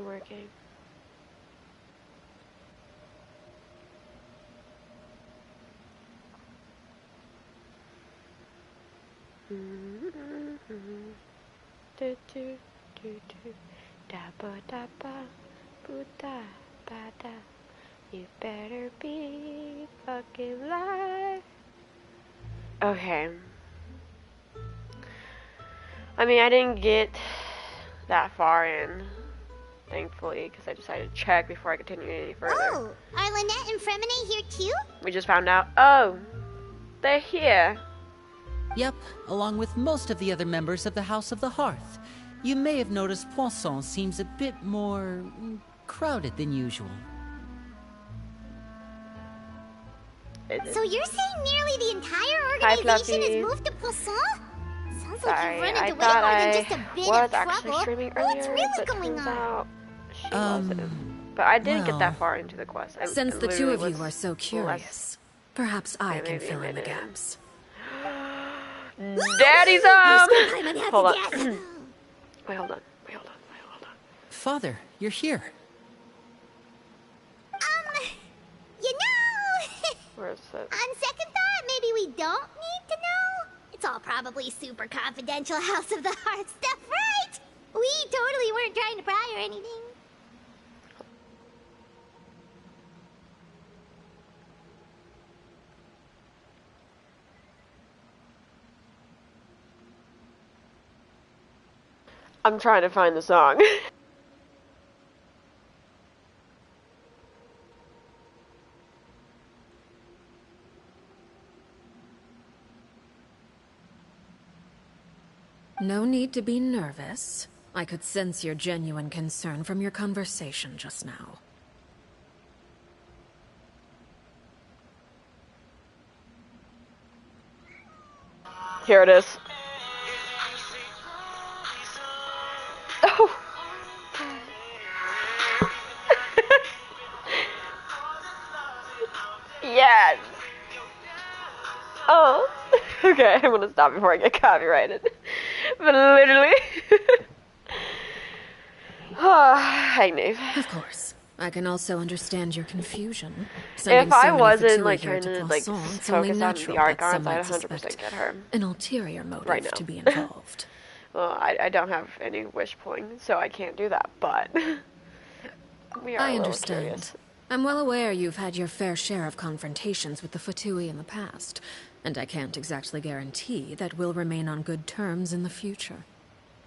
working. Do do do do da ba da ba boo da ba da. You better be fucking live. Okay. I mean, I didn't get that far in, thankfully, because I decided to check before I continued any further. Oh, are Lynette and Fremine here too? We just found out. Oh, they're here. Yep, along with most of the other members of the House of the Hearth. You may have noticed Poisson seems a bit more crowded than usual. So you're saying nearly the entire organization has moved to Poisson? Sounds like you've run into way more than just a bit of trouble. Streaming What's earlier, really going on? She wasn't. But I didn't get that far into the quest. Since the two of you are so curious, perhaps I can fill in the gaps. Daddy's hold on. Wait, hold on. Father, you're here. You know, Where is it? on second thought, maybe we don't need to know. It's all probably super confidential House of the Hearth stuff, right? We totally weren't trying to pry or anything. I'm trying to find the song. No need to be nervous. I could sense your genuine concern from your conversation just now. Here it is. Oh. Yes. Oh. Okay, I'm gonna stop before I get copyrighted. But literally. Hi, Nave. Of course. I can also understand your confusion. If I wasn't like trying to like focus on the Archons, I'd 100% get her an ulterior motive right now. to be involved. Well, I don't have any wish pulling, so I can't do that. But we are. I a little understand. curious. I'm well aware you've had your fair share of confrontations with the Fatui in the past, and I can't exactly guarantee that we'll remain on good terms in the future.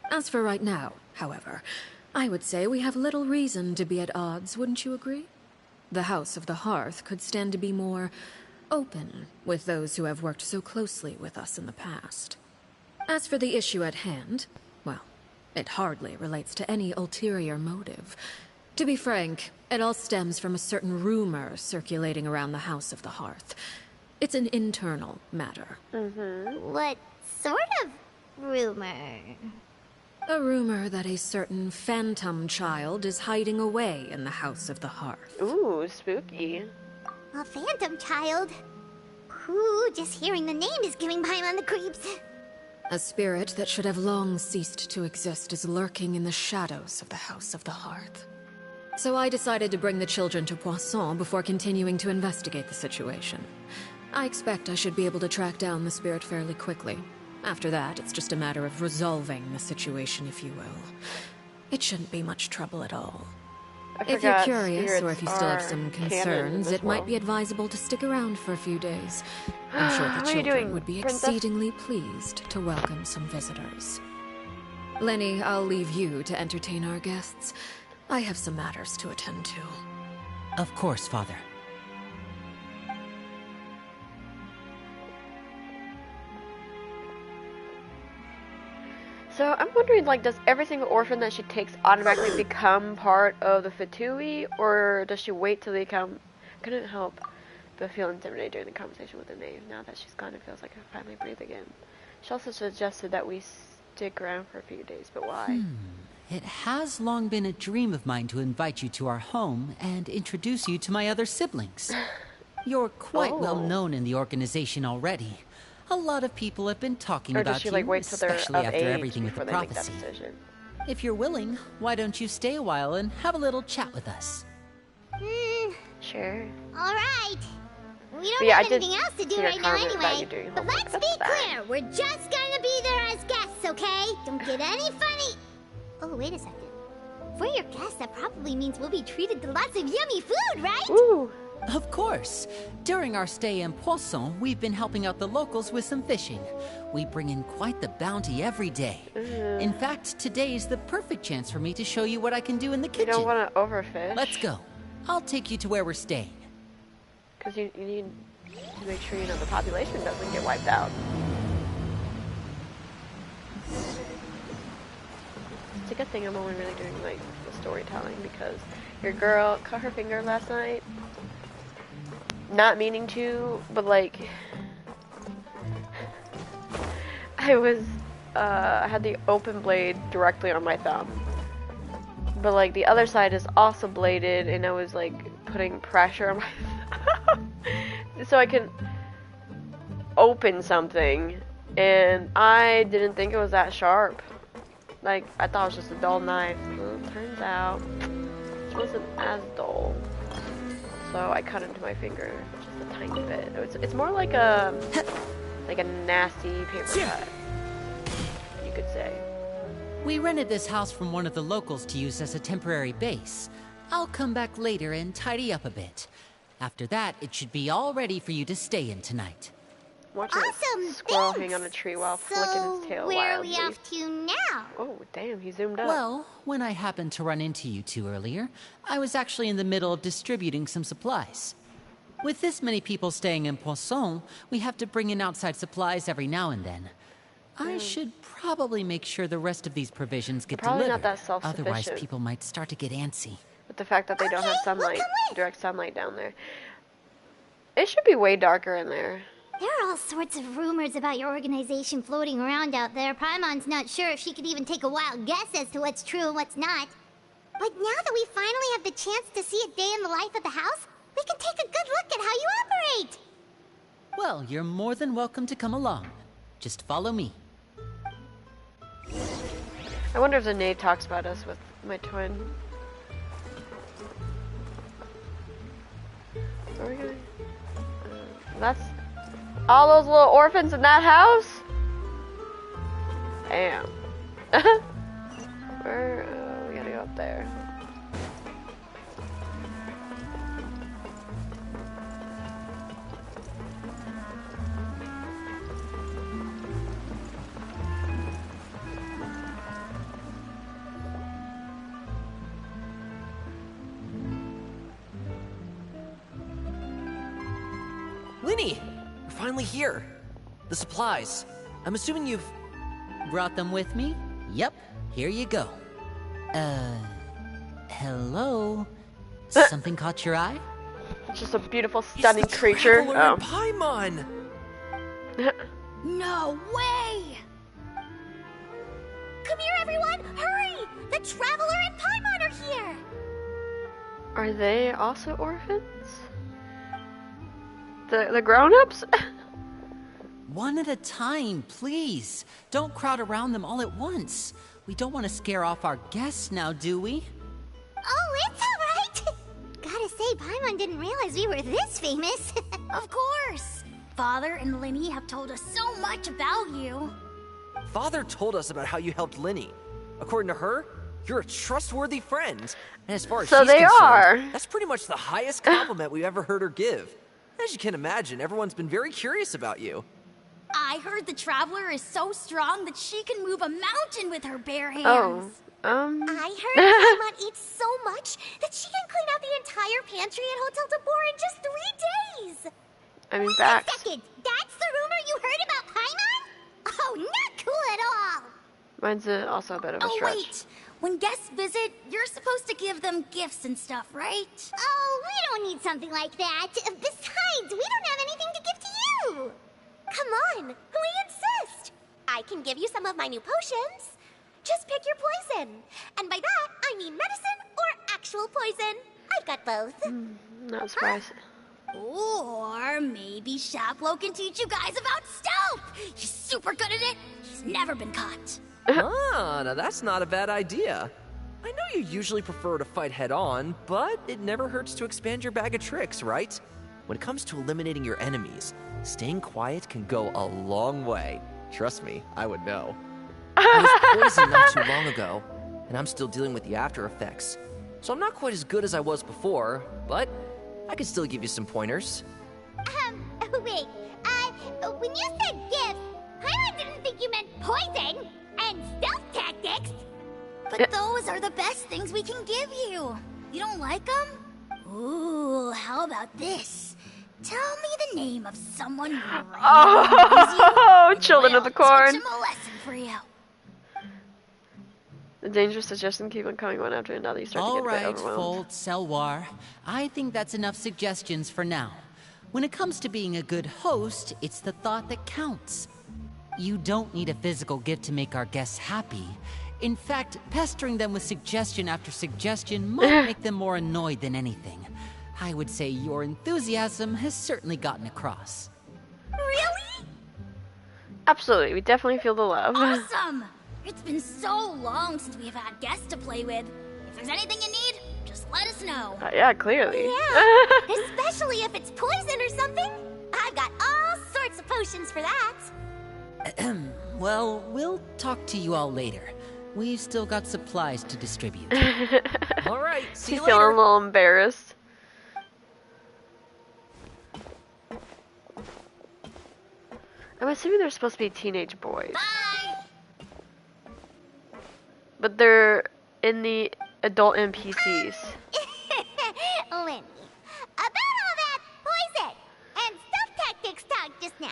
As for right now, however, I would say we have little reason to be at odds, wouldn't you agree? The House of the Hearth could stand to be more open with those who have worked so closely with us in the past. As for the issue at hand, well, it hardly relates to any ulterior motive. To be frank, it all stems from a certain rumor circulating around the House of the Hearth. It's an internal matter. What sort of rumor? A rumor that a certain phantom child is hiding away in the House of the Hearth. Ooh, spooky. A phantom child? Ooh, just hearing the name is giving Paimon the creeps. A spirit that should have long ceased to exist is lurking in the shadows of the House of the Hearth. So I decided to bring the children to Poisson before continuing to investigate the situation. I expect I should be able to track down the spirit fairly quickly. After that, it's just a matter of resolving the situation, if you will. It shouldn't be much trouble at all. If you're curious, or if you still have some concerns, it might be advisable to stick around for a few days. I'm sure the children would be exceedingly pleased to welcome some visitors. Lenny, I'll leave you to entertain our guests. I have some matters to attend to. Of course, Father. So I'm wondering, like, does every single orphan that she takes automatically become part of the Fatui, or does she wait till they come? Couldn't help but feel intimidated during the conversation with the knave. Now that she's gone, it feels like I finally breathe again. She also suggested that we stick around for a few days, but why? It has long been a dream of mine to invite you to our home and introduce you to my other siblings. You're quite well known in the organization already. A lot of people have been talking Or about does she, you, like, wait till they're especially of after age everything with the before they make that prophecy. decision? If you're willing, why don't you stay a while and have a little chat with us? Sure. Alright. We don't Yeah, have I did anything else to do see your right now comment about you anyway. doing But homework. let's That's be fine. clear, we're just gonna be there as guests, okay? Don't get any funny. Oh, wait a second. For your guests, that probably means we'll be treated to lots of yummy food, right? Ooh. Of course. During our stay in Poisson, we've been helping out the locals with some fishing. We bring in quite the bounty every day. In fact, today's the perfect chance for me to show you what I can do in the You kitchen. don't want to overfish. Let's go. I'll take you to where we're staying. Because you need to make sure, you know, the population doesn't get wiped out. It's a good thing I'm only really doing, like, the storytelling, because your girl cut her finger last night. Not meaning to, but, like, I had the open blade directly on my thumb. But, like, the other side is also bladed, and I was, like, putting pressure on my thumb so I can open something. And I didn't think it was that sharp. Like, I thought it was just a dull knife. Well, turns out it wasn't as dull. So I cut into my finger just a tiny bit. It's more like a nasty paper cut, you could say. We rented this house from one of the locals to use as a temporary base. I'll come back later and tidy up a bit. After that, it should be all ready for you to stay in tonight. Watching Awesome, a squirrel thanks. hang on a tree while flicking his tail where wildly. are we off to now? Oh, damn, he zoomed up. Well, when I happened to run into you two earlier, I was actually in the middle of distributing some supplies. With this many people staying in Poisson, we have to bring in outside supplies every now and then. I should probably make sure the rest of these provisions get They're probably delivered. not that self-sufficient. Otherwise, people might start to get antsy. With the fact that they don't have Okay, we'll sunlight, come with. direct sunlight down there. It should be way darker in there. There are all sorts of rumors about your organization floating around out there. Paimon's not sure if she could even take a wild guess as to what's true and what's not. But now that we finally have the chance to see a day in the life of the house, we can take a good look at how you operate. Well, you're more than welcome to come along. Just follow me. I wonder if the knave talks about us with my twin. Where are we going? That's all those little orphans in that house? Damn. Where? We gotta go up there. Linny! You're finally here. The supplies. I'm assuming you've... Brought them with me? Yep, here you go. Hello? Something caught your eye? It's just a beautiful, It's stunning the creature. Traveler in Paimon! No way! Come here, everyone! Hurry! The Traveler and Paimon are here! Are they also orphans? The grown-ups? One at a time, please. Don't crowd around them all at once. We don't want to scare off our guests now, do we? Oh, it's alright! Gotta say, Paimon didn't realize we were this famous. Of course! Father and Linny have told us so much about you. Father told us about how you helped Linny. According to her, you're a trustworthy friend. And as far as So she's they concerned, are. that's pretty much the highest compliment we've ever heard her give. As you can imagine, everyone's been very curious about you. I heard the Traveler is so strong that she can move a mountain with her bare hands. Oh, I heard Paimon eats so much that she can clean out the entire pantry at Hotel de Boer in just 3 days. I mean, Wait a facts. second! That's the rumor you heard about Paimon? Oh, not cool at all! Mine's also a bit of a Oh, stretch. wait. When guests visit, you're supposed to give them gifts and stuff, right? Oh, we don't need something like that. Besides, we don't have anything to give to you. Come on, we insist. I can give you some of my new potions. Just pick your poison. And by that, I mean medicine or actual poison. I've got both. Not surprised. Or maybe Shaplo can teach you guys about stealth. He's super good at it. He's never been caught. Ah, now that's not a bad idea. I know you usually prefer to fight head-on, but it never hurts to expand your bag of tricks, right? When it comes to eliminating your enemies, staying quiet can go a long way. Trust me, I would know. I was poisoned not too long ago, and I'm still dealing with the after effects. So I'm not quite as good as I was before, but I can still give you some pointers. Wait, when you said gifts, I didn't think you meant poison and stealth tactics. But those are the best things we can give you. You don't like them? Ooh, how about this? Tell me the name of someone who really knows you, and Children of the we'll Corn. teach 'em a lesson for you. The dangerous suggestions keep on coming one after another. You start to All get a bit right, overwhelmed. Folt, Selwar. I think that's enough suggestions for now. When it comes to being a good host, it's the thought that counts. You don't need a physical gift to make our guests happy. In fact, pestering them with suggestion after suggestion might make them more annoyed than anything. I would say your enthusiasm has certainly gotten across. Really? Absolutely, we definitely feel the love. Awesome! It's been so long since we've had guests to play with. If there's anything you need, just let us know. Yeah, clearly. Yeah, especially if it's poison or something. I've got all sorts of potions for that. Well, we'll talk to you all later. We've still got supplies to distribute. All right, see She's you feeling a later. little embarrassed. I'm assuming they're supposed to be teenage boys. Bye! But they're in the adult NPCs. Lenny, about all that poison and stealth tactics talk just now.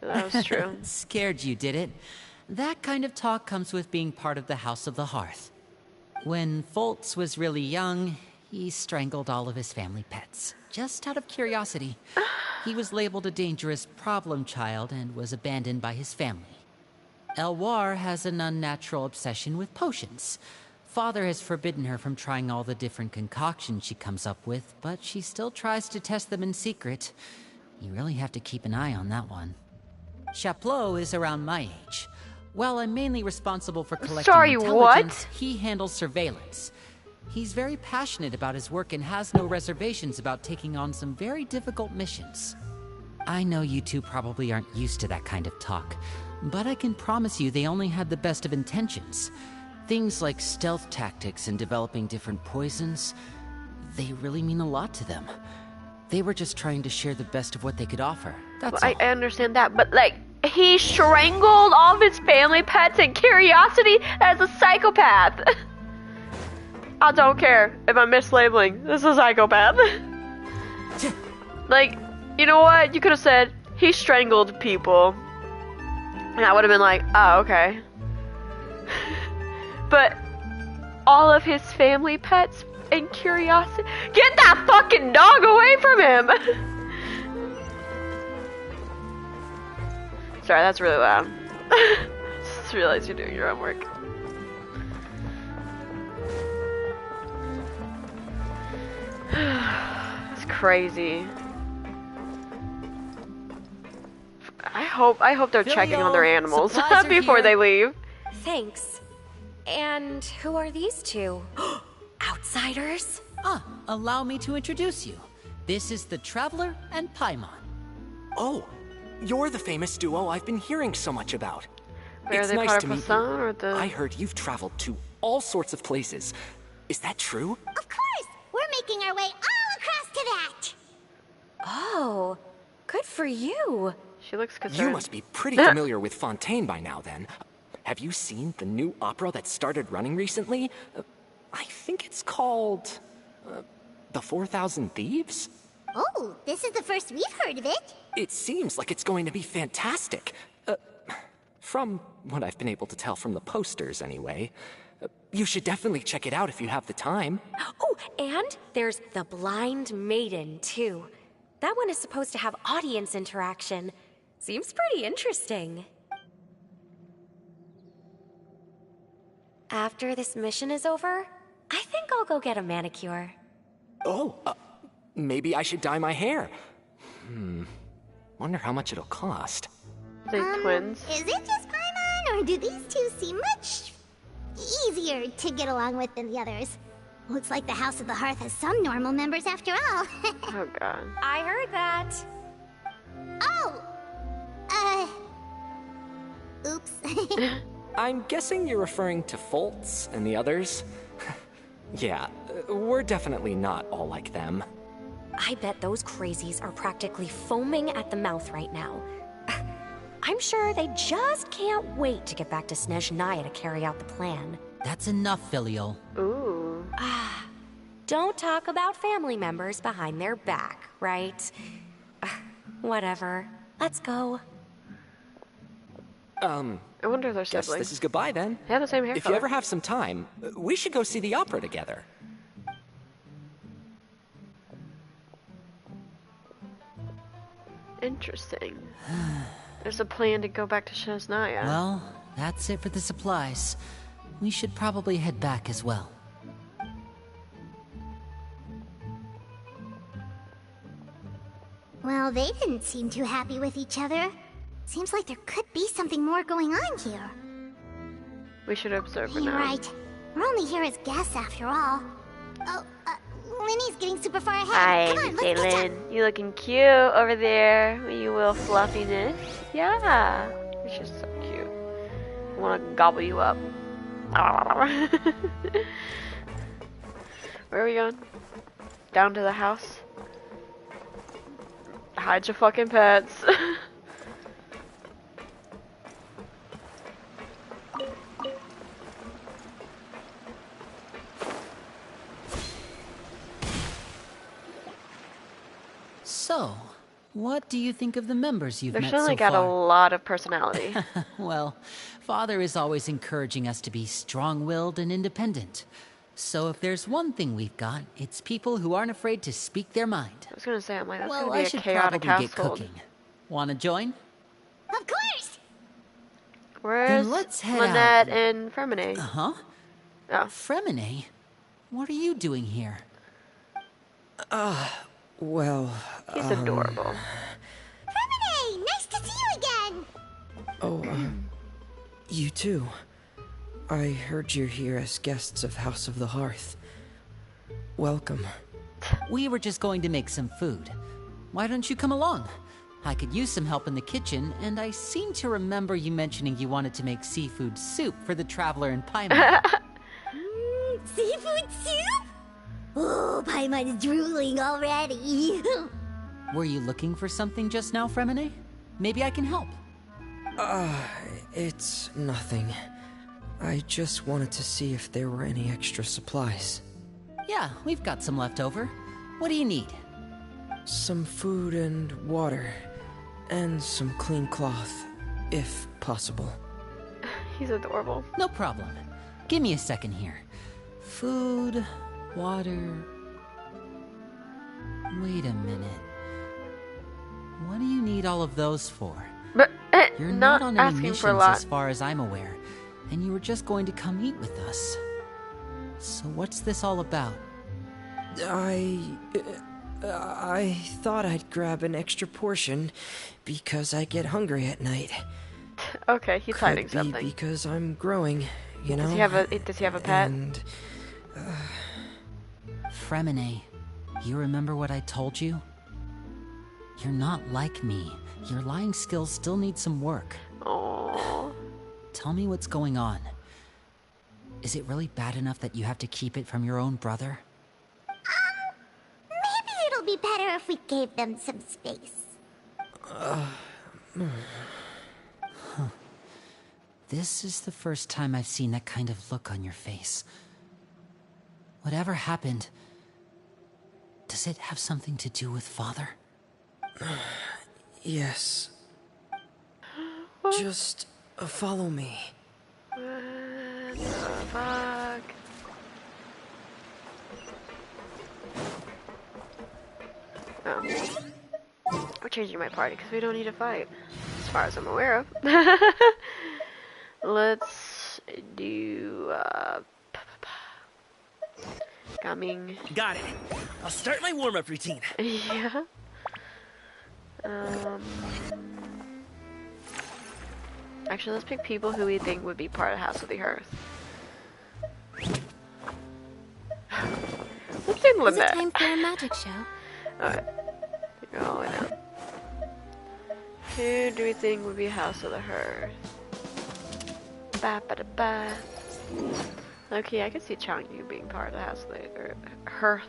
That was true. Scared you, did it? That kind of talk comes with being part of the House of the Hearth. When Foltz was really young, he strangled all of his family pets, just out of curiosity. He was labeled a dangerous problem child and was abandoned by his family. Elwar has an unnatural obsession with potions. Father has forbidden her from trying all the different concoctions she comes up with, but she still tries to test them in secret. You really have to keep an eye on that one. Chaplot is around my age. While I'm mainly responsible for collecting Sorry, intelligence, what? he handles surveillance. He's very passionate about his work and has no reservations about taking on some very difficult missions. I know you two probably aren't used to that kind of talk, but I can promise you they only had the best of intentions. Things like stealth tactics and developing different poisons, they really mean a lot to them. They were just trying to share the best of what they could offer. That's Well, all. I understand that, but like, he strangled all of his family pets and curiosity as a psychopath. I don't care if I'm mislabeling. This is a psychopath. Like, you know what? You could have said he strangled people. And I would have been like, oh, okay. But all of his family pets and curiosity. Get that fucking dog away from him! Sorry, that's really loud. Just realized you're doing your own work. It's crazy. I hope they're checking on their animals supplies are before here. they leave. Thanks. And who are these two? Outsiders? Allow me to introduce you. This is the Traveler and Paimon. Oh, you're the famous duo I've been hearing so much about. Wait, are It's they nice part to of meet you. Hassan or the? I heard you've traveled to all sorts of places. Is that true? Of course, we're making our way all across to that. Oh, good for you. She looks concerned. You must be pretty familiar with Fontaine by now, then. Have you seen the new opera that started running recently? I think it's called... The 4,000 Thieves? Oh, this is the first we've heard of it. It seems like it's going to be fantastic. From what I've been able to tell from the posters, anyway. You should definitely check it out if you have the time. Oh, and there's The Blind Maiden, too. That one is supposed to have audience interaction. Seems pretty interesting. After this mission is over, I think I'll go get a manicure. Oh, maybe I should dye my hair. Wonder how much it'll cost. Are they twins? Is it just Paimon, Or do these two seem much easier to get along with than the others? Looks like the House of the Hearth has some normal members after all. Oh god. I heard that. Oh! Oops. I'm guessing you're referring to Foltz and the others? Yeah, we're definitely not all like them. I bet those crazies are practically foaming at the mouth right now. I'm sure they just can't wait to get back to Snezhnaya to carry out the plan. That's enough, Filial. Ooh. Don't talk about family members behind their back, right? Whatever. Let's go. I wonder if they're Guess siblings. this is goodbye then. They have the same hair If color. you ever have some time, we should go see the opera together. Interesting. There's a plan to go back to Snezhnaya. Well, that's it for the supplies. We should probably head back as well. Well, they didn't seem too happy with each other. Seems like there could be something more going on here. We should observe for You're now. right. We're only here as guests after all. Oh, Linny's getting super far ahead. Hi, Come on, let's catch up. Jalen. You looking cute over there with your little fluffiness. Yeah. You're just so cute. I want to gobble you up. Where are we going? Down to the house? Hide your fucking pets. So, what do you think of the members you've They've met certainly so got a far? lot of personality. Well, Father is always encouraging us to be strong-willed and independent. So if there's one thing we've got, it's people who aren't afraid to speak their mind. I was gonna say, I'm like, that's Well, gonna I be a should chaotic probably get household. cooking. Want to join? Of course! Where's let's head Lynette out. and Fremine? Huh? Oh, Fremine? What are you doing here? Well, he's adorable. Fremine! Nice to see you again! you too. I heard you're here as guests of House of the Hearth. Welcome. We were just going to make some food. Why don't you come along? I could use some help in the kitchen, and I seem to remember you mentioning you wanted to make seafood soup for the traveler in Paimon. Seafood soup? Oh, Paimon's drooling already. Were you looking for something just now, Fremine? Maybe I can help. It's nothing. I just wanted to see if there were any extra supplies. Yeah, we've got some left over. What do you need? Some food and water. And some clean cloth, if possible. He's adorable. No problem. Give me a second here. Food, water... Wait a minute. What do you need all of those for? But You're not not on any asking missions for a lot. as far as I'm aware, and you were just going to come eat with us. So what's this all about? I thought I'd grab an extra portion because I get hungry at night. Okay, he's hiding Could be something. because I'm growing, you know? Does he have a pet? And Fremine, you remember what I told you? You're not like me. Your lying skills still need some work. Oh, Tell me what's going on. Is it really bad enough that you have to keep it from your own brother? Maybe it'll be better if we gave them some space. This is the first time I've seen that kind of look on your face. Whatever happened, does it have something to do with Father? yes. Just follow me. what the fuck? Oh. We're changing my party because we don't need to fight, as far as I'm aware of. Let's do, coming. Got it. I'll start my warm-up routine. Yeah. I Actually, let's pick people who we think would be part of House of the Hearth. Let's do Is it Lynette. time for a magic show? Alright. Oh, I know. Who do we think would be House of the Hearth? Ba ba da ba. Okay, I can see Changyu being part of the House of the Hearth.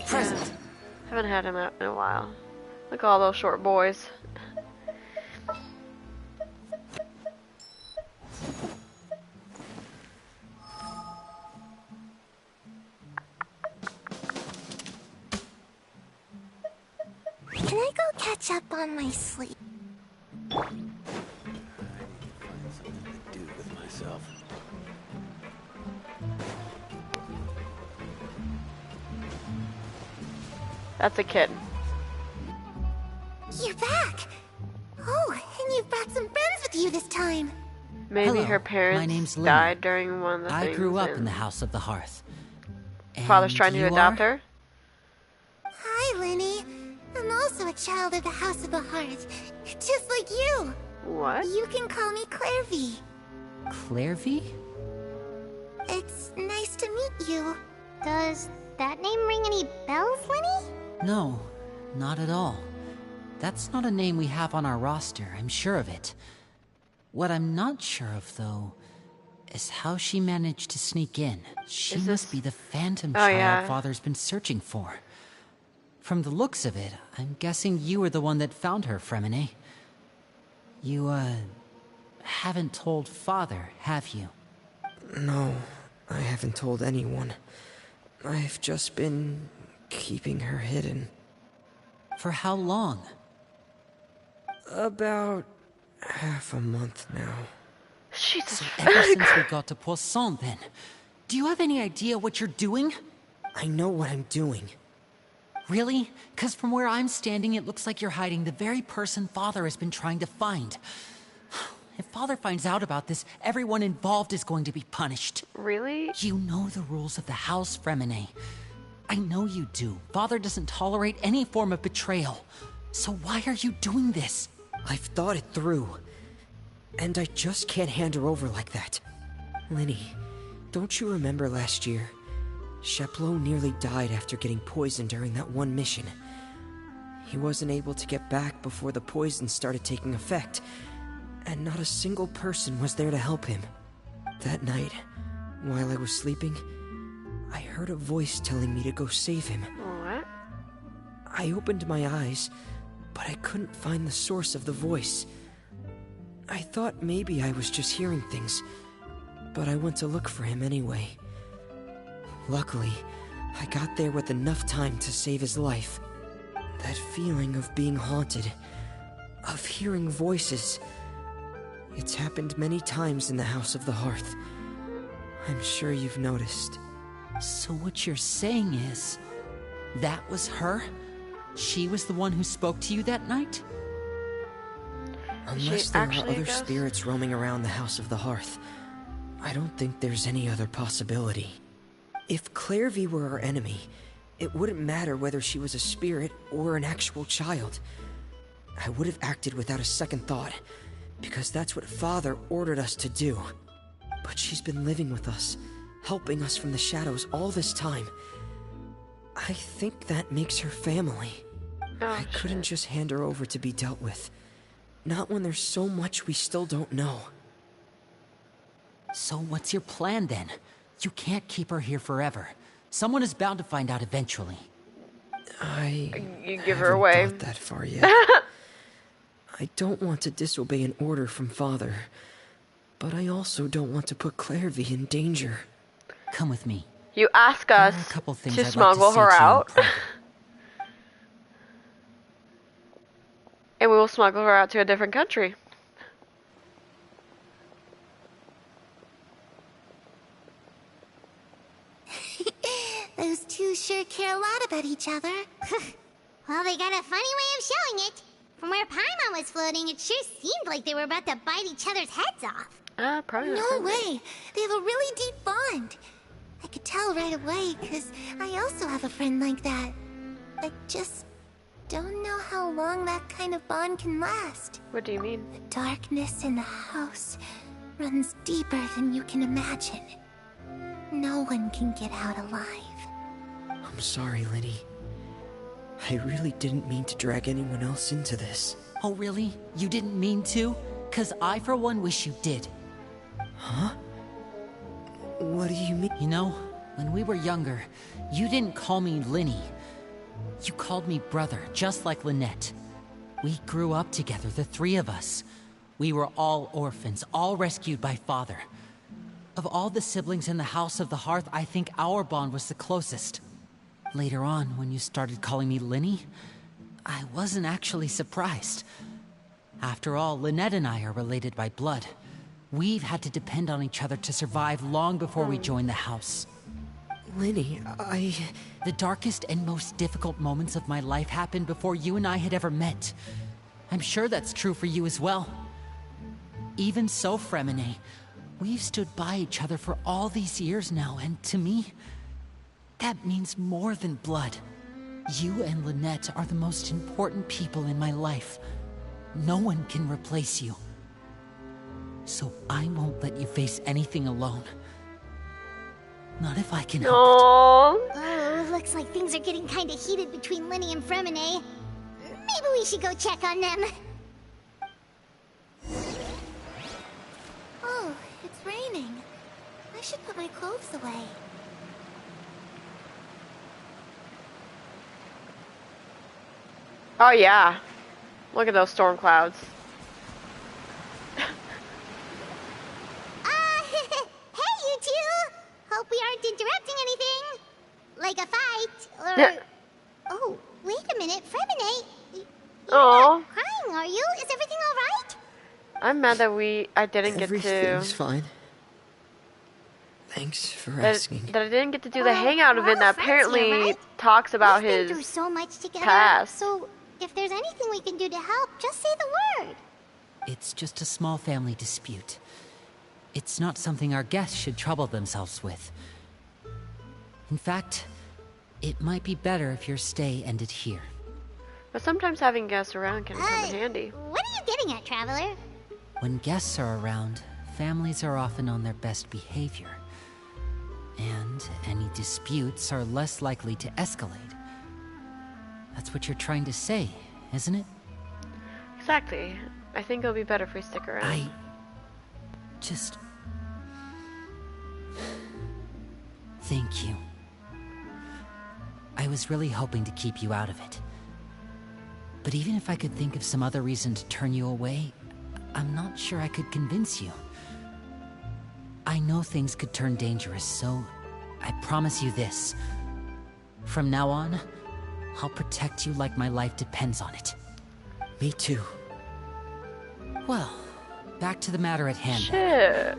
Present. Haven't had him out in a while. Look at all those short boys. Can I go catch up on my sleep? That's a kid. You're back! Oh, and you've brought some friends with you this time. Maybe Hello, her parents my name's Lynn. died during one of the I things. grew up and in the House of the Hearth. Father's And trying to you adopt are? her. Hi, Lenny. I'm also a child of the House of the Hearth, just like you. What? You can call me Clairvy. Clairvy? It's nice to meet you. Does that name ring any bells, Lenny? No, not at all. That's not a name we have on our roster, I'm sure of it. What I'm not sure of, though, is how she managed to sneak in. She Is must this- be the phantom Oh, child yeah. Father's been searching for. From the looks of it, I'm guessing you were the one that found her, Fremine. You, haven't told Father, have you? No, I haven't told anyone. I've just been keeping her hidden. For how long? About half a month now. Jesus. Ever since we got to Poisson, then. Do you have any idea what you're doing? I know what I'm doing. Really? Because from where I'm standing, it looks like you're hiding the very person Father has been trying to find. If Father finds out about this, everyone involved is going to be punished. Really? You know the rules of the house, Fremine. I know you do. Father doesn't tolerate any form of betrayal. So why are you doing this? I've thought it through. And I just can't hand her over like that. Lenny, don't you remember last year? Sheplo nearly died after getting poisoned during that one mission. He wasn't able to get back before the poison started taking effect, and not a single person was there to help him. That night, while I was sleeping, I heard a voice telling me to go save him. What? I opened my eyes, but I couldn't find the source of the voice. I thought maybe I was just hearing things, but I went to look for him anyway. Luckily, I got there with enough time to save his life. That feeling of being haunted, of hearing voices, it's happened many times in the House of the Hearth. I'm sure you've noticed. So what you're saying is, that was her? She was the one who spoke to you that night? Unless she there are actually a other ghost? spirits roaming around the House of the Hearth, I don't think there's any other possibility. If Clairvy were our enemy, it wouldn't matter whether she was a spirit or an actual child. I would have acted without a second thought, because that's what Father ordered us to do. But she's been living with us, helping us from the shadows all this time. I think that makes her family. Oh, I couldn't just hand her over to be dealt with. Not when there's so much we still don't know. So what's your plan then? You can't keep her here forever. Someone is bound to find out eventually. You give her haven't away. thought that far yet. I don't want to disobey an order from Father, but I also don't want to put Clairvy in danger. Come with me. You ask There are us a couple things to I'd like smuggle say her to you in out, private. and we will smuggle her out to a different country. Those two sure care a lot about each other. Well, they got a funny way of showing it. From where Paimon was floating, it sure seemed like they were about to bite each other's heads off. Probably not No friendly. way. They have a really deep bond. I could tell right away, because I also have a friend like that. I just don't know how long that kind of bond can last. What do you mean? The darkness in the house runs deeper than you can imagine. No one can get out alive. I'm sorry, Lenny. I really didn't mean to drag anyone else into this. Oh, really? You didn't mean to? 'Cause I, for one, wish you did. Huh? What do you mean? You know, when we were younger, you didn't call me Linny. You called me brother, just like Lynette. We grew up together, the three of us. We were all orphans, all rescued by father. Of all the siblings in the House of the Hearth, I think our bond was the closest. Later on, when you started calling me Linny, I wasn't actually surprised. After all, Lynette and I are related by blood. We've had to depend on each other to survive long before we joined the house. Lenny, The darkest and most difficult moments of my life happened before you and I had ever met. I'm sure that's true for you as well. Even so, Fremine, we've stood by each other for all these years now, and to me, that means more than blood. You and Lynette are the most important people in my life. No one can replace you. So I won't let you face anything alone. Not if I can help Aww. Oh, looks like things are getting kinda heated between Lenny and Fremine. Maybe we should go check on them. Oh, it's raining. I should put my clothes away. Oh yeah. Look at those storm clouds. Hey, you two! Hope we aren't interrupting anything. Like a fight, or... Oh, wait a minute, Fremine. You're Aw. not crying, are you? Is everything alright? I'm mad that I didn't get Everything's to... fine. Thanks for That, asking. that I didn't get to do the hangout we're event all that friends here, apparently right? talks about We've been through his... so much together, past. so if there's anything we can do to help, just say the word. It's just a small family dispute. It's not something our guests should trouble themselves with. In fact, it might be better if your stay ended here. But sometimes having guests around can come in handy. What are you getting at, Traveler? When guests are around, families are often on their best behavior. And any disputes are less likely to escalate. That's what you're trying to say, isn't it? Exactly. I think it'll be better if we stick around. I just... Thank you. I was really hoping to keep you out of it. But even if I could think of some other reason to turn you away, I'm not sure I could convince you. I know things could turn dangerous, so I promise you this. From now on, I'll protect you like my life depends on it. Me too. Well, back to the matter at hand. Shit.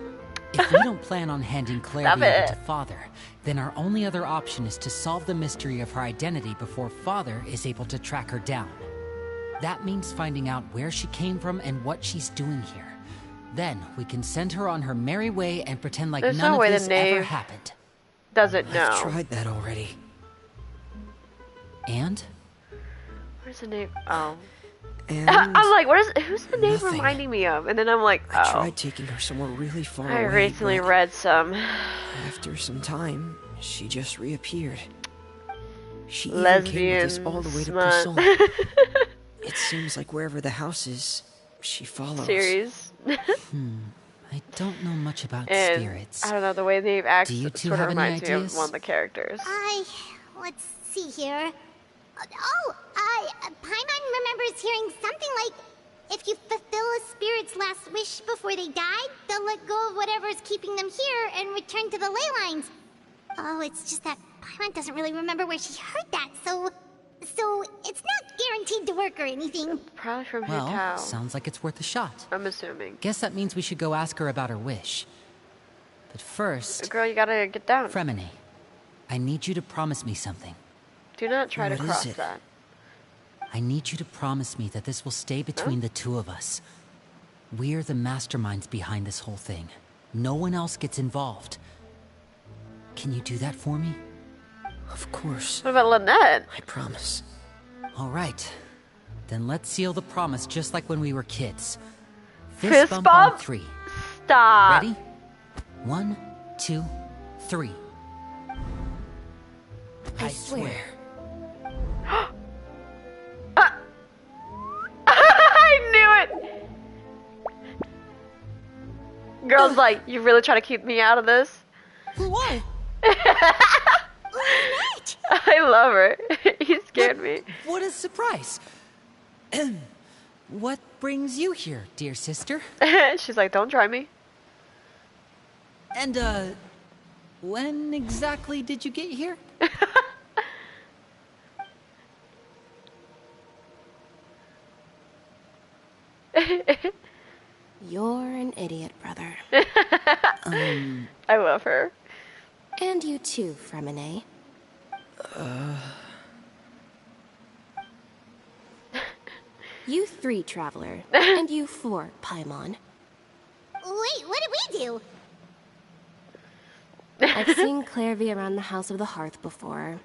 If we don't plan on handing Claire Stop over it. to Father, then our only other option is to solve the mystery of her identity before Father is able to track her down. That means finding out where she came from and what she's doing here. Then we can send her on her merry way and pretend like There's none no of way the this ever knave happened. Doesn't know. I've tried that already. And? Where's the name? Oh. And I'm like, who's the name nothing. reminding me of? And then I'm like, I oh. tried taking her somewhere really far I away, recently but read some after some time, she just reappeared. She even came lesbian with us all the way to smut Poussin. It seems like wherever the house is, she follows. series. I don't know much about And spirits. I don't know, the way Nave acts Do you two sort of have any reminds me of ideas? one of the characters. Let's see here. Paimon remembers hearing something like, if you fulfill a spirit's last wish before they died, they'll let go of whatever's keeping them here and return to the ley lines. Oh, it's just that Paimon doesn't really remember where she heard that, so it's not guaranteed to work or anything. Probably from Well, Hitao. sounds like it's worth a shot. I'm assuming. Guess that means we should go ask her about her wish. But first, Girl, you gotta get down. Fremine, I need you to promise me something. Do not try to What is cross it? that. I need you to promise me that this will stay between the two of us. We're the masterminds behind this whole thing. No one else gets involved. Can you do that for me? Of course, What about Lynette? I promise. All right. Then let's seal the promise just like when we were kids. Fist bump bump? on 3. Stop. Ready? 1, 2, 3. I swear. I knew it. Girl's like, you really trying to keep me out of this? What? I love her. You scared me. What a surprise! What brings you here, dear sister? She's like, don't try me. And, when exactly did you get here? You're an idiot, brother. I love her. And you too, Fremine. You 3, Traveler. And you 4, Paimon. Wait, what did we do? I've seen Clairvy around the House of the Hearth before.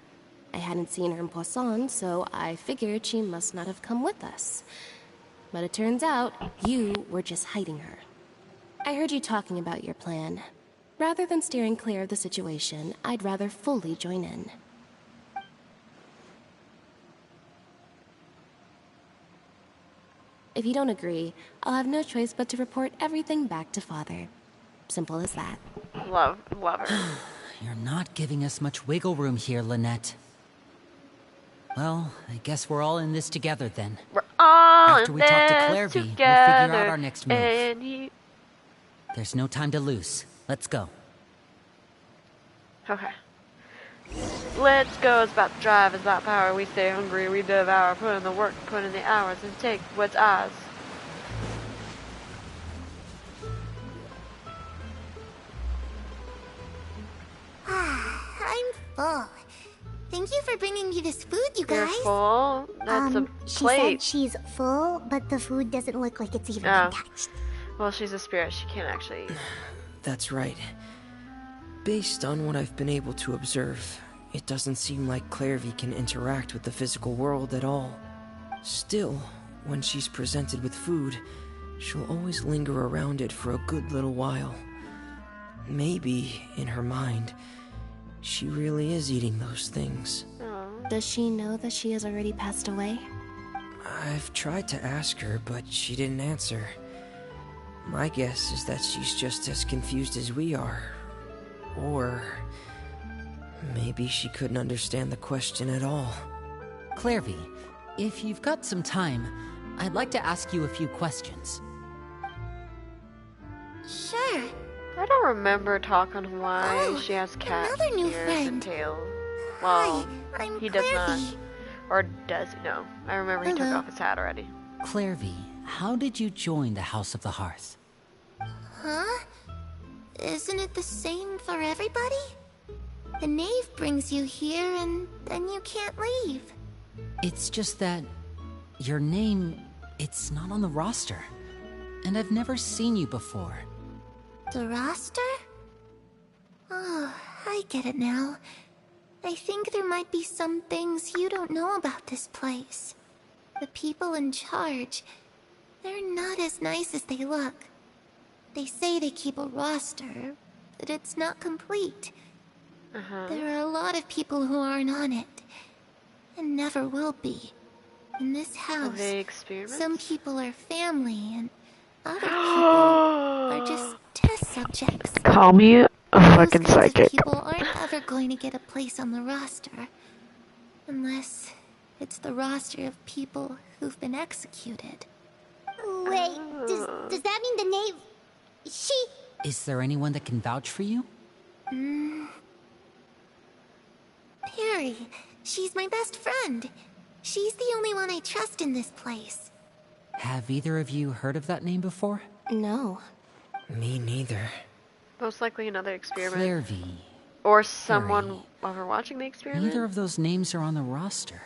I hadn't seen her in Poisson, so I figured she must not have come with us. But it turns out, you were just hiding her. I heard you talking about your plan. Rather than steering clear of the situation, I'd rather fully join in. If you don't agree, I'll have no choice but to report everything back to Father. Simple as that. Love her. You're not giving us much wiggle room here, Lynette. Well, I guess we're all in this together then. We're all After in we talk to this Clairvy, we'll together, figure out our next move. and There's no time to lose. Let's go. Okay. Let's go. It's about drive. It's about power. We stay hungry. We devour. Put in the work. Put in the hours. And take what's ours. I'm full. Thank you for bringing me this food, you You're guys. full? That's a She plate. said she's full, but the food doesn't look like it's even been Oh. touched. Well, she's a spirit. She can't actually eat. That's right. Based on what I've been able to observe, it doesn't seem like Clairvy can interact with the physical world at all. Still, when she's presented with food, she'll always linger around it for a good little while. Maybe, in her mind, she really is eating those things. Does she know that she has already passed away? I've tried to ask her, but she didn't answer. My guess is that she's just as confused as we are. Or maybe she couldn't understand the question at all. Clairvy, if you've got some time, I'd like to ask you a few questions. Sure. I don't remember talking why Oh, she has cat another new ears and friend. tail. Well, Hi, I'm he does not. Clairvy. Or does he? No. I remember he took Hello. off his hat already. Clairvy, how did you join the House of the Hearth? Huh? Isn't it the same for everybody? The knave brings you here and then you can't leave. It's just that your name, it's not on the roster. And I've never seen you before. The roster? Oh, I get it now. I think there might be some things you don't know about this place. The people in charge, they're not as nice as they look. They say they keep a roster, but it's not complete. There are a lot of people who aren't on it, and never will be. In this house, They experiment? some people are family, and other people are just test subjects. Call me a Those kinds of people aren't ever going to get a place on the roster. Unless it's the roster of people who've been executed. Wait, does that mean the knave... Is there anyone that can vouch for you? Perry. She's my best friend. She's the only one I trust in this place. Have either of you heard of that name before? No. Me neither. Most likely another experiment. Clairvy. Or someone Harry. while we're watching the experiment. Neither of those names are on the roster.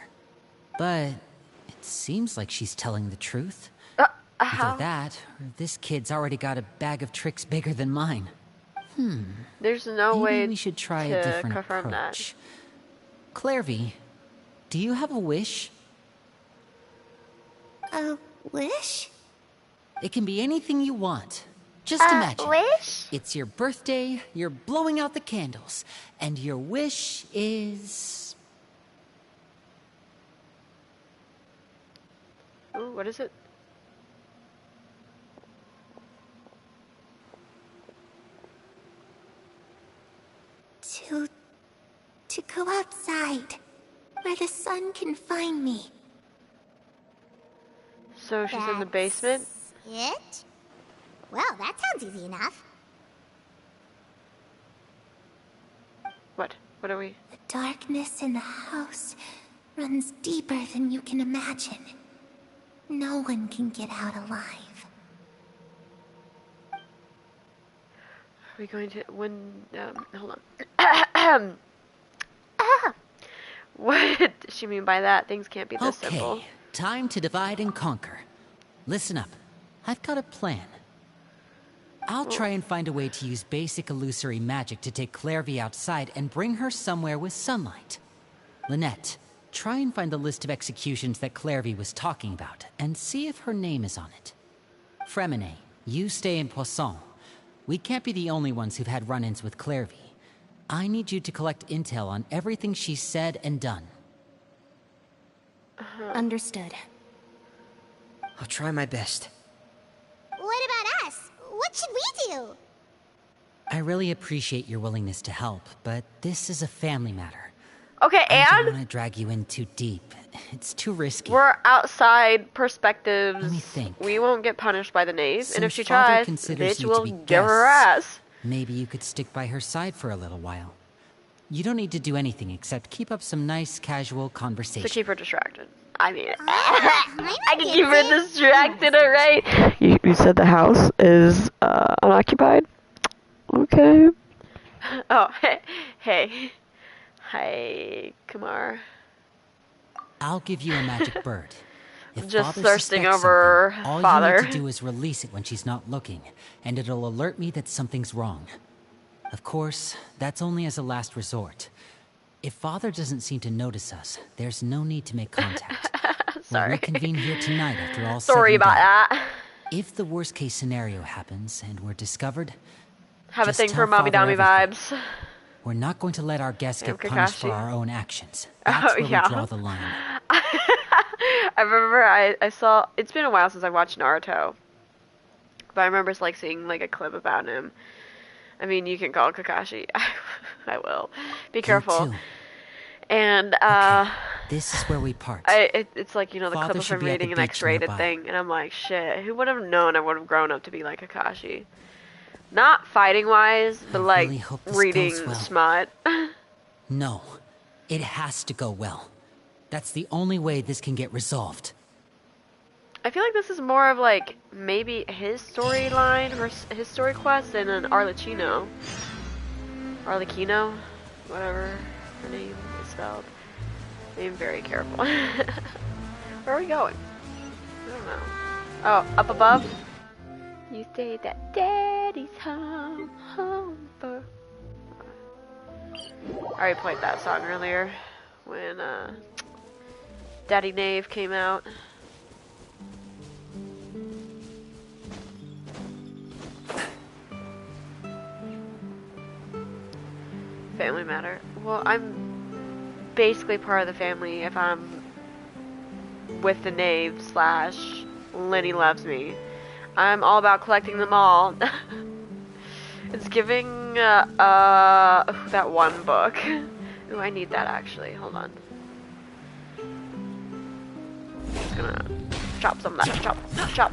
But it seems like she's telling the truth. Either that, or this kid's already got a bag of tricks bigger than mine. There's no way Maybe we should try to a different confirm approach. Clairvy, do you have a wish? A wish? It can be anything you want. Just imagine. Wish? It's your birthday, you're blowing out the candles, and your wish is... Ooh, what is it? To go outside, where the sun can find me. So she's in the basement? It? Well, that sounds easy enough. What? What are we? The darkness in the house runs deeper than you can imagine. No one can get out alive. Are we going to hold on. What does she mean by that? Things can't be this simple. Okay, time to divide and conquer. Listen up. I've got a plan. I'll try and find a way to use basic illusory magic to take Clairvy outside and bring her somewhere with sunlight. Lynette, try and find the list of executions that Clairvy was talking about, and see if her name is on it. Fremine, you stay in Poisson. We can't be the only ones who've had run-ins with Clairvy. I need you to collect intel on everything she's said and done. Understood. I'll try my best. What about us? What should we do? I really appreciate your willingness to help, but this is a family matter. Okay, I don't and want to drag you in too deep. It's too risky. we're outside perspectives. Let me think. We won't get punished by the knave, and Since if she Father tries, considers bitch you to will be give her guests, ass. Maybe you could stick by her side for a little while. You don't need to do anything except keep up some nice, casual conversation. To keep her distracted. I mean, I I can keep her distracted, alright? You said the house is unoccupied? Okay. Oh, hey. Hi, Kumar. I'll give you a magic bird. If Just Father thirsting suspects over something, all Father. you need to do is release it when she's not looking, and it'll alert me that something's wrong. Of course, that's only as a last resort. If Father doesn't seem to notice us, there's no need to make contact. We'll Sorry. reconvene here tonight after all Sorry said and about done. that. If the worst case scenario happens and we're discovered, Have a just thing tell for mommy Father dommy everything. vibes. We're not going to let our guests Damn, get punished for Kakashi. our own actions. That's where yeah. we draw the line. I remember I saw, it's been a while since I watched Naruto, but I remember like seeing like a clip about him. I mean, you can call it Kakashi. I will. Be You careful. too. And Okay, this is where we part. it's like, you know, the Father clip of should him be at the reading an beach X-rated nearby. thing, and I'm like, shit, who would have known I would have grown up to be like Kakashi? Not fighting wise, but I like really hope this reading goes well. smut. No, it has to go well. That's the only way this can get resolved. I feel like this is more of like maybe his storyline or his story quest than an Arlecchino, whatever her name is spelled. Being very careful. Where are we going? I don't know. Oh, up above? You say that daddy's home for... I already played that song earlier when Daddy Knave came out. Family matter. Well, I'm basically part of the family if I'm with the knave / Lenny loves me. I'm all about collecting them all. It's giving that one book. Ooh, I need that actually. Hold on. Just gonna chop some of that. Chop.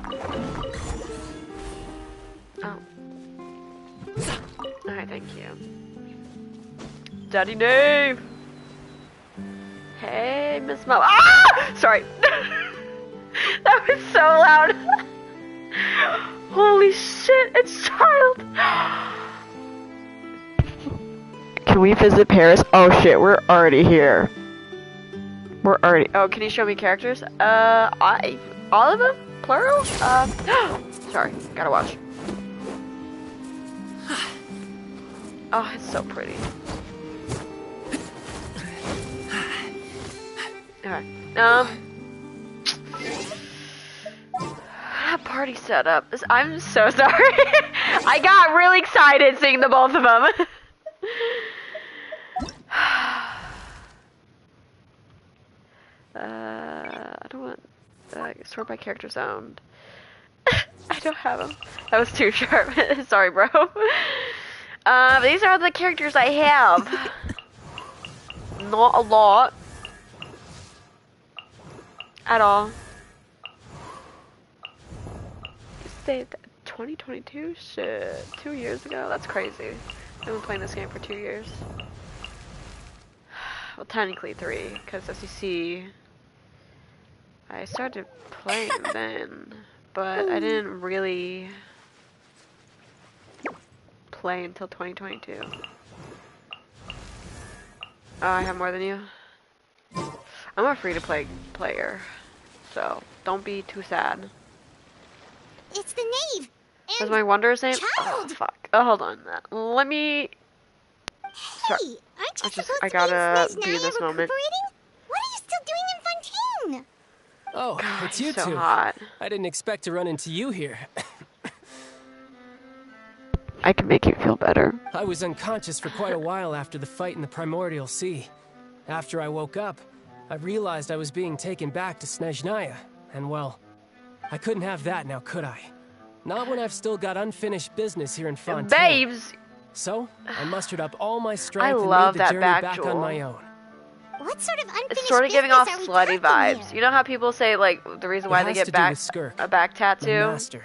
Oh. Alright, thank you. Daddy Knave! Hey, Miss Mo. Ah! Sorry. That was so loud. Holy shit, it's child. Can we visit Paris? Oh shit, we're already here. Oh, can you show me characters? All of them? Plural? Sorry, gotta watch. Oh, it's so pretty. Okay. party setup. I'm so sorry. I got really excited seeing the both of them. I don't want sort by character sound. I don't have them. That was too sharp. Sorry, bro. These are the characters I have. Not a lot. At all. Say that 2022? Shit. 2 years ago? That's crazy. I've been playing this game for 2 years. Well, technically 3, because as you see, I started playing then, but I didn't really play until 2022. Oh, I have more than you? I'm a free-to-play player, so don't be too sad. It's the knave. What's my Wanderer's name? Child. Oh, fuck. Oh, hold on. Let me... Sorry. Hey, aren't you supposed I to gotta be be in this moment. What are you still doing in Fontaine? Oh, God, it's you so two. hot. I didn't expect to run into you here. I can make you feel better. I was unconscious for quite a while after the fight in the Primordial Sea. After I woke up, I realized I was being taken back to Snezhnaya, and well, I couldn't have that now, could I? Not when I've still got unfinished business here in Fontaine. Babes! So, I mustered up all my strength I and love made the that journey back back jewel. on my own. What sort of unfinished It's sort of giving off business are we slutty talking vibes. here? You know how people say, like, the reason why It they has get to do back with Skirk, a back my tattoo? master.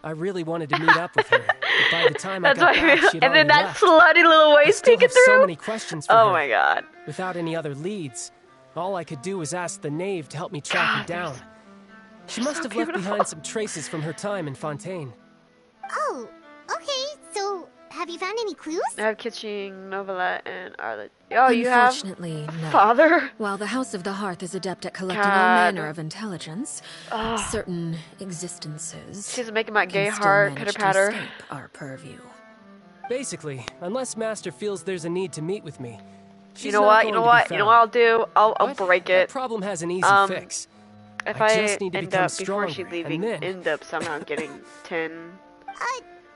I really wanted to meet up with her, but by the time I That's got why. back, she'd And then already that left. slutty little I waist still peeking have so through. many questions for Oh her. my god. Without any other leads, all I could do was ask the knave to help me track her God, down. She they're must so have left beautiful. behind some traces from her time in Fontaine. Oh, okay. So, have you found any clues? I have Kitching, Novelette, and Arlet. Oh, you have Unfortunately, no. Father? While the House of the Hearth is adept at collecting all God. manner of intelligence, certain existences She's making my gay can still heart manage to pitter-patter. escape our purview. Basically, unless Master feels there's a need to meet with me, she's You know not what? going You know to be what? You know what I'll do? I'll But break that it. problem has an easy fix. If I I just need to end become up before she stronger, leaving, and then- end up somehow getting 10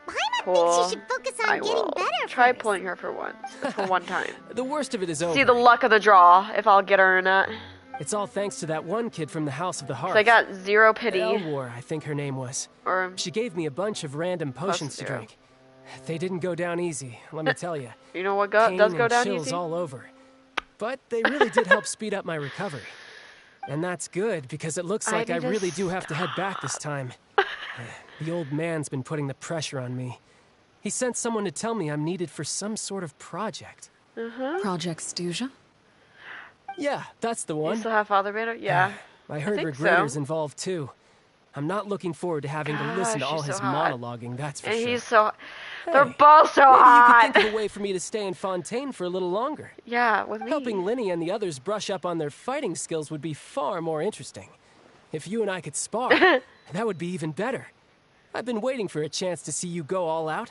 Paimon pull, thinks you should focus on I getting will better try first. pulling her for once, for one time. The worst of it is over. See the luck of the draw, if I'll get her or not. It's all thanks to that one kid from the House of the Hearth. So I got 0 pity, Elwar, I think her name was. or She gave me a bunch of random potions to 0. drink. They didn't go down easy, let me tell you. you know what Pain does go and down chills easy? all over. But they really did help speed up my recovery. And that's good, because it looks like I need to really do have to head back this time. The old man's been putting the pressure on me. He sent someone to tell me I'm needed for some sort of project. Project Stuja? Yeah, that's the You one. still have Father Banner? Yeah. I heard think Regretter's so. involved too. I'm not looking forward to having to listen to Gosh, all he's his so hot. monologuing, that's for And sure. he's so... They're Hey, both so Maybe you hot! could think of a way for me to stay in Fontaine for a little longer. Yeah, with me. Helping Linny and the others brush up on their fighting skills would be far more interesting. If you and I could spar, that would be even better. I've been waiting for a chance to see you go all out.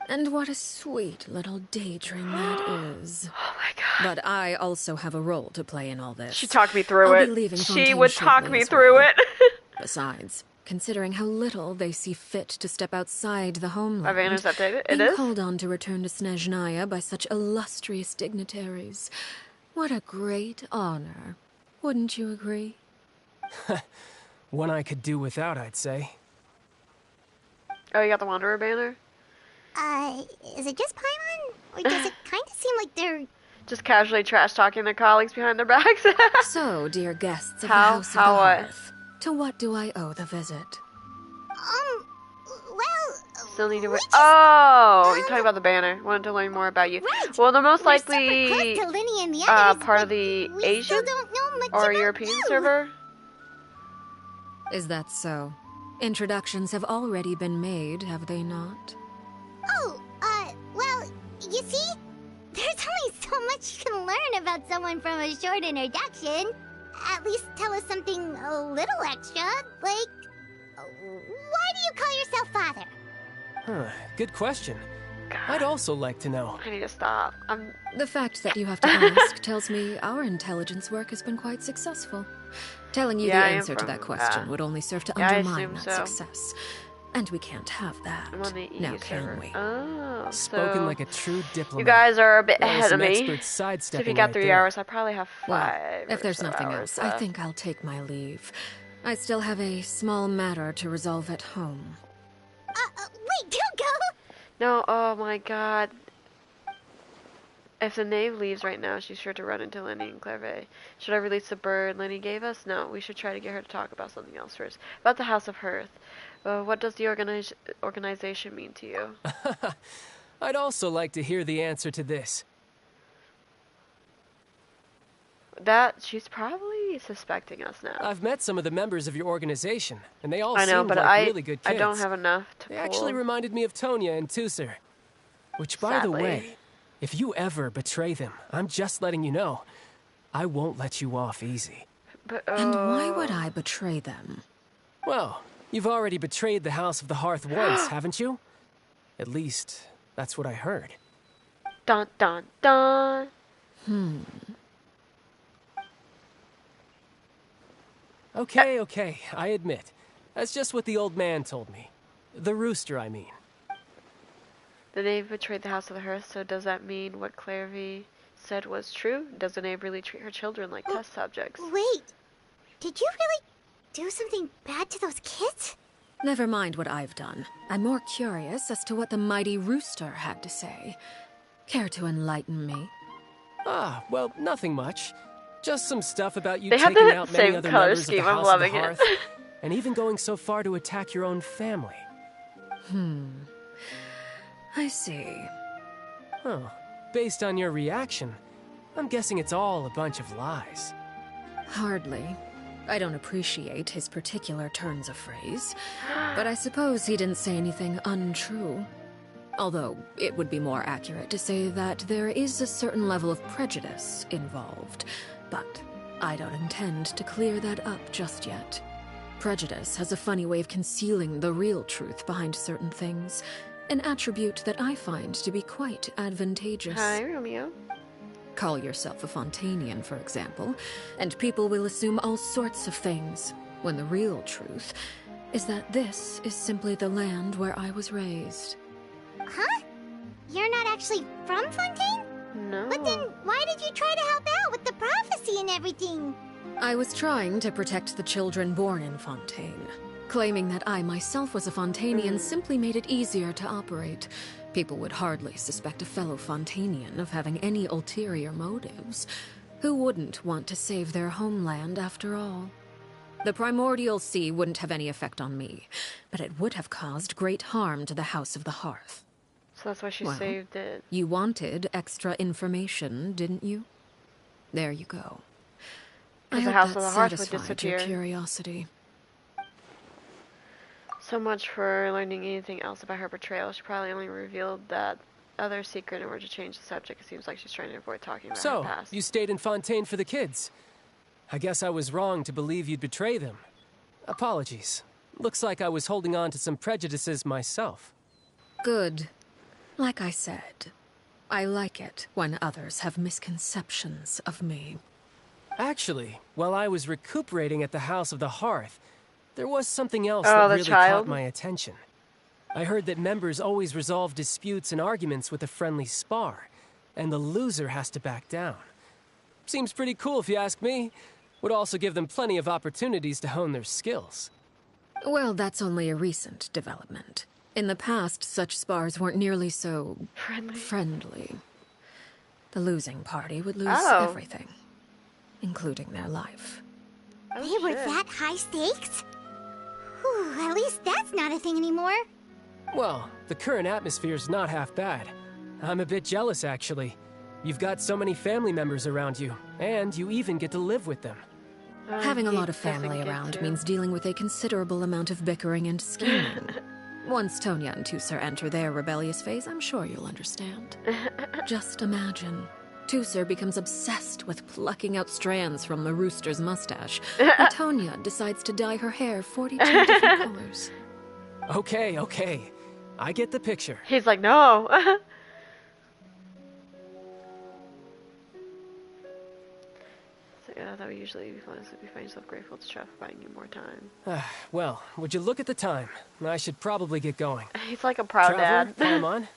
And what a sweet little daydream that is. Oh my god. But I also have a role to play in all this. She talked me through I'll it. be leaving She Fontaine would talk shortly me as through well. it. Besides, considering how little they see fit to step outside the homeland, My banner's updated. It being is? called on to return to Snezhnaya by such illustrious dignitaries, what a great honor. Wouldn't you agree? One I could do without, I'd say. Oh, you got the Wanderer banner? Is it just Paimon? Or does it kind of seem like they're... Just casually trash talking their colleagues behind their backs. So, dear guests of How- the House of how the what? Hearth, to what do I owe the visit? Well... Still need to we wait. just- Oh, you're talking about the banner. Wanted to learn more about you. Right. Well, they're most We're super likely close to Linny and the others, part of but the we Asian still don't know much or about European you. server. Is that so? Introductions have already been made, have they not? Oh, well, you see? There's only so much you can learn about someone from a short introduction. At least tell us something a little extra, like... Why do you call yourself father? Huh, good question. I'd also like to know. I need to stop. The fact that you have to ask tells me our intelligence work has been quite successful. Telling you the answer to that question would only serve to undermine that success. And we can't have that. I'm on the EU now, server. can we? Oh, Spoken so like a true diplomat. you guys are a bit That was ahead of some me. expert So if sidestepping you got right 3 there. hours, I probably have 5. Well, if or there's so nothing hours else, I left. think I'll take my leave. I still have a small matter to resolve at home. Wait, don't go! No, oh my god. If the knave leaves right now, she's sure to run into Lenny and Clairvaux. Should I release the bird Lenny gave us? No, we should try to get her to talk about something else first. About the House of Hearth. What does the organization mean to you? I'd also like to hear the answer to this. That, she's probably suspecting us now. I've met some of the members of your organization, and they all I know, seemed but like really good kids. I don't have enough to They actually reminded me of Tonya and Tusser. Which, by the way, if you ever betray them, I'm just letting you know, I won't let you off easy. But, And why would I betray them? Well, you've already betrayed the House of the Hearth once, haven't you? At least, that's what I heard. Dun dun dun. Okay, I admit. That's just what the old man told me. The rooster, I mean. The knave betrayed the House of the Hearth, so does that mean what Clairvaux said was true? Does the knave really treat her children like test subjects? Wait, did you really do something bad to those kids? Never mind what I've done. I'm more curious as to what the mighty rooster had to say. Care to enlighten me? Ah, well, nothing much. Just some stuff about you They have taking the out many same other color members scheme. of the I'm House loving of the it. Hearth, and even going so far to attack your own family. I see. Huh. Based on your reaction, I'm guessing it's all a bunch of lies. Hardly. I don't appreciate his particular turns of phrase, but I suppose he didn't say anything untrue. Although, it would be more accurate to say that there is a certain level of prejudice involved, but I don't intend to clear that up just yet. Prejudice has a funny way of concealing the real truth behind certain things, an attribute that I find to be quite advantageous. Hi, Romeo. Call yourself a Fontanian, for example, and people will assume all sorts of things, when the real truth is that this is simply the land where I was raised. Huh? You're not actually from Fontaine? No. But then, why did you try to help out with the prophecy and everything? I was trying to protect the children born in Fontaine. Claiming that I myself was a Fontanian simply made it easier to operate. People would hardly suspect a fellow Fontanian of having any ulterior motives. Who wouldn't want to save their homeland after all? The primordial sea wouldn't have any effect on me, but it would have caused great harm to the House of the Hearth. So that's why she Well, saved it. You wanted extra information, didn't you? There you go. I Because the hope House that of the Hearth would satisfied your disappear. curiosity. So much for learning anything else about her betrayal. She probably only revealed that other secret in order to change the subject. It seems like she's trying to avoid talking about her So, past. you stayed in Fontaine for the kids. I guess I was wrong to believe you'd betray them. Apologies. Looks like I was holding on to some prejudices myself. Good. Like I said, I like it when others have misconceptions of me. Actually, while I was recuperating at the House of the Hearth, there was something else Oh, that the really child? caught my attention. I heard that members always resolve disputes and arguments with a friendly spar, and the loser has to back down. Seems pretty cool if you ask me. Would also give them plenty of opportunities to hone their skills. Well, that's only a recent development. In the past, such spars weren't nearly so friendly. The losing party would lose everything, including their life. Oh, They were that high stakes? Whew, at least that's not a thing anymore. Well, the current atmosphere's not half bad. I'm a bit jealous, actually. You've got so many family members around you, and you even get to live with them. Having a lot of family around means dealing with a considerable amount of bickering and scheming. Once Tonya and Tusser enter their rebellious phase, I'm sure you'll understand. Just imagine. Tusser becomes obsessed with plucking out strands from the rooster's mustache, and Tonya decides to dye her hair 42 different colors. Okay. I get the picture. He's like, no. So, yeah, that would usually be fun. So you find yourself grateful to Chef buying you more time. Well, would you look at the time? I should probably get going. He's like a proud Traveler, dad. Paimon,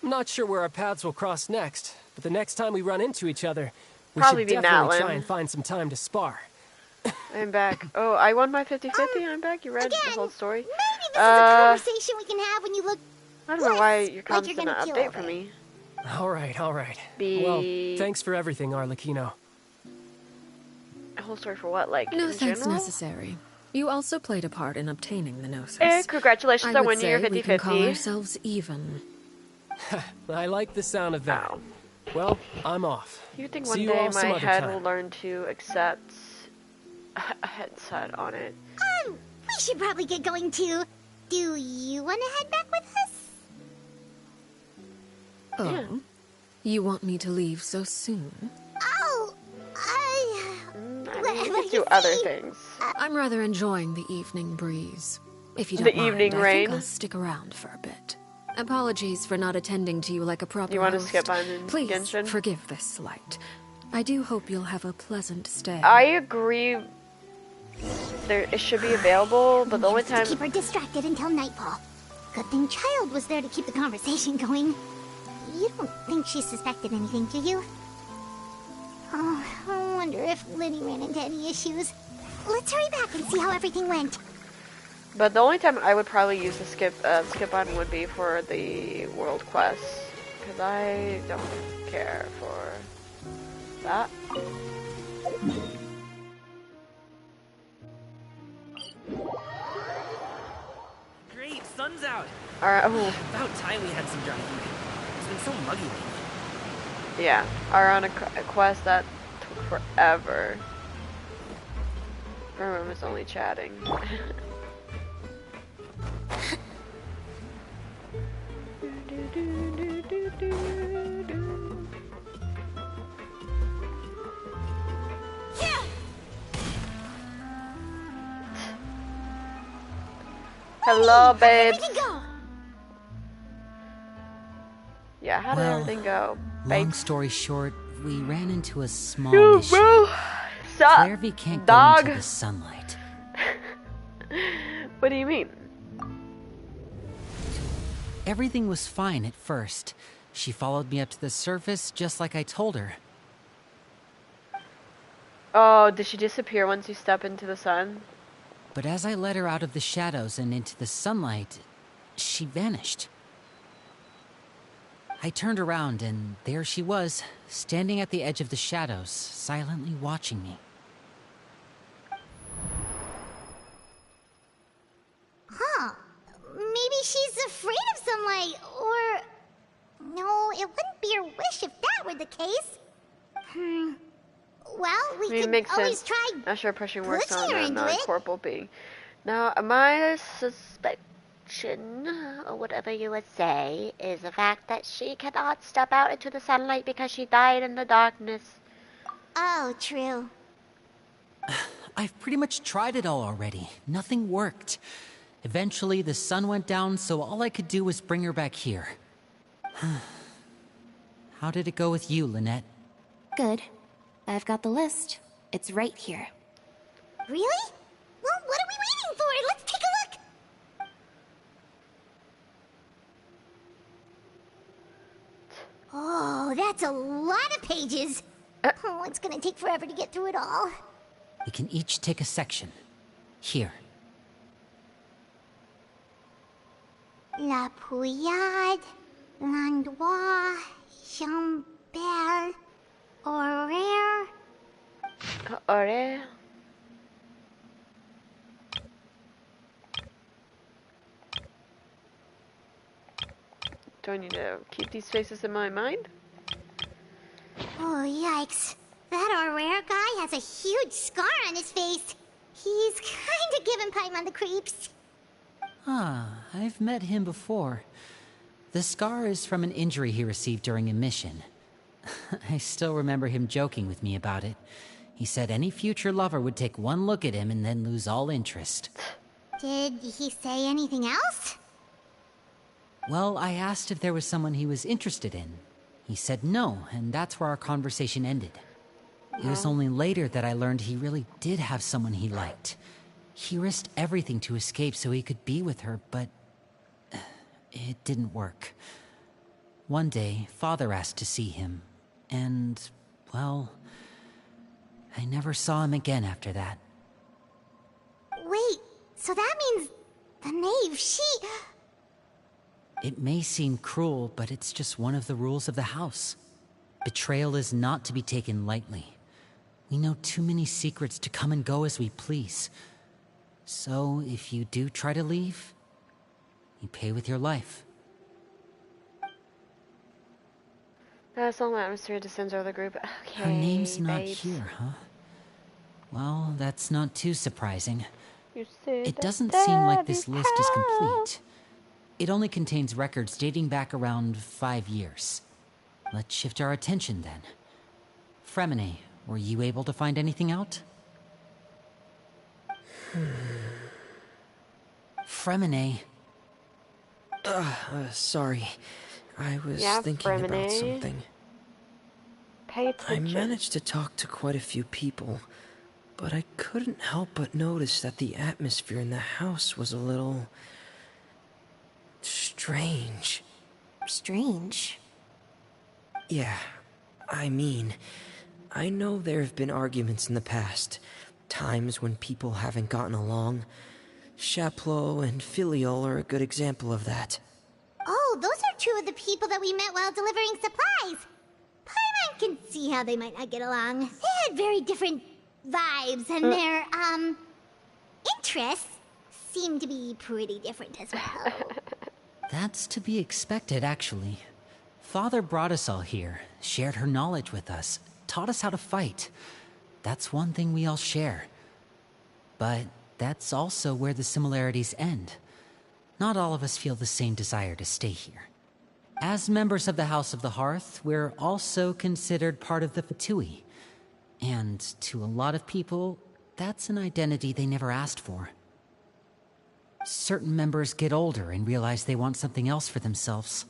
I'm not sure where our paths will cross next, but the next time we run into each other, we Probably should be definitely Natlin. try and find some time to spar. I'm back. Oh, I won my 50-50. I'm back. You read Again, the whole story? Maybe this is a conversation we can have when you look. I don't know why you're like constant you're gonna update kill for over. me. All right, all right. Be- Well, thanks for everything, Arlecchino. A whole story for what? Like, No in thanks general? necessary. You also played a part in obtaining the Gnosis. Congratulations I on would winning your say we can call 50-50. ourselves even. I like the sound of that. Well, I'm off. You think See one you day all some my other head time. will learn to accept a headset on it? We should probably get going too. Do you want to head back with us? Oh? Yeah. You want me to leave so soon? Oh, I mean, you whatever can do you other say. things. I'm rather enjoying the evening breeze. If you The don't mind, evening I rain? think I'll stick around for a bit. Apologies for not attending to you like a proper You want to host. skip on Please Genshin? forgive this slight. I do hope you'll have a pleasant stay. I agree. It should be available, but the only To time keep her distracted until nightfall. Good thing Child was there to keep the conversation going. You don't think she suspected anything, do you? Oh, I wonder if Liddy ran into any issues. Let's hurry back and see how everything went. But the only time I would probably use the skip on would be for the world quest, because I don't care for that. Great, sun's out. Alright, oh, About time we had some dry heat. It's been so muggy lately. yeah, are on a quest that took forever. Remember, it's only chatting. Hello, babes. Where'd you go? Yeah, how did Well, everything go? Long Babes? story short, we ran into a small Yo, issue. bro. Stop. Clarivy can't go Dog. into the sunlight. What do you mean? Everything was fine at first. She followed me up to the surface just like I told her. Oh, did she disappear once you step into the sun? But as I led her out of the shadows and into the sunlight, she vanished. I turned around and there she was, standing at the edge of the shadows, silently watching me. Huh. Maybe she's afraid of sunlight, or... No, it wouldn't be her wish if that were the case. Well, we I mean, it could makes always sense. try Not sure pushing works on pushing her a into it. non-corporal being. Now, my suspicion, or whatever you would say, is the fact that she cannot step out into the sunlight because she died in the darkness. Oh, true. I've pretty much tried it all already. Nothing worked. Eventually, the sun went down, so all I could do was bring her back here. How did it go with you, Lynette? Good. I've got the list. It's right here. Really? Well, what are we waiting for? Let's take a look. Oh, that's a lot of pages. Oh, it's gonna take forever to get through it all. We can each take a section. Here. La Pouillade, Landois, Chambel, Horaire. Ore. Do I need to keep these faces in my mind? Oh, yikes. That Horaire guy has a huge scar on his face. He's kinda giving Paimon the creeps. Ah, I've met him before. The scar is from an injury he received during a mission. I still remember him joking with me about it. He said any future lover would take one look at him and then lose all interest. Did he say anything else? Well, I asked if there was someone he was interested in. He said no, and that's where our conversation ended. It was only later that I learned he really did have someone he liked. He risked everything to escape so he could be with her, but it didn't work. One day, Father asked to see him, and, well, I never saw him again after that. Wait, so that means the knave, she... It may seem cruel, but it's just one of the rules of the house. Betrayal is not to be taken lightly. We know too many secrets to come and go as we please. So, if you do try to leave, you pay with your life. That's all my atmosphere descends over the group. Okay, Her name's not babes. here, huh? Well, that's not too surprising. You said It that doesn't seem like this daddy's list is house. complete. It only contains records dating back around 5 years. Let's shift our attention then. Fremine, were you able to find anything out? Fremine. Sorry. I was Yeah, thinking about Fremine. something. Pay I attention. managed to talk to quite a few people, but I couldn't help but notice that the atmosphere in the house was a little... strange. Strange. Yeah, I mean, I know there have been arguments in the past, times when people haven't gotten along. Chaplot and Filiol are a good example of that. Oh, those are two of the people that we met while delivering supplies. Paimon can see how they might not get along. They had very different vibes, and their, interests seem to be pretty different as well. That's to be expected, actually. Father brought us all here, shared her knowledge with us, taught us how to fight. That's one thing we all share. But that's also where the similarities end. Not all of us feel the same desire to stay here. As members of the House of the Hearth, we're also considered part of the Fatui. And to a lot of people, that's an identity they never asked for. Certain members get older and realize they want something else for themselves.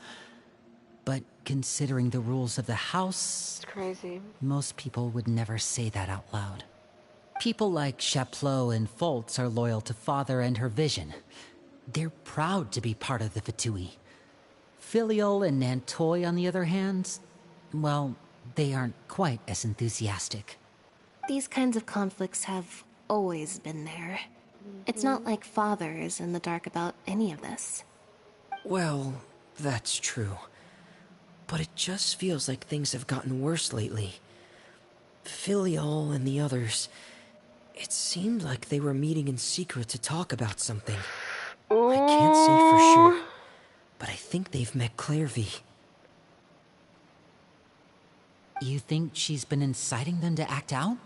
But considering the rules of the house, It's crazy. most people would never say that out loud. People like Chaplot and Foltz are loyal to Father and her vision. They're proud to be part of the Fatui. Filiol and Nantoy, on the other hand, well, they aren't quite as enthusiastic. These kinds of conflicts have always been there. It's not like Father is in the dark about any of this. Well, that's true. But it just feels like things have gotten worse lately. Filiol and the others, it seemed like they were meeting in secret to talk about something. I can't say for sure, but I think they've met Clairvy. You think she's been inciting them to act out?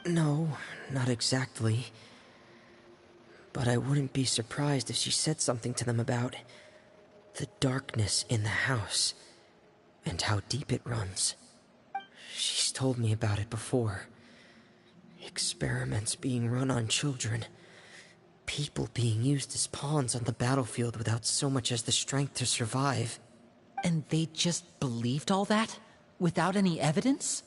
No, not exactly. But I wouldn't be surprised if she said something to them about the darkness in the house and how deep it runs. She's told me about it before. Experiments being run on children. People being used as pawns on the battlefield without so much as the strength to survive. And they just believed all that? Without any evidence?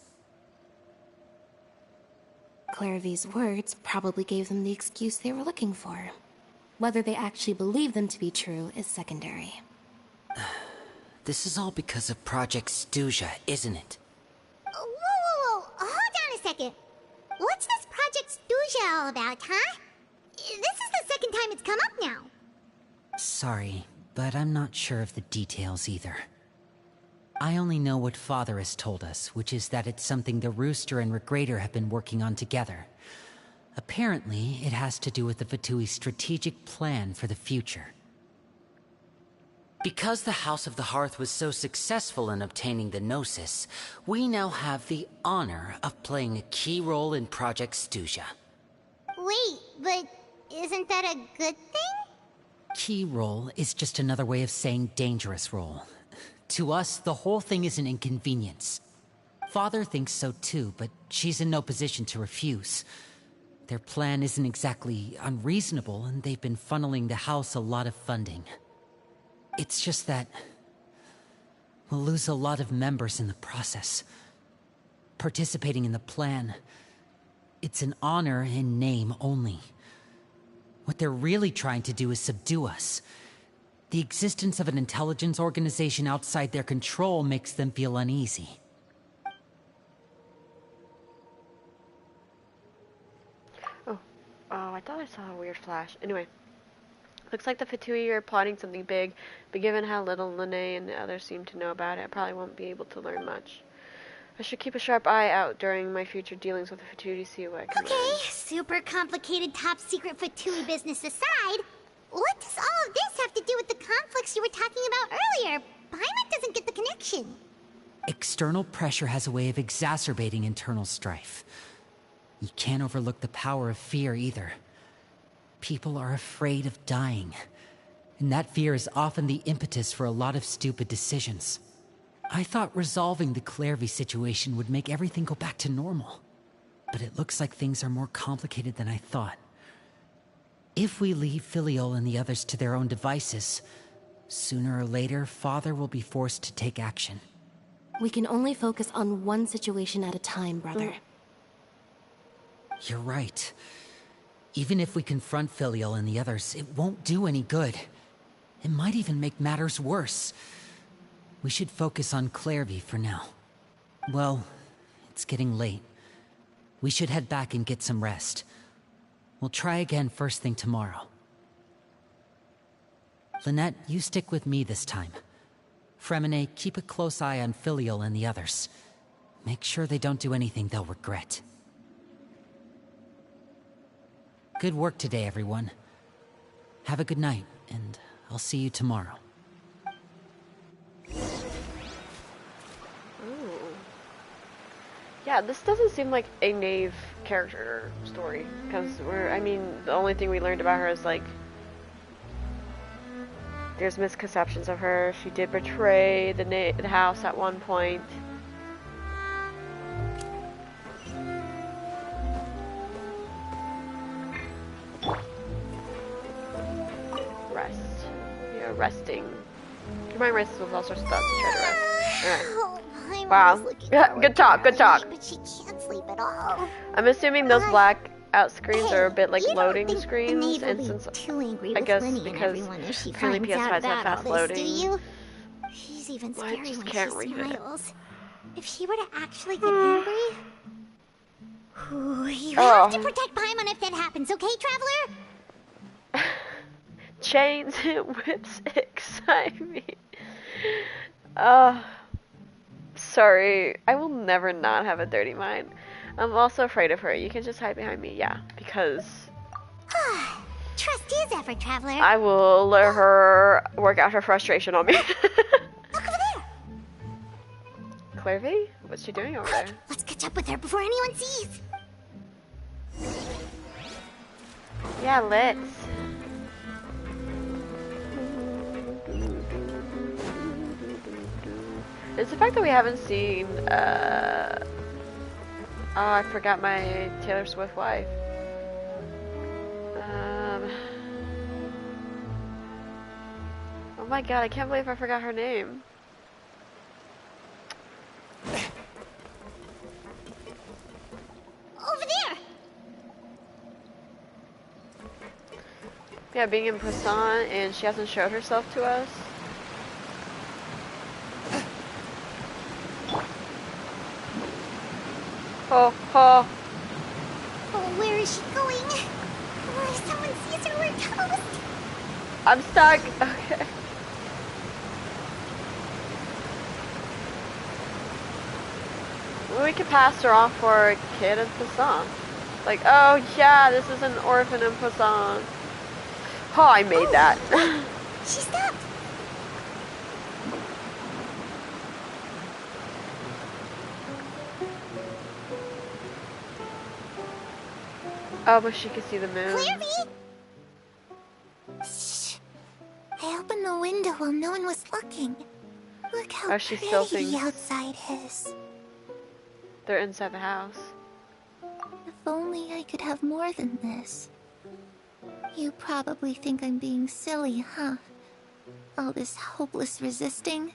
Clairvy's words probably gave them the excuse they were looking for. Whether they actually believe them to be true is secondary. This is all because of Project Stuja, isn't it? Whoa, hold on a second. What's this Project Stuja all about, huh? This is the second time it's come up now. Sorry, but I'm not sure of the details either. I only know what Father has told us, which is that it's something the Rooster and Regrader have been working on together. Apparently, it has to do with the Fatui's strategic plan for the future. Because the House of the Hearth was so successful in obtaining the Gnosis, we now have the honor of playing a key role in Project Stuja. Wait, but isn't that a good thing? Key role is just another way of saying dangerous role. To us, the whole thing is an inconvenience. Father thinks so too, but she's in no position to refuse. Their plan isn't exactly unreasonable, and they've been funneling the house a lot of funding. It's just that we'll lose a lot of members in the process. Participating in the plan, it's an honor in name only. What they're really trying to do is subdue us. The existence of an intelligence organization outside their control makes them feel uneasy. Oh, I thought I saw a weird flash. Anyway, looks like the Fatui are plotting something big, but given how little Lene and the others seem to know about it, I probably won't be able to learn much. I should keep a sharp eye out during my future dealings with the Fatui to see what I can learn. Okay, super complicated top secret Fatui business aside, what does all of this have to do with the conflicts you were talking about earlier? Paimon doesn't get the connection. External pressure has a way of exacerbating internal strife. You can't overlook the power of fear either. People are afraid of dying, and that fear is often the impetus for a lot of stupid decisions. I thought resolving the Clairvy situation would make everything go back to normal, but it looks like things are more complicated than I thought. If we leave Filiol and the others to their own devices, sooner or later, Father will be forced to take action. We can only focus on one situation at a time, brother. You're right. Even if we confront Filial and the others, it won't do any good. It might even make matters worse. We should focus on Clairvy for now. Well, it's getting late. We should head back and get some rest. We'll try again first thing tomorrow. Lynette, you stick with me this time. Fremine, keep a close eye on Filial and the others. Make sure they don't do anything they'll regret. Good work today, everyone. Have a good night, and I'll see you tomorrow. Ooh. Yeah, this doesn't seem like a Knave character story, because the only thing we learned about her is, like, there's misconceptions of her. She did betray the house at one point. Rest. Yeah, resting. My wrist was also about to try to rest. Oh, Paimon's Wow. looking Yeah, forward good talk, to good talk. sleep, but she can't sleep at all. I'm assuming those black out screens are a bit like You don't loading think screens, Nave will and be since too angry I with guess Lenny and because everyone if she apparently finds out PS5s have about all fast this, loading. do you? She's even Well, I scary just when she can't read it. smiles. If she were to actually get angry... Ooh, you Oh. have to protect Paimon if that happens, okay, Traveler? Chains and whips excite me. Sorry. I will never not have a dirty mind. I'm also afraid of her. You can just hide behind me. Yeah, because Trust is effort, Traveler. I will let her work out her frustration on me. Look over there. Clairvy? What's she doing over there? Let's catch up with her before anyone sees. Yeah, let's. It's the fact that we haven't seen, oh, I forgot my Taylor Swift wife. Oh my god, I can't believe I forgot her name. Over there. Yeah, being in Poisson and she hasn't showed herself to us. Oh, oh. Oh, where is she going? Oh, if someone sees her, we're toast. I'm stuck. Okay. Well, we could pass her off for a kid in Poisson. Like, oh yeah, this is an orphan in Poisson. Oh, I made that. She stopped. Oh, but she could see the moon. Clairvy! Shh. I opened the window while no one was looking. Look how Oh, she still pretty the thinks- outside is. They're inside the house. If only I could have more than this. You probably think I'm being silly, huh? All this hopeless resisting.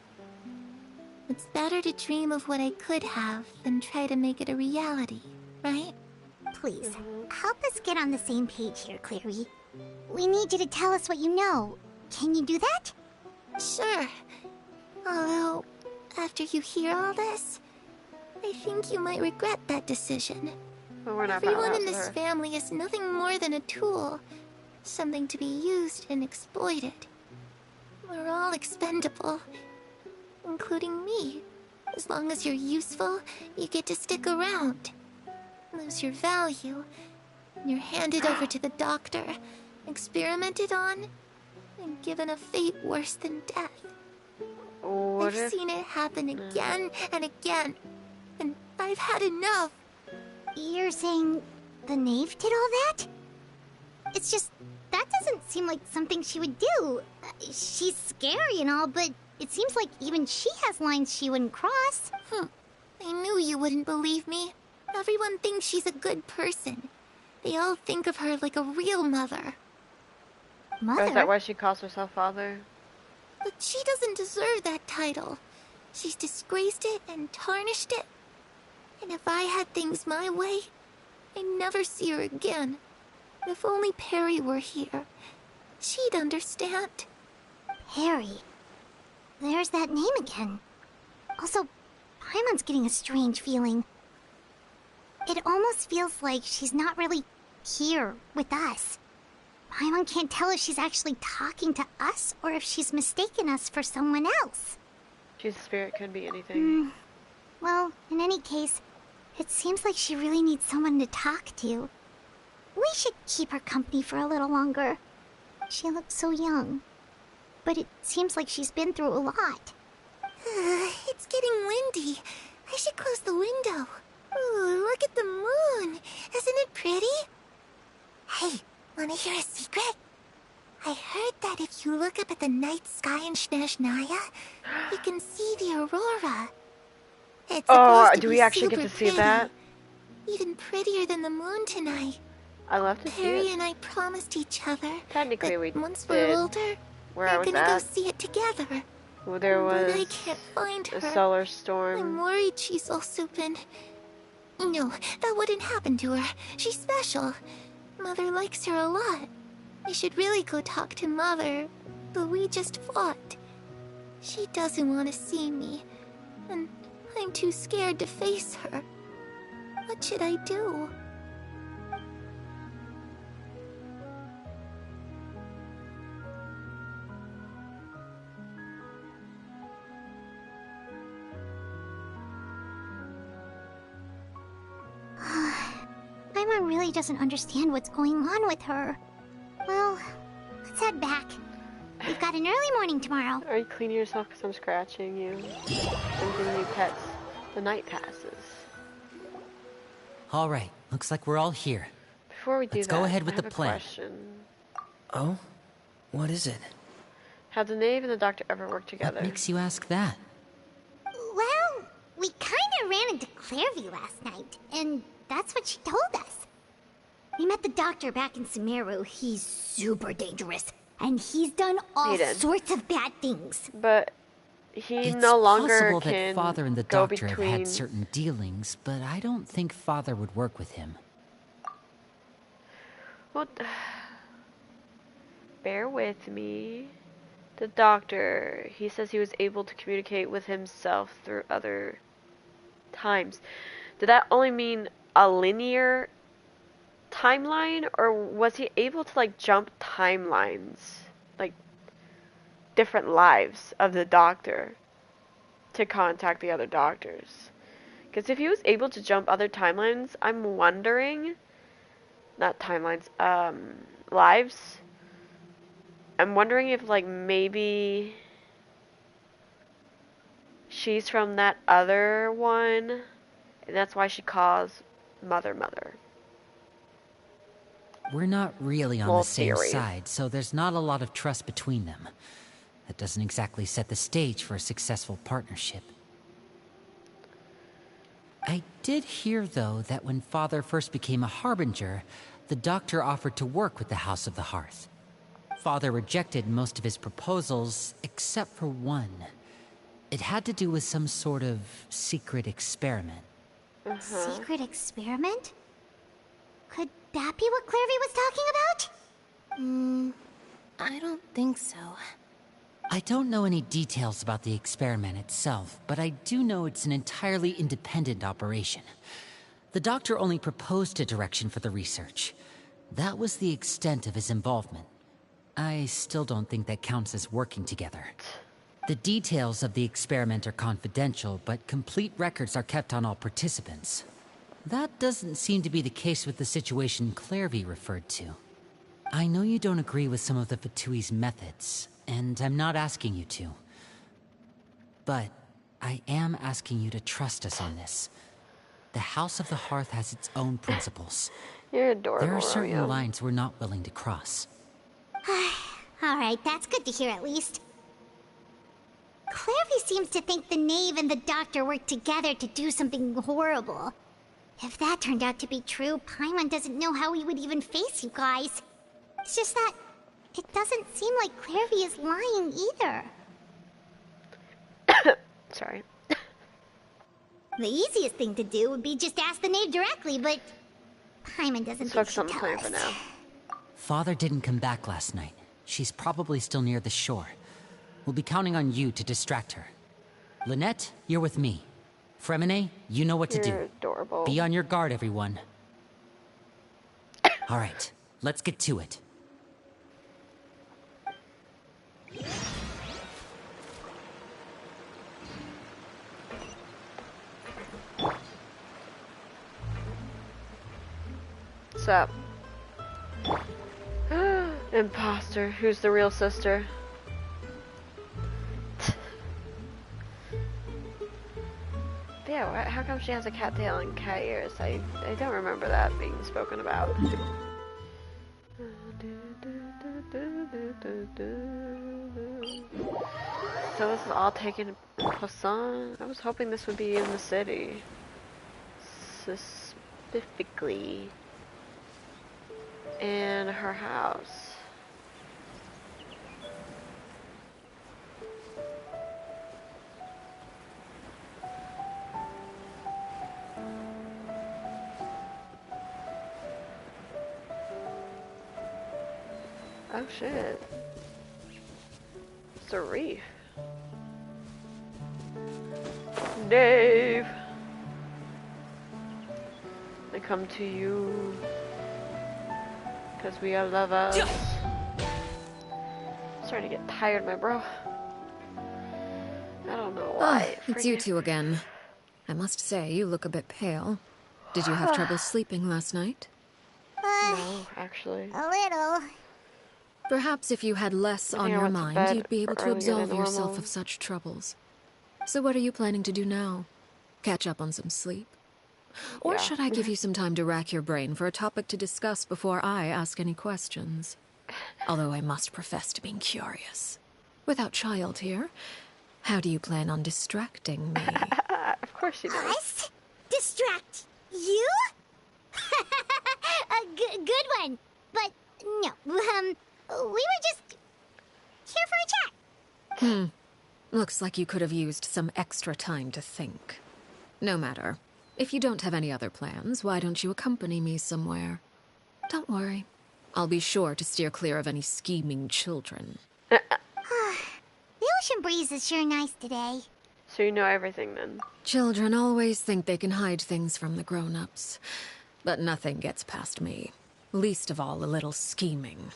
It's better to dream of what I could have than try to make it a reality, right? Please, help us get on the same page here, Clary. We need you to tell us what you know. Can you do that? Sure. Although, after you hear all this, I think you might regret that decision. But we're not Everyone in with this her. family is nothing more than a tool. Something to be used and exploited. We're all expendable. Including me. As long as you're useful, you get to stick around. Lose your value, and you're handed over to the doctor, experimented on, and given a fate worse than death. What I've if... seen it happen again and again, and I've had enough. You're saying the knave did all that? It's just, that doesn't seem like something she would do. She's scary and all, but it seems like even she has lines she wouldn't cross. I knew you wouldn't believe me. Everyone thinks she's a good person. They all think of her like a real mother. Mother? Is that why she calls herself father? But she doesn't deserve that title. She's disgraced it and tarnished it. And if I had things my way, I'd never see her again. If only Perry were here, she'd understand. Harry. There's that name again. Also, Paimon's getting a strange feeling. It almost feels like she's not really here with us. Paimon can't tell if she's actually talking to us or if she's mistaken us for someone else. She's a spirit, could be anything. Well, in any case, it seems like she really needs someone to talk to. We should keep her company for a little longer. She looks so young. But it seems like she's been through a lot. It's getting windy. I should close the window. Ooh, look at the moon. Isn't it pretty? Hey, wanna hear a secret? I heard that if you look up at the night sky in Snezhnaya, you can see the aurora. It's supposed to do be we actually get super to see pretty. that? Even prettier than the moon tonight. I love to see Perry it. and I promised each other Technically, that we once did. we're older, Where I we're was gonna go at, see it together. well, there But I was can't find her. a solar I'm storm. worried she's all soupin. No, that wouldn't happen to her. She's special. Mother likes her a lot. I should really go talk to Mother, but we just fought. She doesn't want to see me, and I'm too scared to face her. What should I do? Paimon really doesn't understand what's going on with her. Well, let's head back. We've got an early morning tomorrow. Are you cleaning yourself because I'm scratching you? I'm giving you pets. The night passes. All right, looks like we're all here. Before we do Let's that, go ahead with I the have a plan. question. Oh? What is it? Have the knave and the doctor ever worked together? What makes you ask that? Well, we kinda ran into Clairview last night, and that's what she told us. We met the doctor back in Sumeru. He's super dangerous, and he's done all He did. sorts of bad things. But he It's no longer possible can that Father and the go Doctor have between. had certain dealings, but I don't think Father would work with him. Well, bear with me. The doctor, he says he was able to communicate with himself through other times. Did that only mean a linear timeline, or was he able to like jump timelines, like different lives of the doctor to contact the other doctors? Because if he was able to jump other timelines, I'm wondering, not timelines, lives. I'm wondering if like maybe she's from that other one, and that's why she calls Mother. We're not really on Little the same theory. side, so there's not a lot of trust between them. That doesn't exactly set the stage for a successful partnership. I did hear, though, that when Father first became a Harbinger, the Doctor offered to work with the House of the Hearth. Father rejected most of his proposals, except for one. It had to do with some sort of secret experiment. Secret experiment? Could that be what Clairvy was talking about? I don't think so. I don't know any details about the experiment itself, but I do know it's an entirely independent operation. The doctor only proposed a direction for the research. That was the extent of his involvement. I still don't think that counts as working together. The details of the experiment are confidential, but complete records are kept on all participants. That doesn't seem to be the case with the situation Clairvy referred to. I know you don't agree with some of the Fatui's methods, and I'm not asking you to. But I am asking you to trust us on this. The House of the Hearth has its own principles. You're adorable, There are certain Romeo. lines we're not willing to cross. Alright, that's good to hear at least. Clairvy seems to think the knave and the doctor worked together to do something horrible. If that turned out to be true, Paimon doesn't know how he would even face you guys. It's just that it doesn't seem like Clairvy is lying either. Sorry. The easiest thing to do would be just ask the knave directly, but Paimon doesn't think Focus she'd on the tell plan us. for now. Father didn't come back last night. She's probably still near the shore. We'll be counting on you to distract her. Lynette, you're with me. Fremine, you know what to You're do. adorable. Be on your guard, everyone. All right, let's get to it. What's up? Imposter. Who's the real sister? Yeah, how come she has a cat tail and cat ears? I don't remember that being spoken about. So this is all taken in Poisson? I was hoping this would be in the city. Specifically in her house. Oh shit. It's a reef. Dave! I come to you because we are lovers. Starting to get tired, my bro. I don't know why. It's you two again. I must say, you look a bit pale. Did you have trouble sleeping last night? No, actually. A little. Perhaps if you had less on I your went to mind, bed you'd be able to earlier absolve than yourself normal. of such troubles. So what are you planning to do now? Catch up on some sleep? Or Yeah. should I give you some time to rack your brain for a topic to discuss before I ask any questions? Although I must profess to being curious. Without child here, how do you plan on distracting me? Of course she does. Us? Distract you? A good one. But no, we were just here for a chat. Looks like you could have used some extra time to think. No matter. If you don't have any other plans, why don't you accompany me somewhere? Don't worry. I'll be sure to steer clear of any scheming children. The ocean breeze is sure nice today. So you know everything then. Children always think they can hide things from the grown-ups. But nothing gets past me. Least of all a little scheming.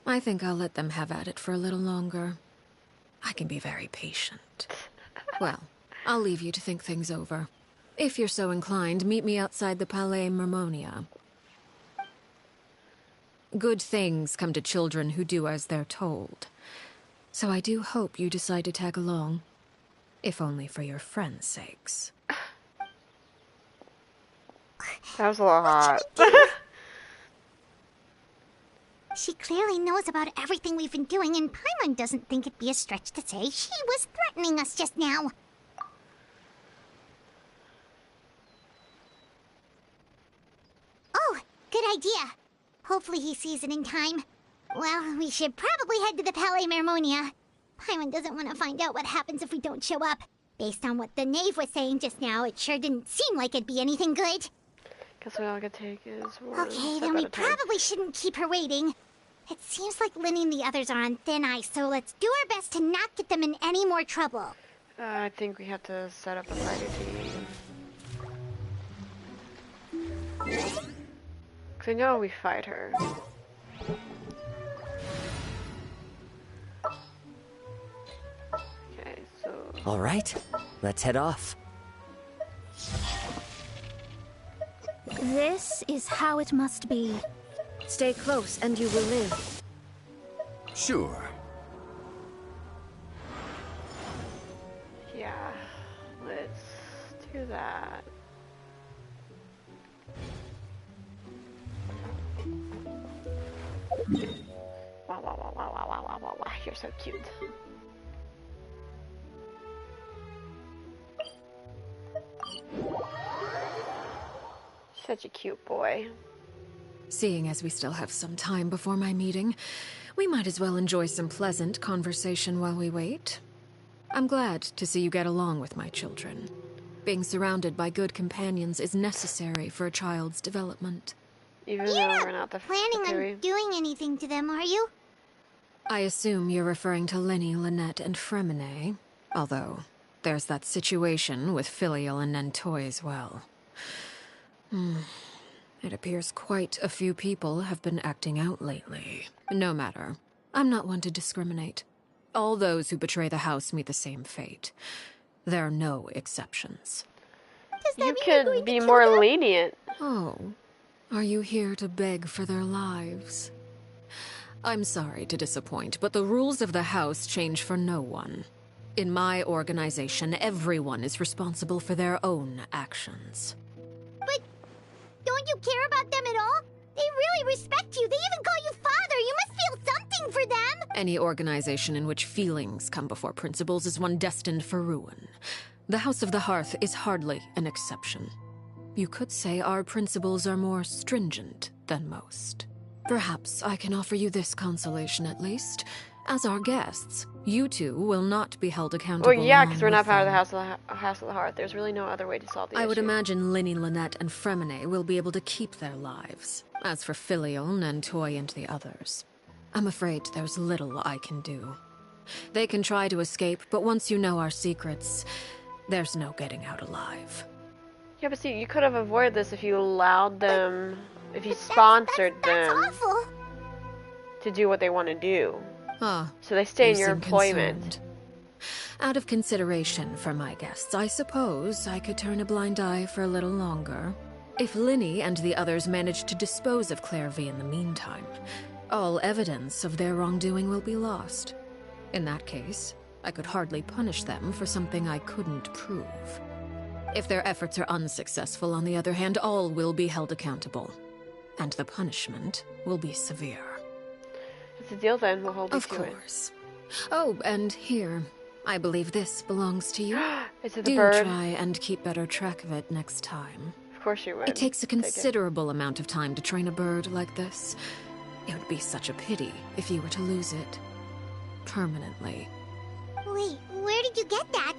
I think I'll let them have at it for a little longer. I can be very patient. Well, I'll leave you to think things over. If you're so inclined, meet me outside the Palais Mermonia. Good things come to children who do as they're told. So I do hope you decide to tag along. If only for your friends' sakes. That was a little hot. She clearly knows about everything we've been doing, and Paimon doesn't think it'd be a stretch to say she was threatening us just now. Oh, good idea. Hopefully he sees it in time. Well, we should probably head to the Palais Mermonia. Paimon doesn't want to find out what happens if we don't show up. Based on what the knave was saying just now, it sure didn't seem like it'd be anything good. Guess what I could take is one Okay, step then at we a time. probably shouldn't keep her waiting. It seems like Linny and the others are on thin ice, so let's do our best to not get them in any more trouble. I think we have to set up a fighter team. Cause I know we fight her. Okay, so All right, let's head off. This is how it must be. Stay close and you will live. Sure. yeah, let's do that. Wow, wow, wow, wow, wow, wow, wow, wow, wow, you're so cute. Such a cute boy. Seeing as we still have some time before my meeting, we might as well enjoy some pleasant conversation while we wait. I'm glad to see you get along with my children. Being surrounded by good companions is necessary for a child's development. Even You're though not we're not the planning theory. on doing anything to them, are you? I assume you're referring to Linny, Lynette, and Fremine, although there's that situation with Filial and Nentoy as well. It appears quite a few people have been acting out lately. No matter. I'm not one to discriminate. All those who betray the house meet the same fate. There are no exceptions. Does that You mean you're could going be to more kill them? lenient. Oh, are you here to beg for their lives? I'm sorry to disappoint, but the rules of the house change for no one. In my organization, everyone is responsible for their own actions. But don't you care about them at all? They really respect you. They even call you father. You must feel something for them. Any organization in which feelings come before principles is one destined for ruin. The House of the Hearth is hardly an exception. You could say our principles are more stringent than most. Perhaps I can offer you this consolation at least. As our guests, you two will not be held accountable. Well, yeah, because we're along not with part of them. the House of the Hearth. There's really no other way to solve the I issue. would imagine Linny, Lynette, and Fremine will be able to keep their lives. As for Filial, Nentoy, and the others, I'm afraid there's little I can do. They can try to escape, but once you know our secrets, there's no getting out alive. Yeah, but see, you could have avoided this if you allowed them, if you sponsored That's them awful. to do what they want to do. Ah, So they stay in you your seem employment. concerned. Out of consideration for my guests, I suppose I could turn a blind eye for a little longer. If Linny and the others manage to dispose of Clairvy in the meantime, all evidence of their wrongdoing will be lost. In that case, I could hardly punish them for something I couldn't prove. If their efforts are unsuccessful, on the other hand, all will be held accountable. And the punishment will be severe. It's a deal then, we'll hold you Of to it. course. Oh, and here. I believe this belongs to you. Is it the Do bird? try and keep better track of it next time. Of course you would. It takes a Take it. considerable amount of time to train a bird like this. It would be such a pity if you were to lose it. Permanently. Wait, where did you get that?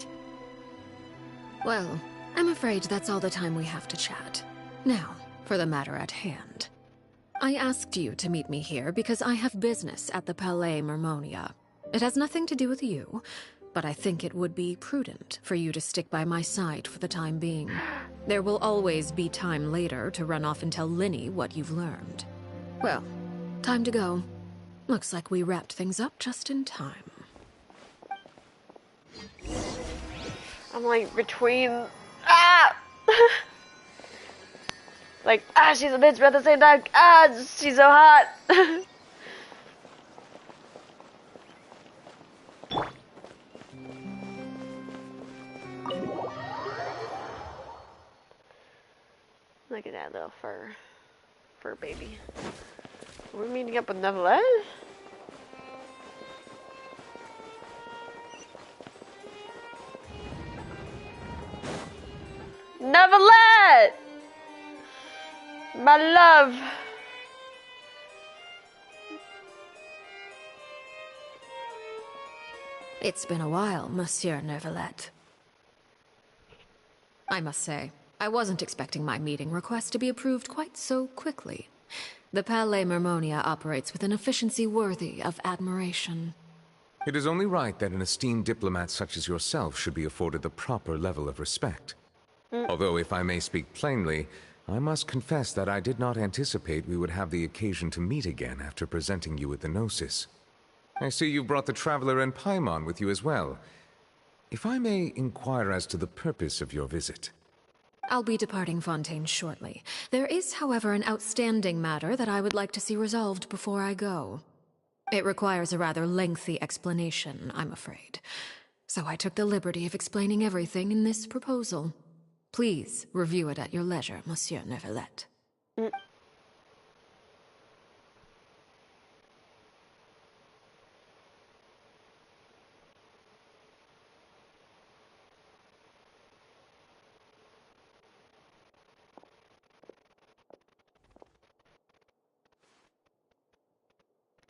Well, I'm afraid that's all the time we have to chat. Now, for the matter at hand. I asked you to meet me here because I have business at the Palais Mermonia. It has nothing to do with you, but I think it would be prudent for you to stick by my side for the time being. There will always be time later to run off and tell Linny what you've learned. Well, time to go. Looks like we wrapped things up just in time. I'm like between like she's a bitch, but at the same time she's so hot. Look at that little fur baby. Are we meeting up with Neverland? Neverland! My love! It's been a while, Monsieur Neuvillette. I must say, I wasn't expecting my meeting request to be approved quite so quickly. The Palais Mermonia operates with an efficiency worthy of admiration. It is only right that an esteemed diplomat such as yourself should be afforded the proper level of respect. Although, if I may speak plainly, I must confess that I did not anticipate we would have the occasion to meet again after presenting you with the Gnosis. I see you brought the Traveler and Paimon with you as well. If I may inquire as to the purpose of your visit. I'll be departing Fontaine shortly. There is, however, an outstanding matter that I would like to see resolved before I go. It requires a rather lengthy explanation, I'm afraid. So I took the liberty of explaining everything in this proposal. Please review it at your leisure, Monsieur Neuvillette.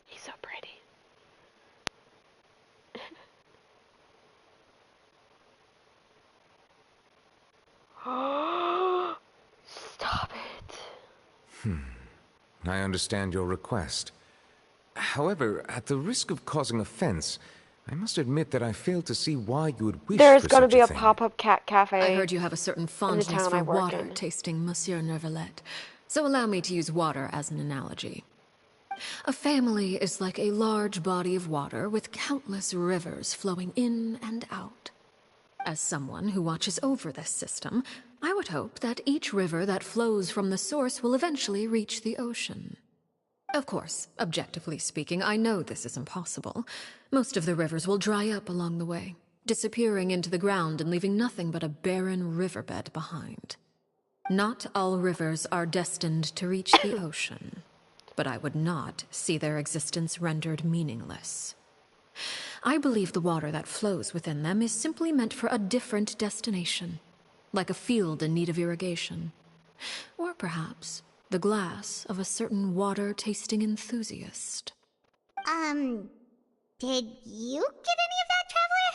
He's so pretty. Stop it. I understand your request. However, at the risk of causing offense, I must admit that I fail to see why you would wish There's for gonna such be a a thing. pop-up cat cafe. I heard you have a certain fondness town for I work water in. tasting, Monsieur Neuvillette. So allow me to use water as an analogy. A family is like a large body of water with countless rivers flowing in and out. As someone who watches over this system, I would hope that each river that flows from the source will eventually reach the ocean. Of course, objectively speaking, I know this is impossible. Most of the rivers will dry up along the way, disappearing into the ground and leaving nothing but a barren riverbed behind. Not all rivers are destined to reach the ocean, but I would not see their existence rendered meaningless. I believe the water that flows within them is simply meant for a different destination, like a field in need of irrigation. Or perhaps the glass of a certain water-tasting enthusiast. Did you get any of that, Traveler?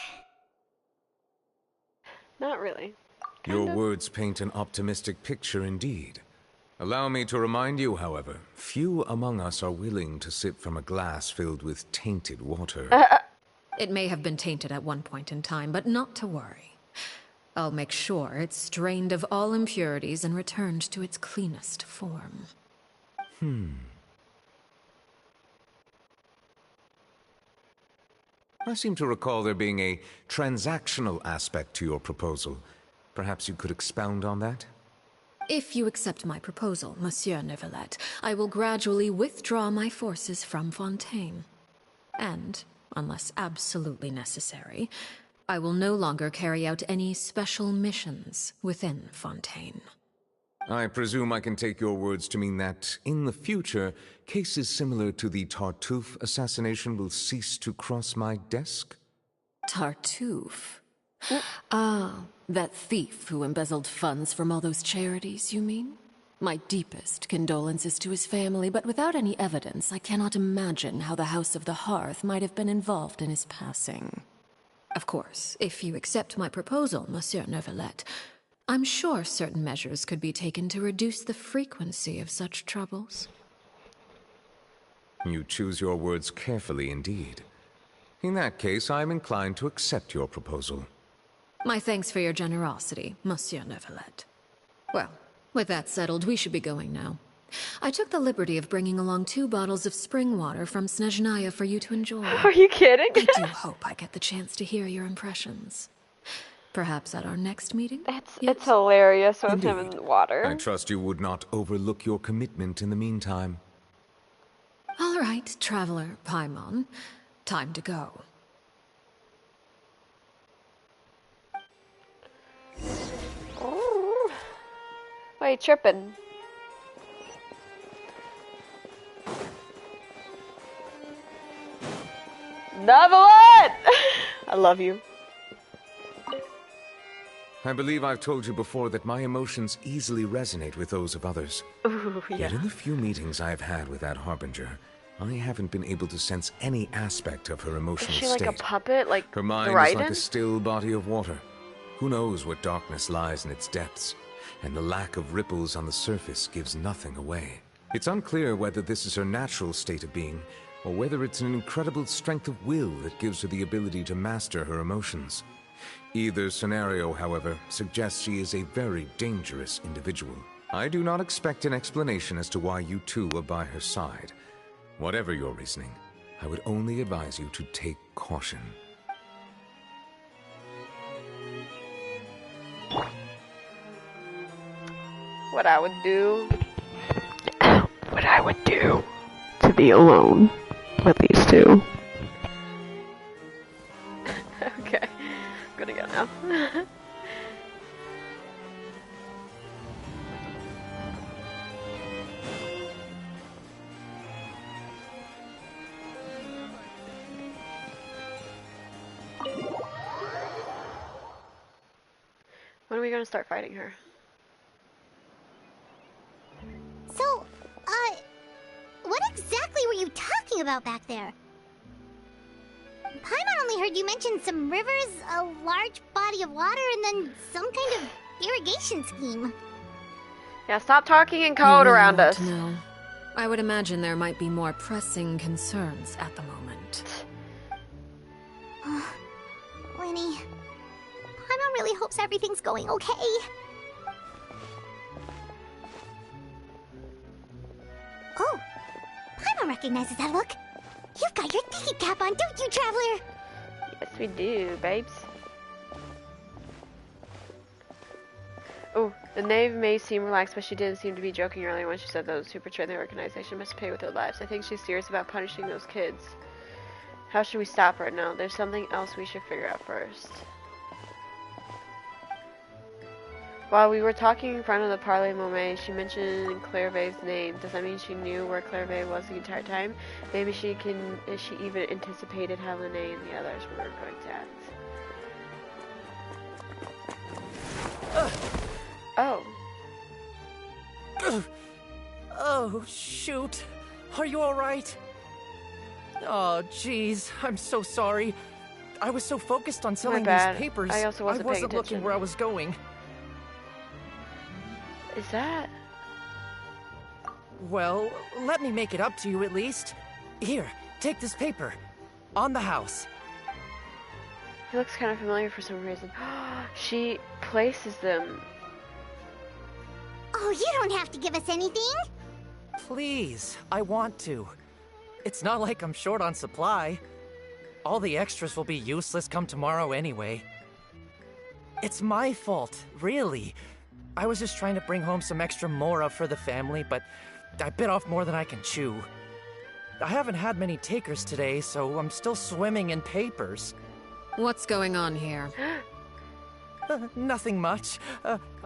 Not really. Your words paint an optimistic picture indeed. Allow me to remind you, however, few among us are willing to sip from a glass filled with tainted water. It may have been tainted at one point in time, but not to worry. I'll make sure it's strained of all impurities and returned to its cleanest form. I seem to recall there being a transactional aspect to your proposal. Perhaps you could expound on that? If you accept my proposal, Monsieur Neuvillette, I will gradually withdraw my forces from Fontaine. And, unless absolutely necessary, I will no longer carry out any special missions within Fontaine. I presume I can take your words to mean that, in the future, cases similar to the Tartuffe assassination will cease to cross my desk? Tartuffe? Ah, that thief who embezzled funds from all those charities, you mean? My deepest condolences to his family, but without any evidence, I cannot imagine how the House of the Hearth might have been involved in his passing. Of course, if you accept my proposal, Monsieur Neuvillette, I'm sure certain measures could be taken to reduce the frequency of such troubles. You choose your words carefully indeed. In that case, I am inclined to accept your proposal. My thanks for your generosity, Monsieur Neuvillette. Well, with that settled, we should be going now. I took the liberty of bringing along 2 bottles of spring water from Snezhnaya for you to enjoy. Are you kidding? I do hope I get the chance to hear your impressions. Perhaps at our next meeting? It's hilarious with Indeed. him in the water. I trust you would not overlook your commitment in the meantime. All right, Traveler Paimon. Time to go. Ooh. Why are you tripping? Neuvillette! I love you. I believe I've told you before that my emotions easily resonate with those of others. Ooh, yeah. Yet in the few meetings I've had with that Harbinger, I haven't been able to sense any aspect of her Is emotional she like state. a puppet? Like Her the mind is like Raiden? a still body of water. Who knows what darkness lies in its depths, and the lack of ripples on the surface gives nothing away. It's unclear whether this is her natural state of being, or whether it's an incredible strength of will that gives her the ability to master her emotions. Either scenario, however, suggests she is a very dangerous individual. I do not expect an explanation as to why you two are by her side. Whatever your reasoning, I would only advise you to take caution. What I would do. What I would do to be alone with these two. Okay, I'm gonna go now. When are we gonna start fighting her? So, what exactly were you talking about back there? Paimon only heard you mention some rivers, a large body of water, and then some kind of irrigation scheme. Yeah, stop talking in code You really around want us. to know? I would imagine there might be more pressing concerns at the moment. Winnie, Paimon really hopes everything's going okay. Oh, Paimon recognizes that look. You've got your thinking cap on, don't you, Traveler? Yes, we do, babes. Oh, the knave may seem relaxed, but she didn't seem to be joking earlier when she said those who portray the organization must pay with their lives. I think she's serious about punishing those kids. How should we stop her? No, there's something else we should figure out first. While we were talking in front of the Parle Momme, she mentioned Clairvay's name. Does that mean she knew where Clairvay was the entire time? Maybe she even anticipated how Lene and the others were going to act. Oh. Oh, shoot. Are you alright? Oh, jeez. I'm so sorry. I was so focused on selling these papers, I also wasn't paying looking attention. where I was going. Is that? Well, let me make it up to you at least. Here, take this paper. On the house. He looks kind of familiar for some reason. She places them. Oh, you don't have to give us anything. Please, I want to. It's not like I'm short on supply. All the extras will be useless come tomorrow anyway. It's my fault, really. I was just trying to bring home some extra mora for the family, but I bit off more than I can chew. I haven't had many takers today, so I'm still swimming in papers. What's going on here? Nothing much.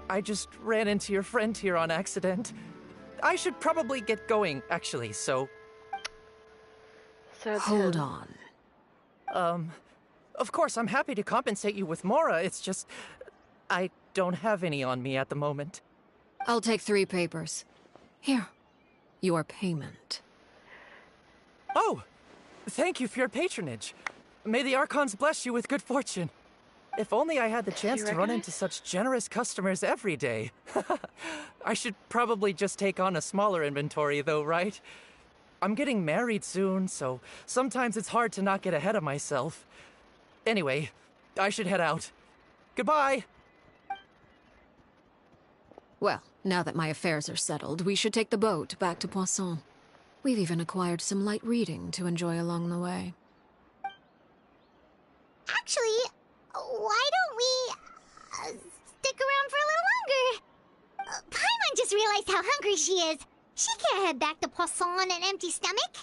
I just ran into your friend here on accident. I should probably get going, actually, so... Hold on. Of course, I'm happy to compensate you with mora, it's just... I don't have any on me at the moment. I'll take 3 papers. Here. Your payment. Oh! Thank you for your patronage. May the Archons bless you with good fortune. If only I had the chance to run into such generous customers every day. I should probably just take on a smaller inventory though, right? I'm getting married soon, so sometimes it's hard to not get ahead of myself. Anyway, I should head out. Goodbye! Well, now that my affairs are settled, we should take the boat back to Poisson. We've even acquired some light reading to enjoy along the way. Actually, why don't we stick around for a little longer? Paimon just realized how hungry she is. She can't head back to Poisson on an empty stomach.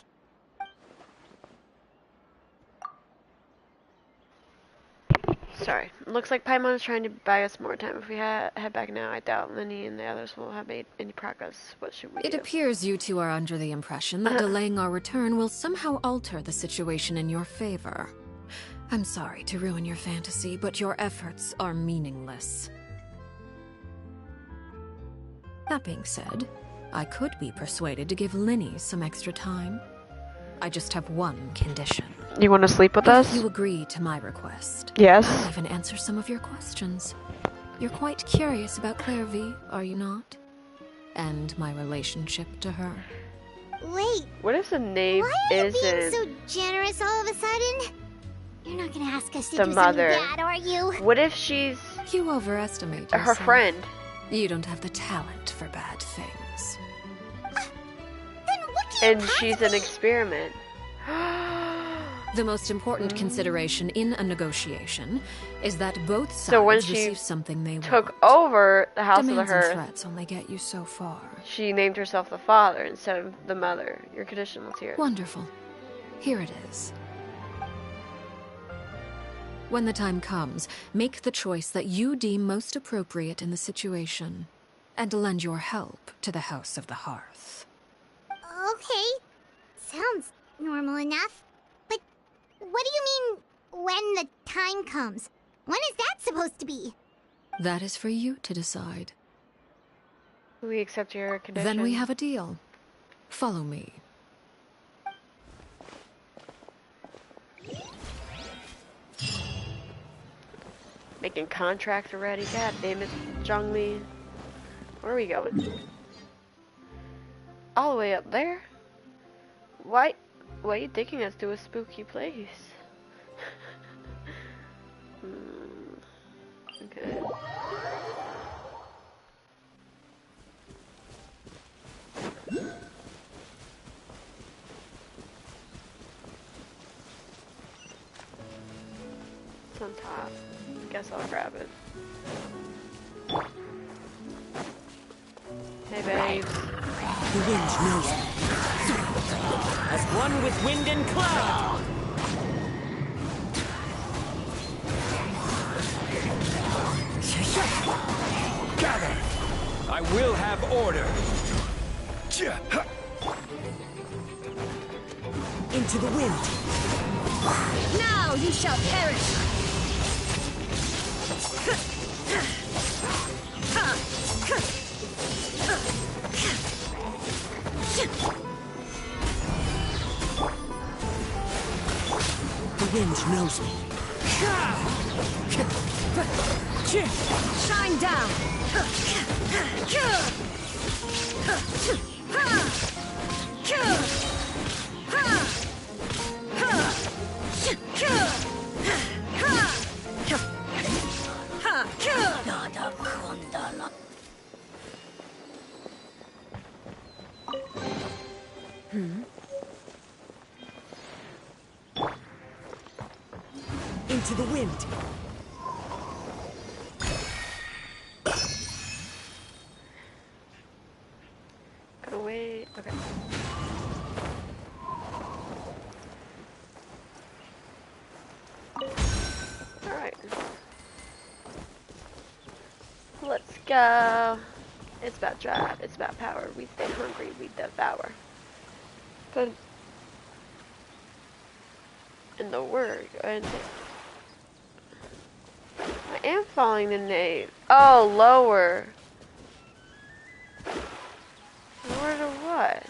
Sorry. Looks like Paimon is trying to buy us more time. If we head back now, I doubt Lenny and the others will have made any progress. What should we do? It appears you two are under the impression that delaying our return will somehow alter the situation in your favor. I'm sorry to ruin your fantasy, but your efforts are meaningless. That being said, I could be persuaded to give Linny some extra time. I just have one condition. You want to sleep with us? If you agree to my request, Yes. I'll even answer some of your questions. You're quite curious about Clairvy, are you not? And my relationship to her. Wait, What if the name why are you being isn't so generous all of a sudden? You're not gonna ask us to the do mother? something bad, are you? What if she's You overestimate her yourself. friend? You don't have the talent for bad things. Then what do you And she's an experiment. The most important consideration in a negotiation is that both sides So when she receive something they took want. over the House of the Demands and Hearth, threats only get you so far. she named herself the father instead of the mother. Your condition was here. Wonderful. Here it is. When the time comes, make the choice that you deem most appropriate in the situation, and lend your help to the House of the Hearth. Okay. Sounds normal enough. But what do you mean, when the time comes? When is that supposed to be? That is for you to decide. We accept your condition. Then we have a deal. Follow me. Making contracts already. God damn it, Zhongli. Where are we going? All the way up there? Why are you taking us to a spooky place? Okay. It's on top. Guess I'll grab it. Hey, babes. The wind knows me. As one with wind and cloud. Gather! I will have order. Into the wind. Now you shall perish! The wind knows me. Shine down! Into the wind. Go away. Okay. Alright. Let's go. It's about drive. It's about power. We stay hungry. We devour. But in the word, and I am following the name. Oh, lower. Lower to what?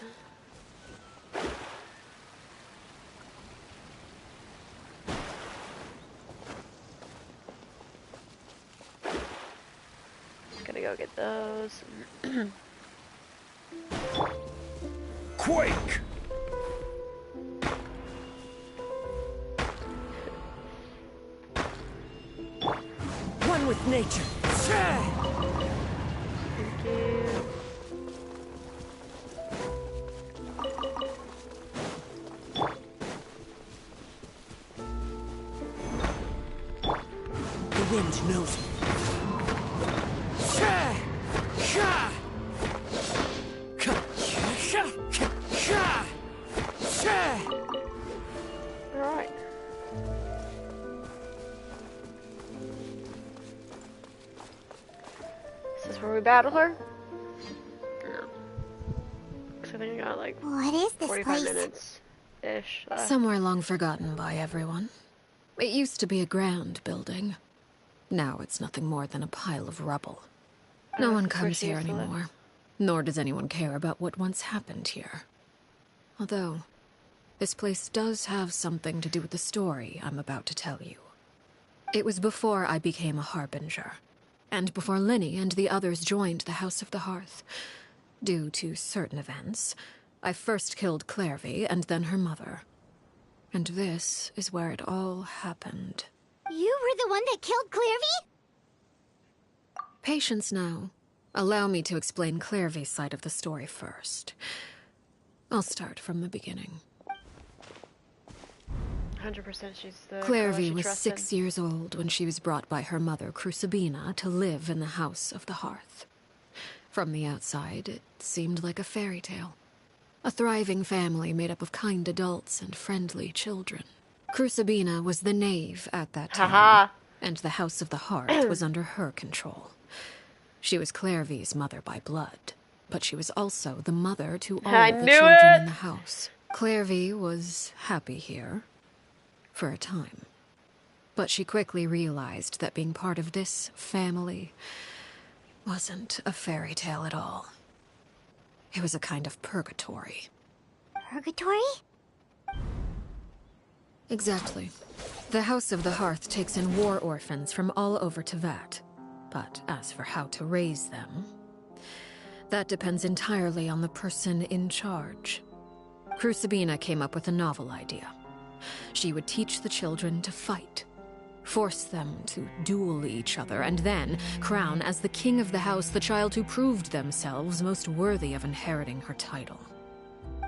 Gotta go get those. Quake! One with nature. Thank you. The wind knows me. Alright. Is this where we battle her? No. Because I think I got like What is this 45 place? minutes-ish left. Somewhere long forgotten by everyone. It used to be a grand building. Now it's nothing more than a pile of rubble. No one that's where comes she here used to live. anymore. Nor does anyone care about what once happened here. Although, this place does have something to do with the story I'm about to tell you. It was before I became a Harbinger, and before Linny and the others joined the House of the Hearth. Due to certain events, I first killed Clairvy and then her mother. And this is where it all happened. You were the one that killed Clairvy? Patience now. Allow me to explain Clairvy's side of the story first. I'll start from the beginning. 100% she's the Clairvy girl was she trusted. 6 years old when she was brought by her mother, Crucibina, to live in the House of the Hearth. From the outside, it seemed like a fairy tale. A thriving family made up of kind adults and friendly children. Crucibina was the knave at that time, and the House of the Hearth was under her control. She was Clairvy's mother by blood, but she was also the mother to all the children in the house. Clairvy was happy here, for a time. But she quickly realized that being part of this family wasn't a fairy tale at all. It was a kind of purgatory. Purgatory? Exactly. The House of the Hearth takes in war orphans from all over Teyvat. But as for how to raise them, that depends entirely on the person in charge. Crucibina came up with a novel idea. She would teach the children to fight, force them to duel each other, and then crown as the king of the house the child who proved themselves most worthy of inheriting her title.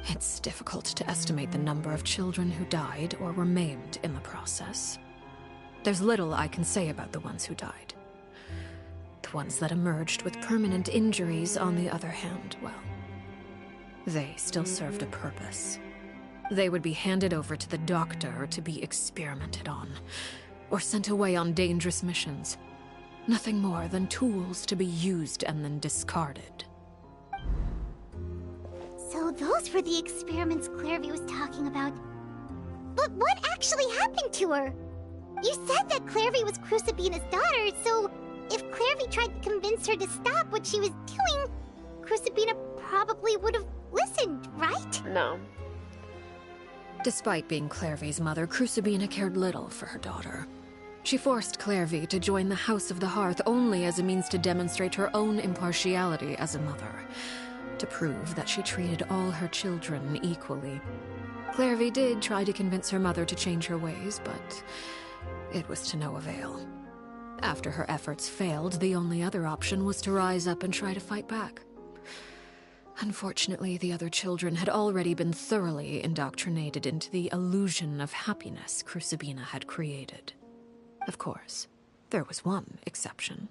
It's difficult to estimate the number of children who died or were maimed in the process. There's little I can say about the ones who died. The ones that emerged with permanent injuries, on the other hand, well, they still served a purpose. They would be handed over to the doctor to be experimented on, or sent away on dangerous missions. Nothing more than tools to be used and then discarded. So those were the experiments Clairvy was talking about. But what actually happened to her? You said that Clairvy was Crucibina's daughter, so if Clairvy tried to convince her to stop what she was doing, Crucibina probably would have listened, right? No. Despite being Clairvy's mother, Crucibina cared little for her daughter. She forced Clairvy to join the House of the Hearth only as a means to demonstrate her own impartiality as a mother, to prove that she treated all her children equally. Clairvy did try to convince her mother to change her ways, but it was to no avail. After her efforts failed, the only other option was to rise up and try to fight back. Unfortunately, the other children had already been thoroughly indoctrinated into the illusion of happiness Crucibina had created. Of course, there was one exception.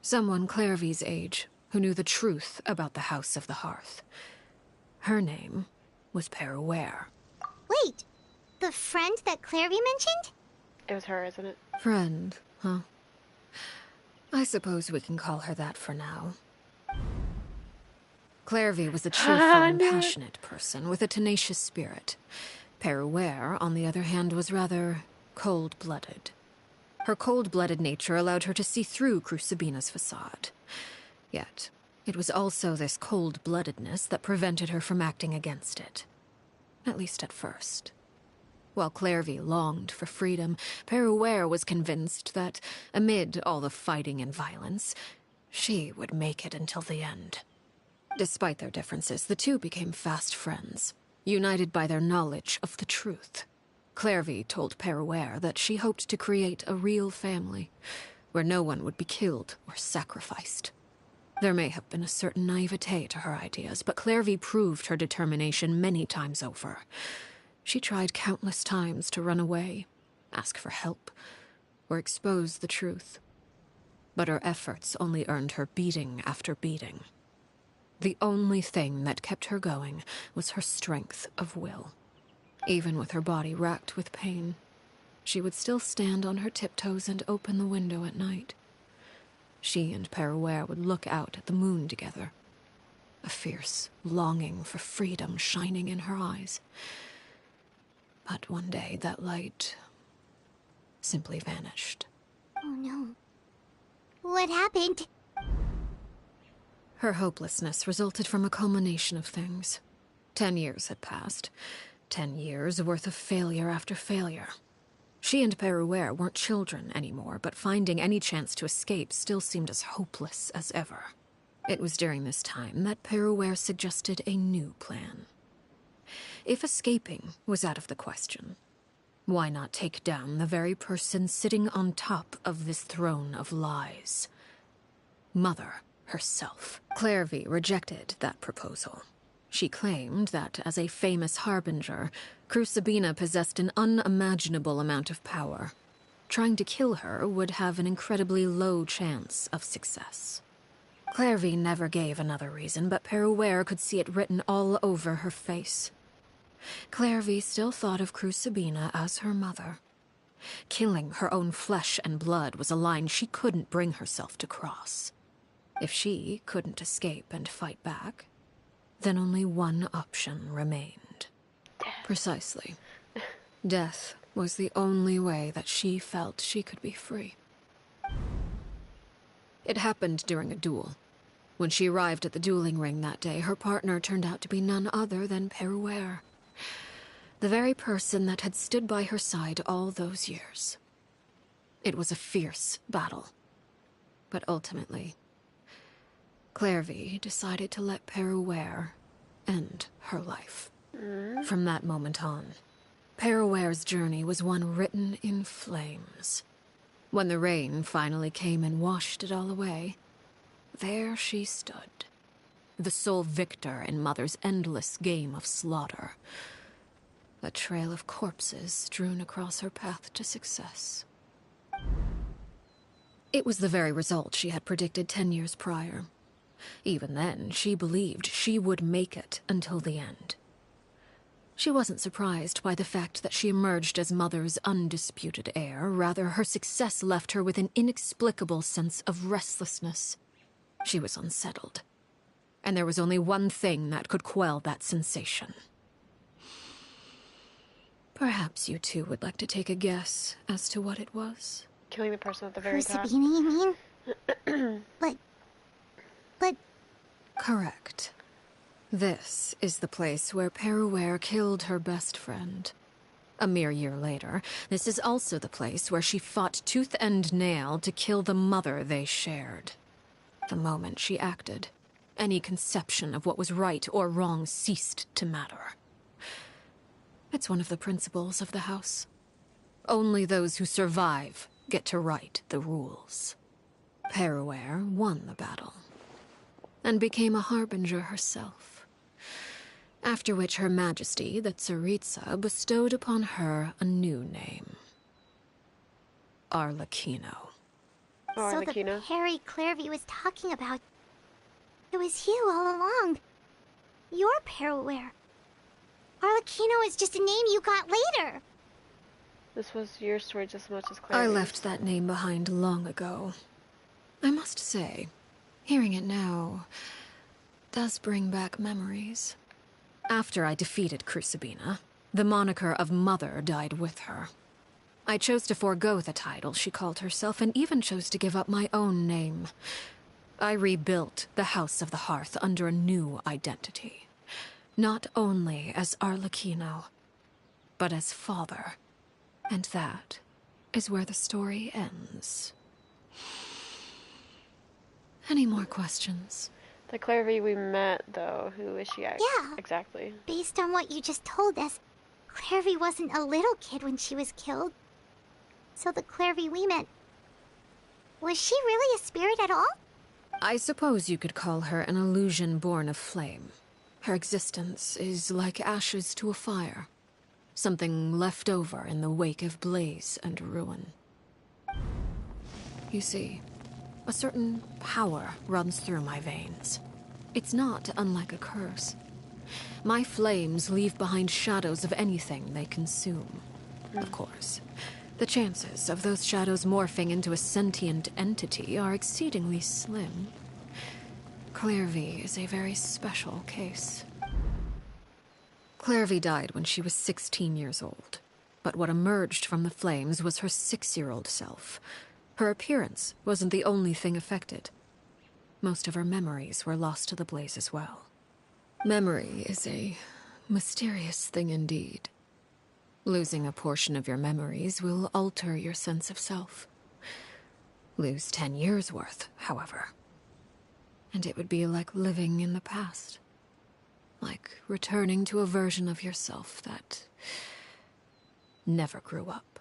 Someone Clairvy's age who knew the truth about the House of the Hearth. Her name was Peruere. Wait, the friend that Clairvy mentioned? It was her, isn't it? Friend, huh? I suppose we can call her that for now. Clairvy was a cheerful and passionate person with a tenacious spirit. Peruere, on the other hand, was rather cold-blooded. Her cold-blooded nature allowed her to see through Crucibina's facade. Yet, it was also this cold-bloodedness that prevented her from acting against it. At least at first. While Clairvy longed for freedom, Peruere was convinced that, amid all the fighting and violence, she would make it until the end. Despite their differences, the two became fast friends, united by their knowledge of the truth. Clairvy told Peruere that she hoped to create a real family, where no one would be killed or sacrificed. There may have been a certain naivete to her ideas, but Clairvy proved her determination many times over. She tried countless times to run away, ask for help, or expose the truth. But her efforts only earned her beating after beating. The only thing that kept her going was her strength of will. Even with her body racked with pain, she would still stand on her tiptoes and open the window at night. She and Peruere would look out at the moon together, a fierce longing for freedom shining in her eyes. But one day that light simply vanished. Oh no. What happened? Her hopelessness resulted from a culmination of things. 10 years had passed. 10 years worth of failure after failure. She and Peruere weren't children anymore, but finding any chance to escape still seemed as hopeless as ever. It was during this time that Peruere suggested a new plan. If escaping was out of the question, why not take down the very person sitting on top of this throne of lies? Mother herself. Clairvy rejected that proposal. She claimed that, as a famous harbinger, Crucibina possessed an unimaginable amount of power. Trying to kill her would have an incredibly low chance of success. Clairvy never gave another reason, but Peruere could see it written all over her face. Clairvy still thought of Crucibina as her mother. Killing her own flesh and blood was a line she couldn't bring herself to cross. If she couldn't escape and fight back, then only one option remained. Precisely. Death was the only way that she felt she could be free. It happened during a duel. When she arrived at the dueling ring that day, her partner turned out to be none other than Peruere. The very person that had stood by her side all those years. It was a fierce battle. But ultimately, Clairvy decided to let Peruere end her life. From that moment on, Peruere's journey was one written in flames. When the rain finally came and washed it all away, there she stood, the sole victor in Mother's endless game of slaughter. A trail of corpses strewn across her path to success. It was the very result she had predicted 10 years prior. Even then, she believed she would make it until the end. She wasn't surprised by the fact that she emerged as Mother's undisputed heir. Rather, her success left her with an inexplicable sense of restlessness. She was unsettled. And there was only one thing that could quell that sensation. Perhaps you two would like to take a guess as to what it was? Killing the person at the very top. Crucibina, you mean? But... Correct. This is the place where Peruere killed her best friend. A mere year later, this is also the place where she fought tooth and nail to kill the mother they shared. The moment she acted, any conception of what was right or wrong ceased to matter. It's one of the principles of the house. Only those who survive get to write the rules. Peruere won the battle, and became a harbinger herself. After which Her Majesty, the Tsaritsa, bestowed upon her a new name. Arlecchino. So the Perry Clairvy was talking about... It was you all along. You're Peruere. Arlecchino is just a name you got later. This was your story just as much as Claire's. I left that name behind long ago. I must say, hearing it now does bring back memories. After I defeated Crucibina, the moniker of Mother died with her. I chose to forego the title she called herself, and even chose to give up my own name. I rebuilt the House of the Hearth under a new identity. Not only as Arlecchino, but as father. And that is where the story ends. Any more questions? The Clairvy we met, though, who is she? Yeah. Exactly. Based on what you just told us, Clairvy wasn't a little kid when she was killed. So the Clairvy we met... Was she really a spirit at all? I suppose you could call her an illusion born of flame. Her existence is like ashes to a fire. Something left over in the wake of blaze and ruin. You see, a certain power runs through my veins. It's not unlike a curse. My flames leave behind shadows of anything they consume. Of course, the chances of those shadows morphing into a sentient entity are exceedingly slim. Clairvy is a very special case. Clairvy died when she was 16 years old. But what emerged from the flames was her 6-year-old self. Her appearance wasn't the only thing affected. Most of her memories were lost to the blaze as well. Memory is a mysterious thing indeed. Losing a portion of your memories will alter your sense of self. Lose 10 years' worth, however, and it would be like living in the past. Like returning to a version of yourself that never grew up.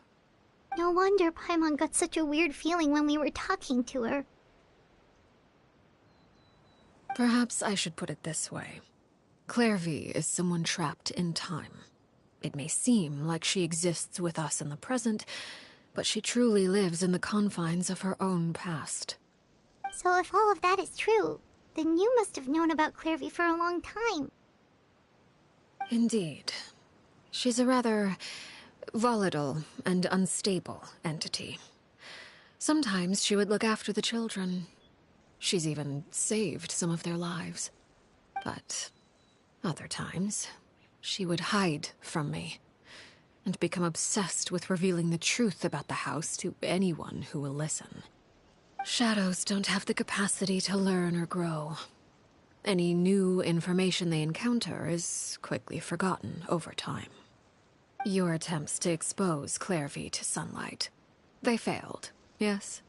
No wonder Paimon got such a weird feeling when we were talking to her. Perhaps I should put it this way. Clairvy is someone trapped in time. It may seem like she exists with us in the present, but she truly lives in the confines of her own past. So if all of that is true, then you must have known about Clairvy for a long time. Indeed. She's a rather volatile and unstable entity. Sometimes she would look after the children. She's even saved some of their lives. But other times, she would hide from me and become obsessed with revealing the truth about the house to anyone who will listen. Shadows don't have the capacity to learn or grow. Any new information they encounter is quickly forgotten over time. Your attempts to expose Clairvy to sunlight, they failed, yes?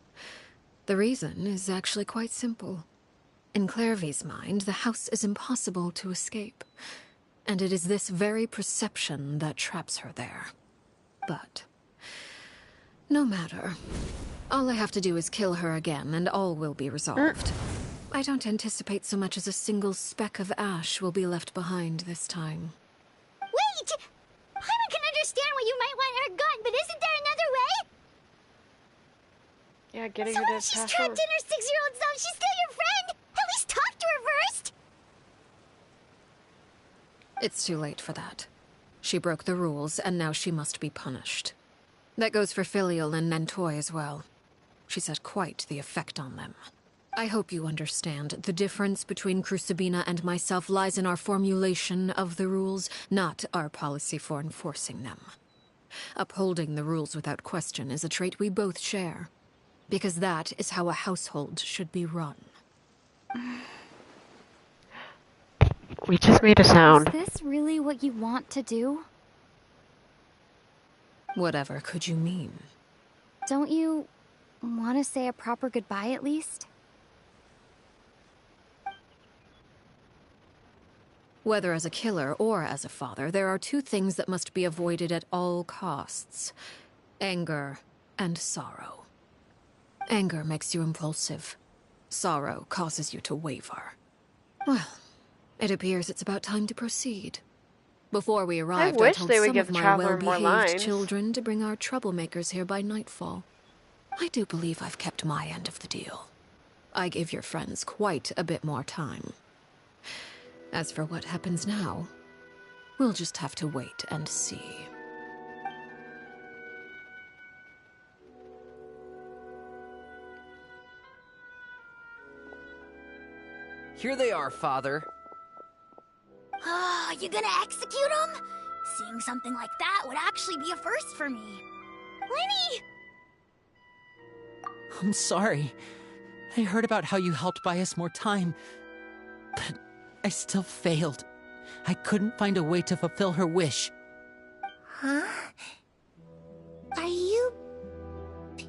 The reason is actually quite simple. In Clairvy's mind, the house is impossible to escape, and it is this very perception that traps her there. But no matter. All I have to do is kill her again, and all will be resolved. I don't anticipate so much as a single speck of ash will be left behind this time. Wait! Paimon can understand why you might want her gone, but isn't there another way? Yeah, getting So her to if she's pass trapped on. in her 6-year-old self, she's still your friend! At least talk to her first! It's too late for that. She broke the rules, and now she must be punished. That goes for Filial and Nantoy as well. She's had quite the effect on them. I hope you understand. The difference between Crucibina and myself lies in our formulation of the rules, not our policy for enforcing them. Upholding the rules without question is a trait we both share, because that is how a household should be run. We just made a sound. Is this really what you want to do? Whatever could you mean? Don't you want to say a proper goodbye at least? Whether as a killer or as a father, there are two things that must be avoided at all costs: anger and sorrow. Anger makes you impulsive. Sorrow causes you to waver. Well, it appears it's about time to proceed. Before we arrived, I wish told they would some give of the my Traveler more well-behaved lines. children to bring our troublemakers here by nightfall. I do believe I've kept my end of the deal. I give your friends quite a bit more time. As for what happens now, we'll just have to wait and see. Here they are, Father. You gonna execute him? Seeing something like that would actually be a first for me. Lenny! I'm sorry. I heard about how you helped buy us more time, but I still failed. I couldn't find a way to fulfill her wish. Huh? Are you...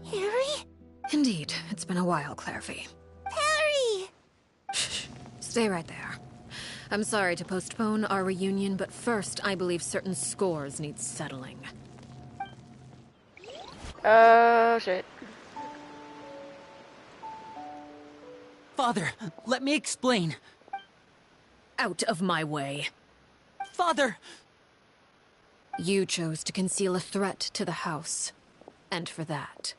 Perry? Indeed, it's been a while, Clairvy. Perry! Shh, stay right there. I'm sorry to postpone our reunion, but first I believe certain scores need settling. Oh, shit. Father, let me explain. Out of my way. Father! You chose to conceal a threat to the house, and for that,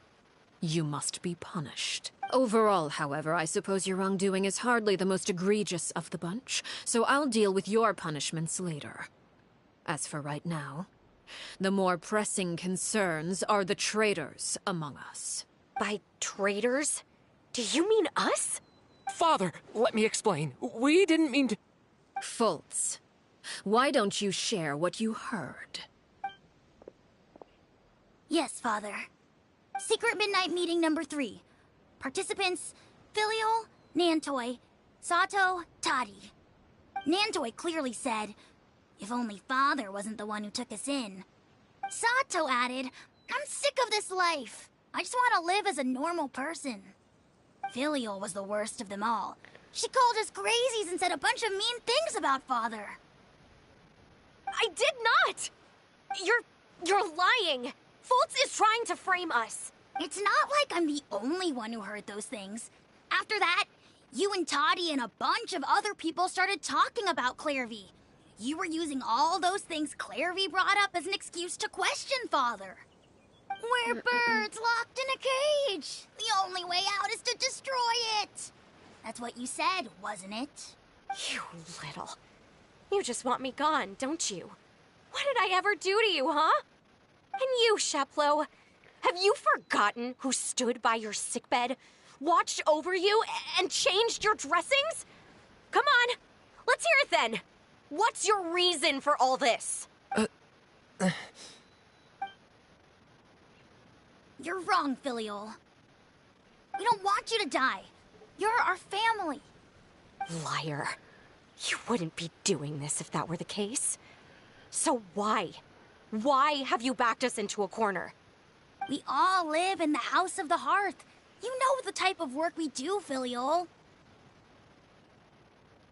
you must be punished. Overall, however, I suppose your wrongdoing is hardly the most egregious of the bunch, so I'll deal with your punishments later. As for right now, the more pressing concerns are the traitors among us. By traitors? Do you mean us? Father, let me explain. We didn't mean to... Fultz, why don't you share what you heard? Yes, Father. Secret Midnight Meeting number 3. Participants, Filial, Nantoy, Sato, Toddy. Nantoy clearly said, If only Father wasn't the one who took us in. Sato added, I'm sick of this life. I just want to live as a normal person. Filial was the worst of them all. She called us crazies and said a bunch of mean things about Father. I did not! You're lying! Fultz is trying to frame us. It's not like I'm the only one who heard those things. After that, you and Toddy and a bunch of other people started talking about Clairvy. You were using all those things Clairvy brought up as an excuse to question Father. We're birds locked in a cage. The only way out is to destroy it. That's what you said, wasn't it? You little... You just want me gone, don't you? What did I ever do to you, huh? And you, Sheplo, have you forgotten who stood by your sickbed, watched over you, and changed your dressings? Come on, let's hear it then. What's your reason for all this? You're wrong, Filial. We don't want you to die. You're our family. Liar. You wouldn't be doing this if that were the case. So why? Why have you backed us into a corner? We all live in the House of the Hearth. You know the type of work we do, Filial.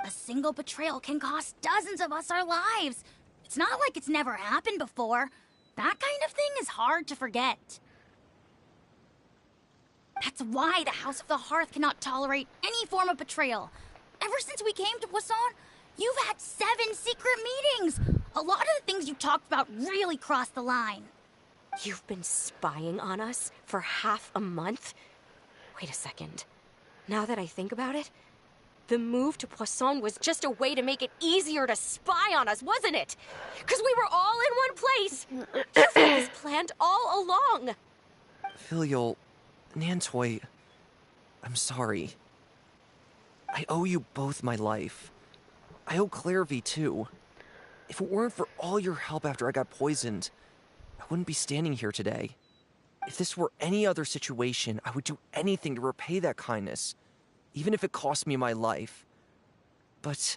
A single betrayal can cost dozens of us our lives. It's not like it's never happened before. That kind of thing is hard to forget. That's why the House of the Hearth cannot tolerate any form of betrayal. Ever since we came to Poisson, you've had 7 secret meetings. A lot of the things you talked about really crossed the line. You've been spying on us for half a month? Wait a second. Now that I think about it, the move to Poisson was just a way to make it easier to spy on us, wasn't it? Because we were all in one place. You've had this planned all along. Filial, Nantoy, I'm sorry. I owe you both my life. I owe Clairvy too. If it weren't for all your help after I got poisoned, I wouldn't be standing here today. If this were any other situation, I would do anything to repay that kindness, even if it cost me my life. But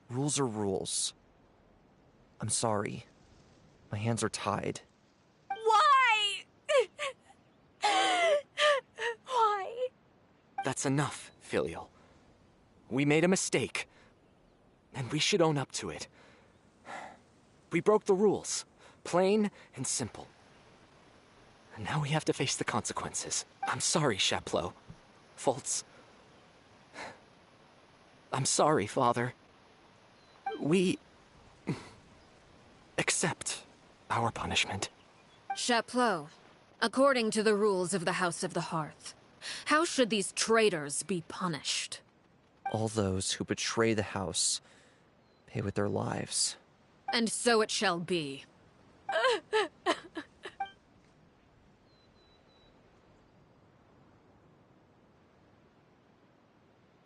rules are rules. I'm sorry. My hands are tied. Why? Why? That's enough, Filial. We made a mistake, and we should own up to it. We broke the rules, plain and simple. And now we have to face the consequences. I'm sorry, Sheplo. Fultz. I'm sorry, Father. We accept our punishment. Chapleau, according to the rules of the House of the Hearth, how should these traitors be punished? All those who betray the house pay with their lives. And so it shall be.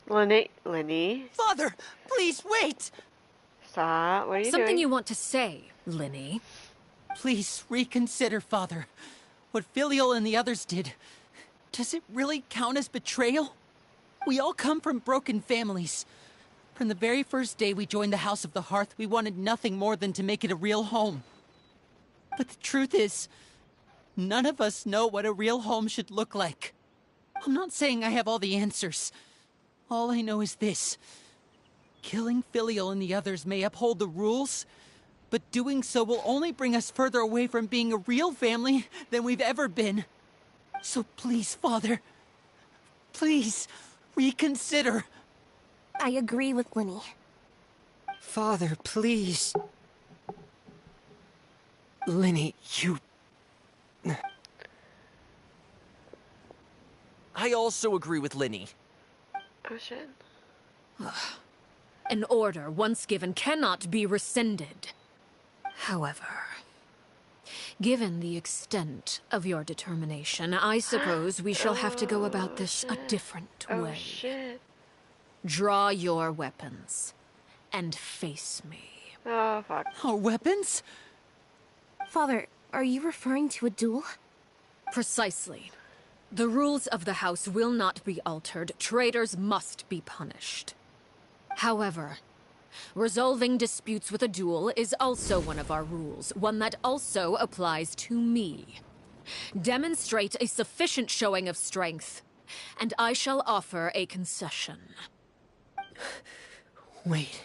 Lenny? Father, please wait! Stop, what are you Something doing? you want to say, Linny? Please reconsider, Father. What Filial and the others did, does it really count as betrayal? We all come from broken families. From the very first day we joined the House of the Hearth, we wanted nothing more than to make it a real home. But the truth is, none of us know what a real home should look like. I'm not saying I have all the answers. All I know is this. Killing Filial and the others may uphold the rules, but doing so will only bring us further away from being a real family than we've ever been. So please, Father, please reconsider. I agree with Linny. Father, please. Linny, you... I also agree with Linny. Oh shit. An order once given cannot be rescinded. However, given the extent of your determination, I suppose we shall have to go about this a different way. Oh shit. Draw your weapons and face me. Oh fuck. Our weapons? Father, are you referring to a duel? Precisely. The rules of the house will not be altered. Traitors must be punished. However, Resolving disputes with a duel is also one of our rules, one that also applies to me. Demonstrate a sufficient showing of strength, and I shall offer a concession. Wait.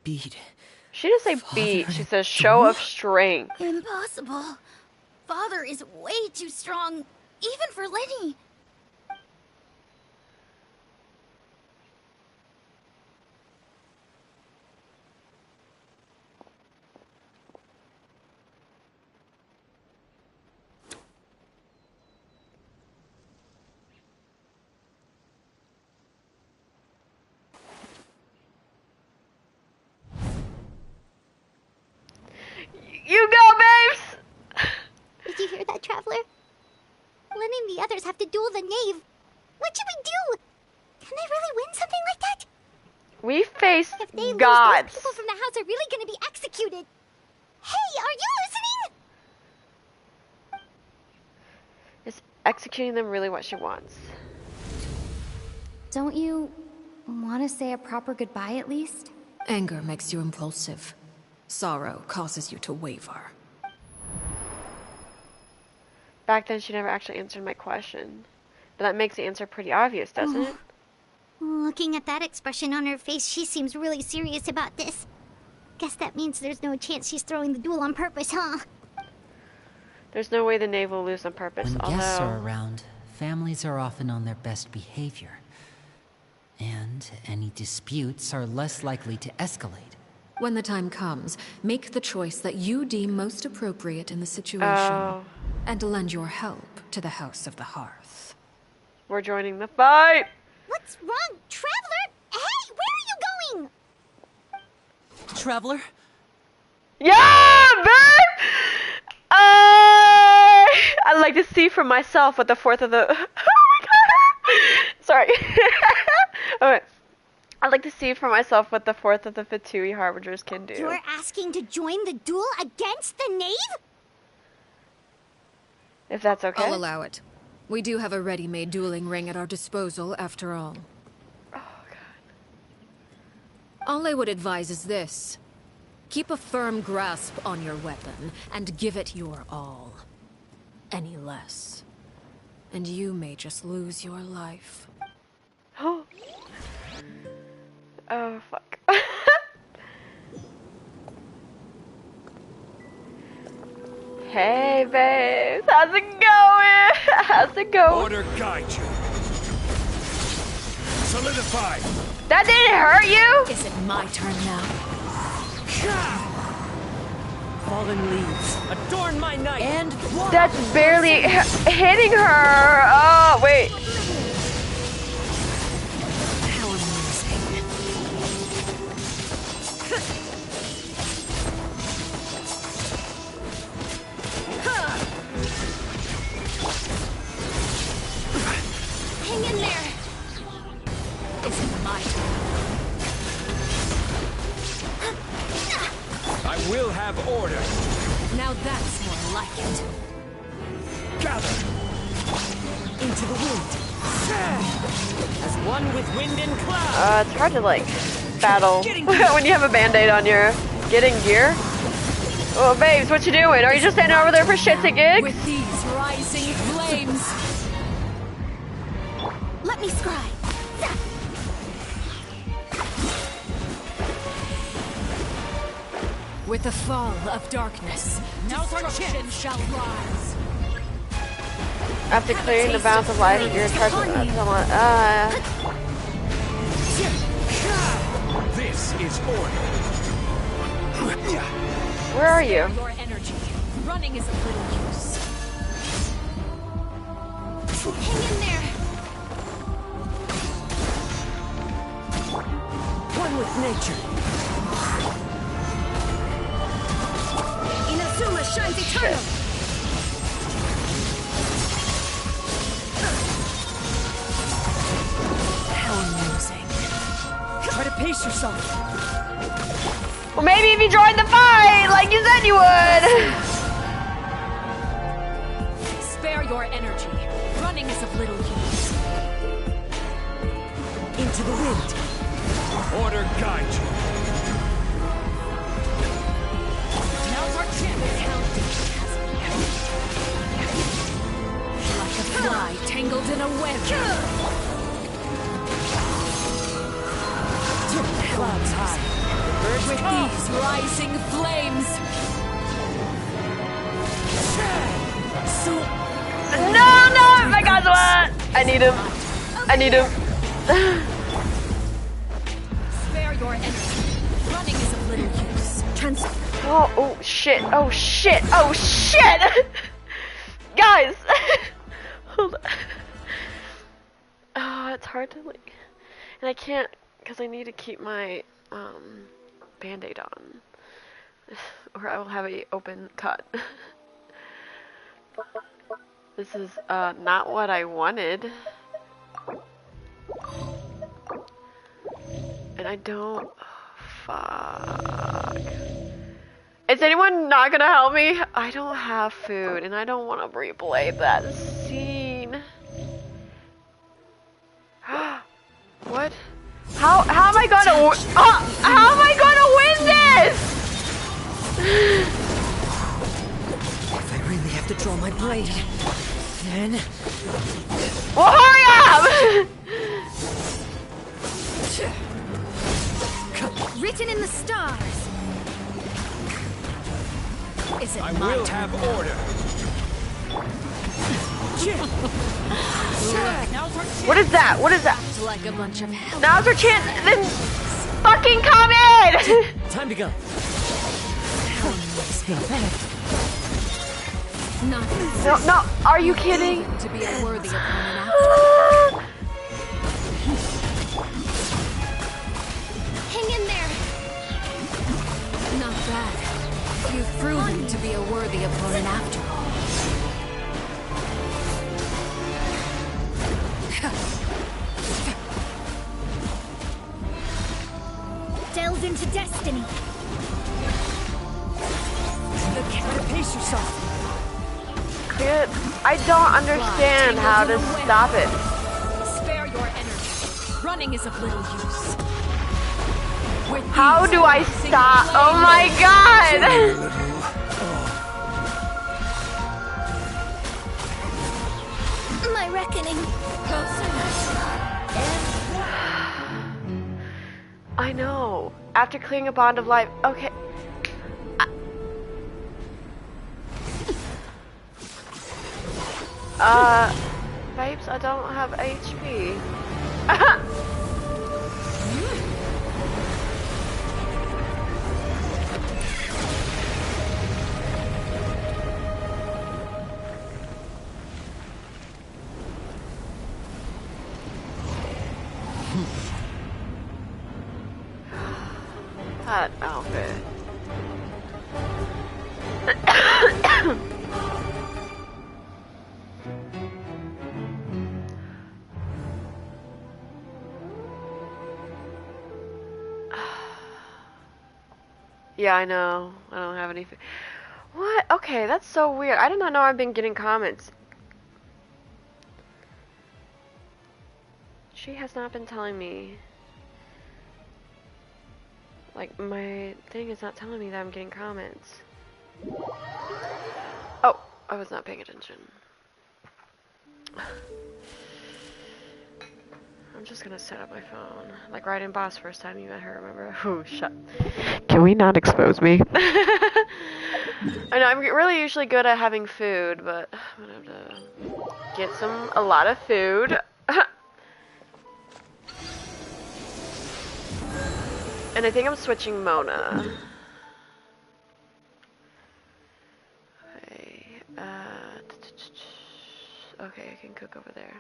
Beat. She didn't say beat, she says show of strength. Impossible. Father is way too strong, even for Lenny. You go, babes! Did you hear that, Traveler? Lenny and the others have to duel the knave. What should we do? Can they really win something like that? We face If they lose, gods. those people from the house are really gonna be executed. Hey, are you listening? Is executing them really what she wants? Don't you want to say a proper goodbye at least? Anger makes you impulsive. Sorrow causes you to waver. Back then, she never actually answered my question. But that makes the answer pretty obvious, doesn't it? Looking at that expression on her face, she seems really serious about this. Guess that means there's no chance she's throwing the duel on purpose, huh? There's no way the knave will lose on purpose, When although... guests are around, families are often on their best behavior. And any disputes are less likely to escalate. When the time comes, make the choice that you deem most appropriate in the situation, and lend your help to the House of the Hearth. We're joining the fight! What's wrong, Traveler? Hey, where are you going? Traveler? Yeah, babe! I'd like to see for myself what the fourth of the... Oh my god! Sorry. Okay. I'd like to see for myself what the fourth of the Fatui Harbingers can do. You're asking to join the duel against the knave? If that's okay. I'll allow it. We do have a ready-made dueling ring at our disposal, after all. Oh, God. All I would advise is this. Keep a firm grasp on your weapon, and give it your all. Any less, and you may just lose your life. Oh, fuck. Hey, babes. How's it going? How's it going? Order guide you. Solidify. That didn't hurt you? Is it my turn now? Fallen leaves, adorn my night. And that's barely hitting her. Oh, wait. How amusing. Hang in there. Is it my turn? I will have order. Now that's more like it. Gather. into the wind. As one with wind and cloud. It's hard to, like, battle when you have a band-aid on your getting gear. Oh, babes, what you doing? Are you just standing over there for shits and gigs? With these rising flames. Let me scry. With the fall of darkness, destruction shall rise. After clearing the bounds of life, you're charged with someone. This is order. Where are you? Your energy. Running is of little use. Hang in there. One with nature. Inazuma shines eternal. How amusing. Try to pace yourself. Well, maybe if you joined the fight, like you said you would. Spare your energy. Running is of little use. Into the wind. Order guide you. flames! No, no! My God, what? I need him. I need him. Spare your energy. Running is of little use. Oh shit. Oh shit. Oh shit! Guys! Hold on. Oh, it's hard to like... And I can't, because I need to keep my band-aid on. Or I will have a open cut. This is not what I wanted. And I don't... fuck. Is anyone not gonna help me? I don't have food, and I don't want to replay that scene. What? How am I gonna how am I gonna win this? If I really have to draw my blade, then... Well, hurry up! Written in the stars. Is it I will have order. What is that? What is that? Like a bunch of Now's our chance. Then fucking come in! Time to go. No, no. Are you kidding? To be a worthy opponent. Hang in there. Not bad. You've proven to be a worthy opponent after all. Delve into destiny. Pace yourself. I don't understand how to stop it. Spare your energy. Running is of little use. How do I stop? Oh my god! My reckoning. I know. After clearing a bond of life. Okay. Babes, I don't have HP. That outfit. Yeah, I know. I don't have any. What? Okay, that's so weird. I did not know I've been getting comments. She has not been telling me. Like, my thing is not telling me that I'm getting comments. Oh, I was not paying attention. I'm just gonna set up my phone. Like right in Boss first time you met her, remember? Oh, shut. Can we not expose me? I know, I'm really usually good at having food, but I'm gonna have to get a lot of food. And I think I'm switching Mona. Okay, okay, I can cook over there.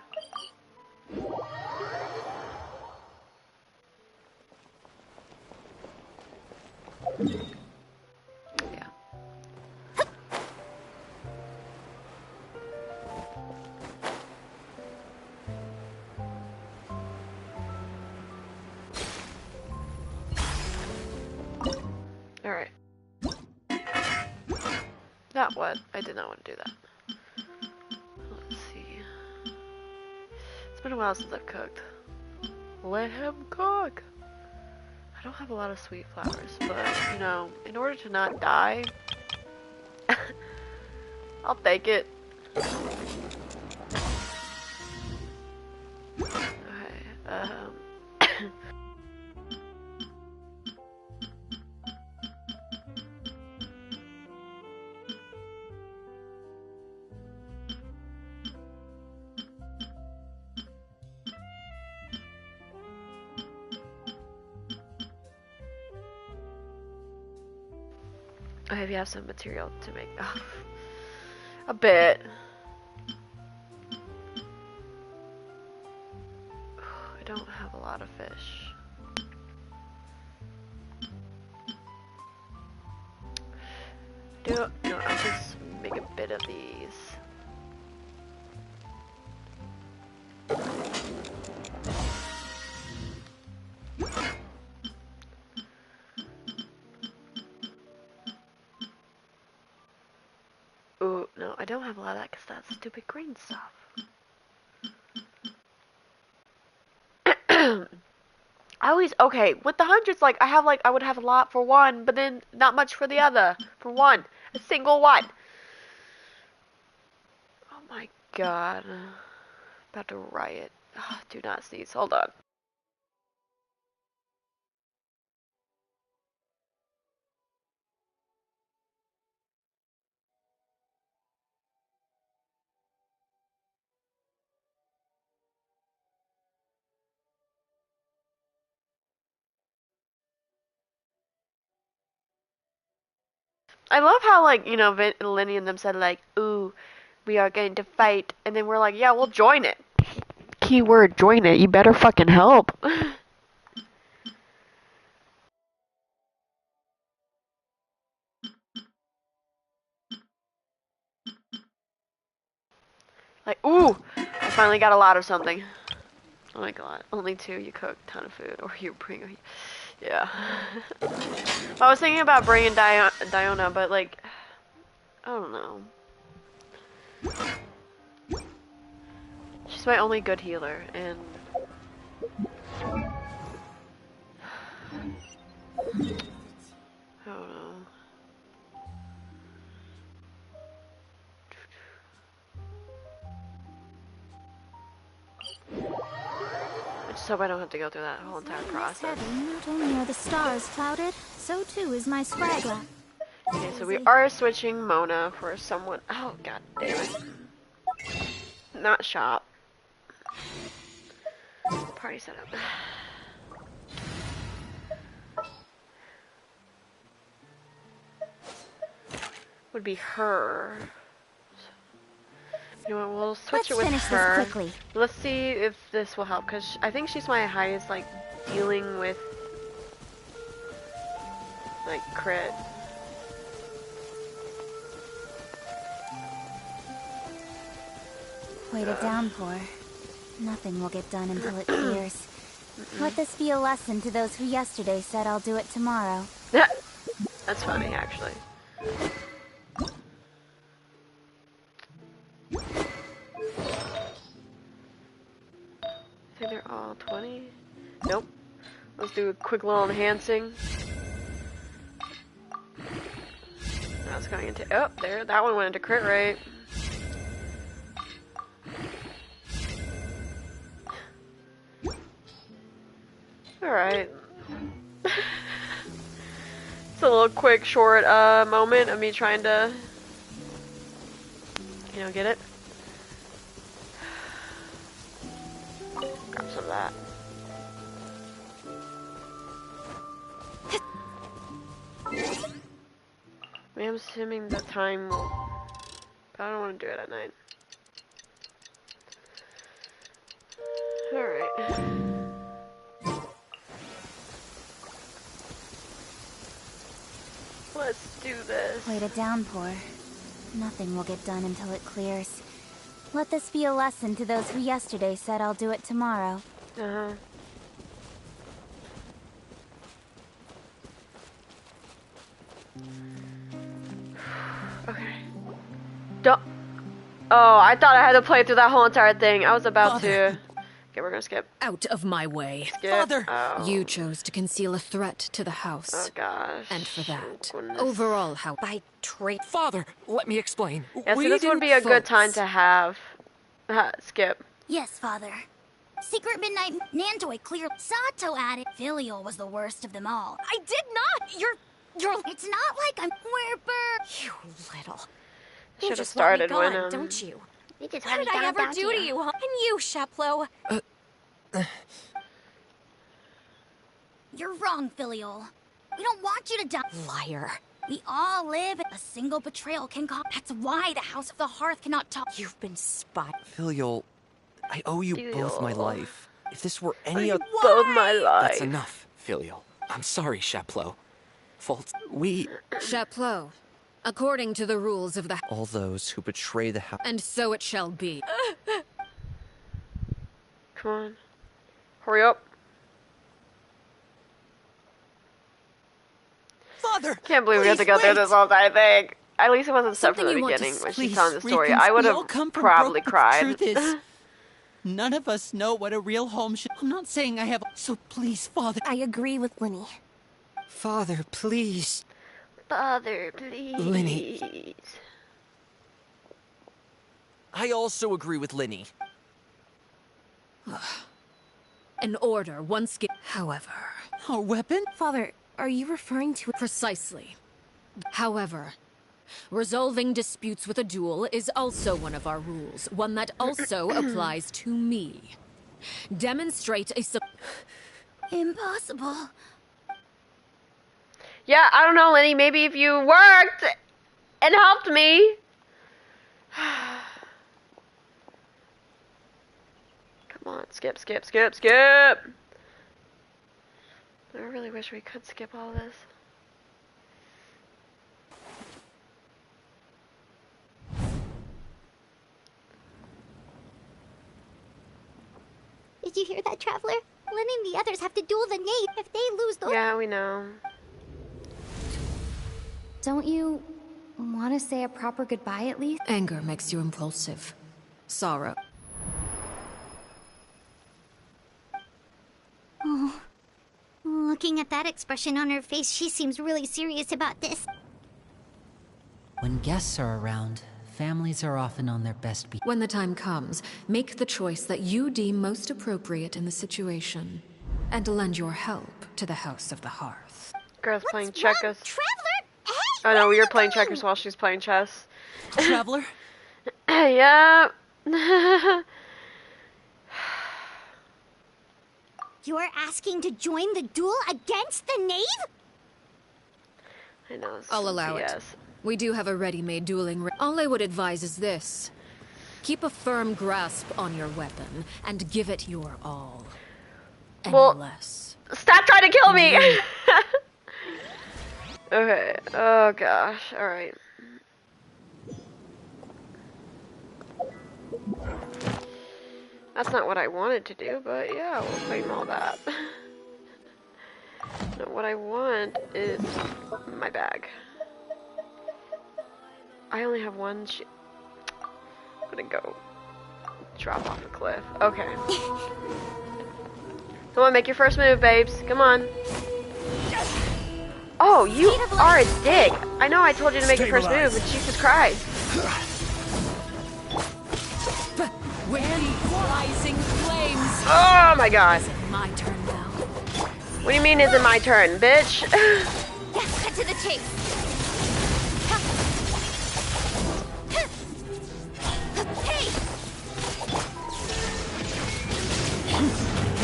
Yeah. Alright. Not what? I did not want to do that. Let's see. It's been a while since I've cooked. Let him cook! I don't have a lot of sweet flowers, but, you know, in order to not die, I'll take it. Okay, I hope you have some material to make. A bit. I don't have a lot of fish. No, I'll just make a bit of these. Ooh, no, I don't have a lot of that because that's stupid green stuff. Okay, with the hundreds, like, I would have a lot for one, but then not much for the other. For one. A single one. Oh my god. About to riot. Do not sneeze. Hold on. I love how, like, you know, Lenny and them said, like, ooh, we are going to fight. And then we're like, yeah, we'll join it. Keyword, join it. You better fucking help. Like, ooh, I finally got a lot of something. Oh my god, only 2, you cook a ton of food, or you bring, yeah. I was thinking about bringing Diona, but like, I don't know. She's my only good healer, and I don't know. I just hope I don't have to go through that whole entire process. Not only are the stars clouded, so too is my scragla. Okay, so we are switching Mona for someone. Oh god damn it! Not shop. Party setup. Would be her. You know what, we'll switch it with her. This quickly. Let's see if this will help, because I think she's my highest, like, dealing with, like, crit. Wait a downpour. Nothing will get done until it clears. Let this be a lesson to those who yesterday said I'll do it tomorrow. That's funny, actually. I think they're all 20. Nope. Let's do a quick little enhancing. That's going into, oh, there, that one went into crit rate. Alright. It's a little quick, short moment of me trying to, you know, get it. Grab some of that. I mean, I'm assuming the time will, but I don't want to do it at night. Alright. Let's do this. Wait a downpour. Nothing will get done until it clears. Let this be a lesson to those who yesterday said I'll do it tomorrow. Uh-huh. Okay. Don't. Oh, I thought I had to play through that whole entire thing. I was about to. Okay, we're gonna skip. Out of my way. Skip. Father! Oh. You chose to conceal a threat to the house. Oh gosh. And for that, goodness. overall, how By trade. Father, let me explain. Yeah, We see, this would didn't be a good time folks. to have. Skip. Yes, Father. Secret Midnight Nandoi clear Sato added. Filial was the worst of them all. I did not! You're... It's not like I'm Whirper. You little... Should have just want me started when. gone, don't you? You just What did I ever do to you, huh? And you, Sheplo. You're wrong, Filial. We don't want you to die. Liar. We all live. A single betrayal can cause. That's why the House of the Hearth cannot talk. You've been spied. Filial, I owe you both my life. If this were any other... Both my life. That's enough, Filial. I'm sorry, Chaplot. Chaplot, according to the rules of the... All those who betray the house... And so it shall be. Come on. Hurry up. Father! Can't believe we have to go through this whole entire thing. At least it wasn't stuff from the beginning when she's telling the story. I would have probably cried. The truth is, none of us know what a real home should... I'm not saying I have... So please, Father... I agree with Linny. Father, please. Father, please. Linny. I also agree with Linny. An order once given. However... A weapon? Father, are you referring to... Precisely. However, resolving disputes with a duel is also one of our rules, one that also applies to me. Demonstrate a... Impossible. Yeah, I don't know, Lenny. Maybe if you worked and helped me. Come on, skip. I really wish we could skip all this. Did you hear that, Traveler? Lynn and the others have to duel the knave. If they lose the... Yeah, we know. Don't you want to say a proper goodbye at least? Anger makes you impulsive. Sorrow. Oh. Looking at that expression on her face, she seems really serious about this. When guests are around, families are often on their best behavior. When the time comes, make the choice that you deem most appropriate in the situation, and lend your help to the House of the Hearth. Girl's playing checkers. Traveler? Hey, Oh no, we were playing checkers while she's playing chess. Traveler? Yeah. You're asking to join the duel against the knave? I know. I'll allow it. We do have a ready-made dueling ring. All I would advise is this. Keep a firm grasp on your weapon, and give it your all. Any less. Stop trying to kill me! Okay. Oh gosh. Alright. That's not what I wanted to do, but yeah, we'll claim all that. No, what I want is my bag. I only have one I'm gonna go drop off a cliff. Okay. Come on, make your first move, babes. Come on. Oh, you are a dick. I know I told you to make your first move, but Jesus Christ. Rising flames. Oh my god. Is it my turn now? What do you mean is it my turn, bitch? Yes, cut to the chase. Hey!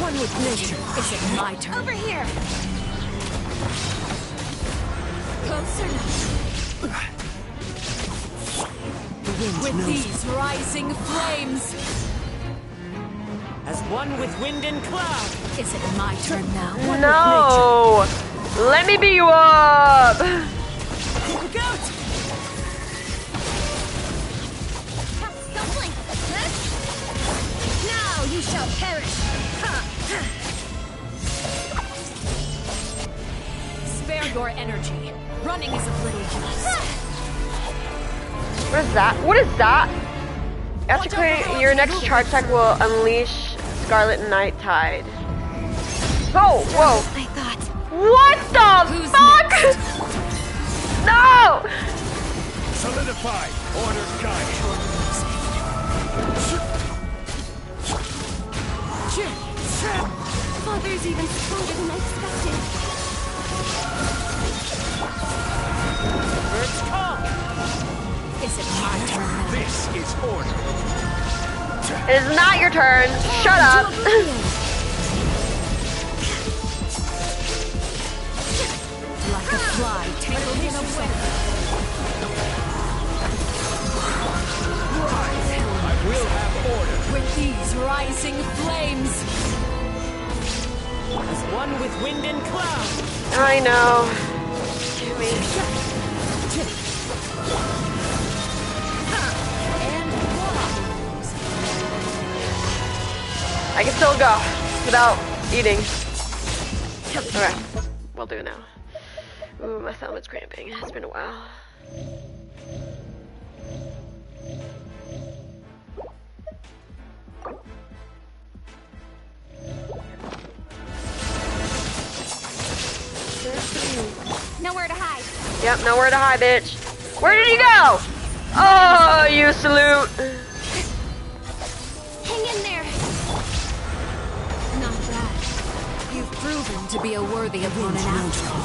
One with nature. Is it my turn? Over here! Closer now. With these rising flames. As one with wind and cloud. Is it my turn now? One No! Let me beat you up! Look out! Don't blink! Now you shall perish! Spare your energy. Running is of little use. What is that? What is that? After clearing, your next charge attack will unleash Scarlet Night Tide. Oh, whoa! I thought. What the fuck? No! Solidify. Order guide. Father's even stronger than I expected. Birds come. Is it my turn now? This is order. It is not your turn. Shut up. Like a fly tangled in I will have order. With these rising flames. As one with wind and cloud. I know. Give me. I can still go without eating. Okay, we'll do now. Ooh, my thumb is cramping. It's been a while. Nowhere to hide. Yep, nowhere to hide, bitch. Where did you go? Oh, you salute. Hang in there. Not bad. You've proven to be a worthy opponent after all.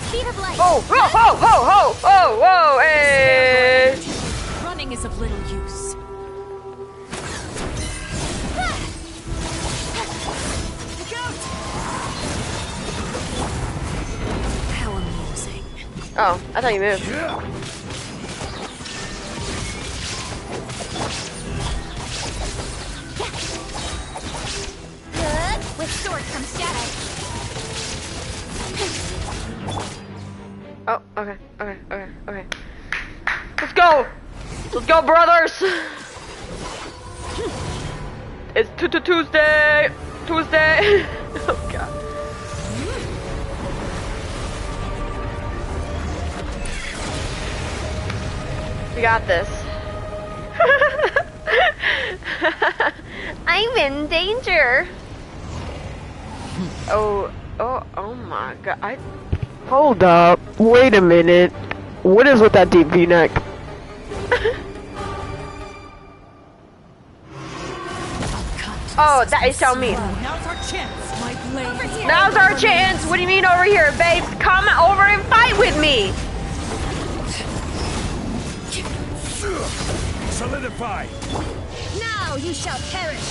Speed of light. Oh, whoa, whoa, whoa, whoa, whoa, whoa, hey. Running is of little use. Look out! How amusing. Oh, I thought you moved. With sword comes shadow. Oh, okay, okay, okay, okay. Let's go! Let's go, brothers! It's Tuesday! Tuesday! Oh, God. We got this. I'm in danger! Oh my God. Hold up. Wait a minute. What is with that deep V-neck? Oh, that is so mean. Now's our chance, my blade. Now's our chance. What do you mean over here, babes? Come over and fight with me. Solidify. Now you shall perish.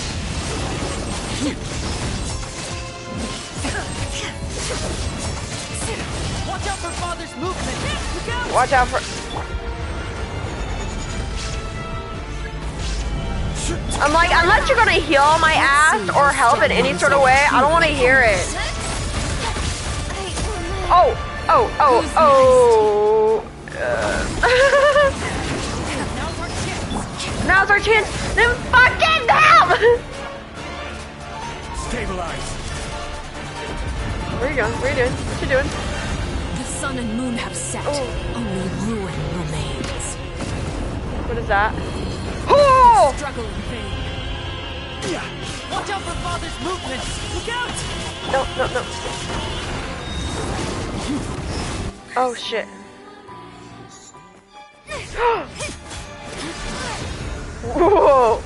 Watch out for Father's movement. Look out. Watch out for... I'm like, unless you're gonna heal my ass or help in any sort of way, I don't want to hear it. Oh, oh, oh, oh. Now's our chance. Then fucking help! Stabilize. Where you going? Where you doing? What you doing? The sun and moon have set. Oh. Only ruin remains. What is that? Oh! Struggle in vain. Watch out for Father's movement. Look out. No, no, no. Oh shit. Whoa.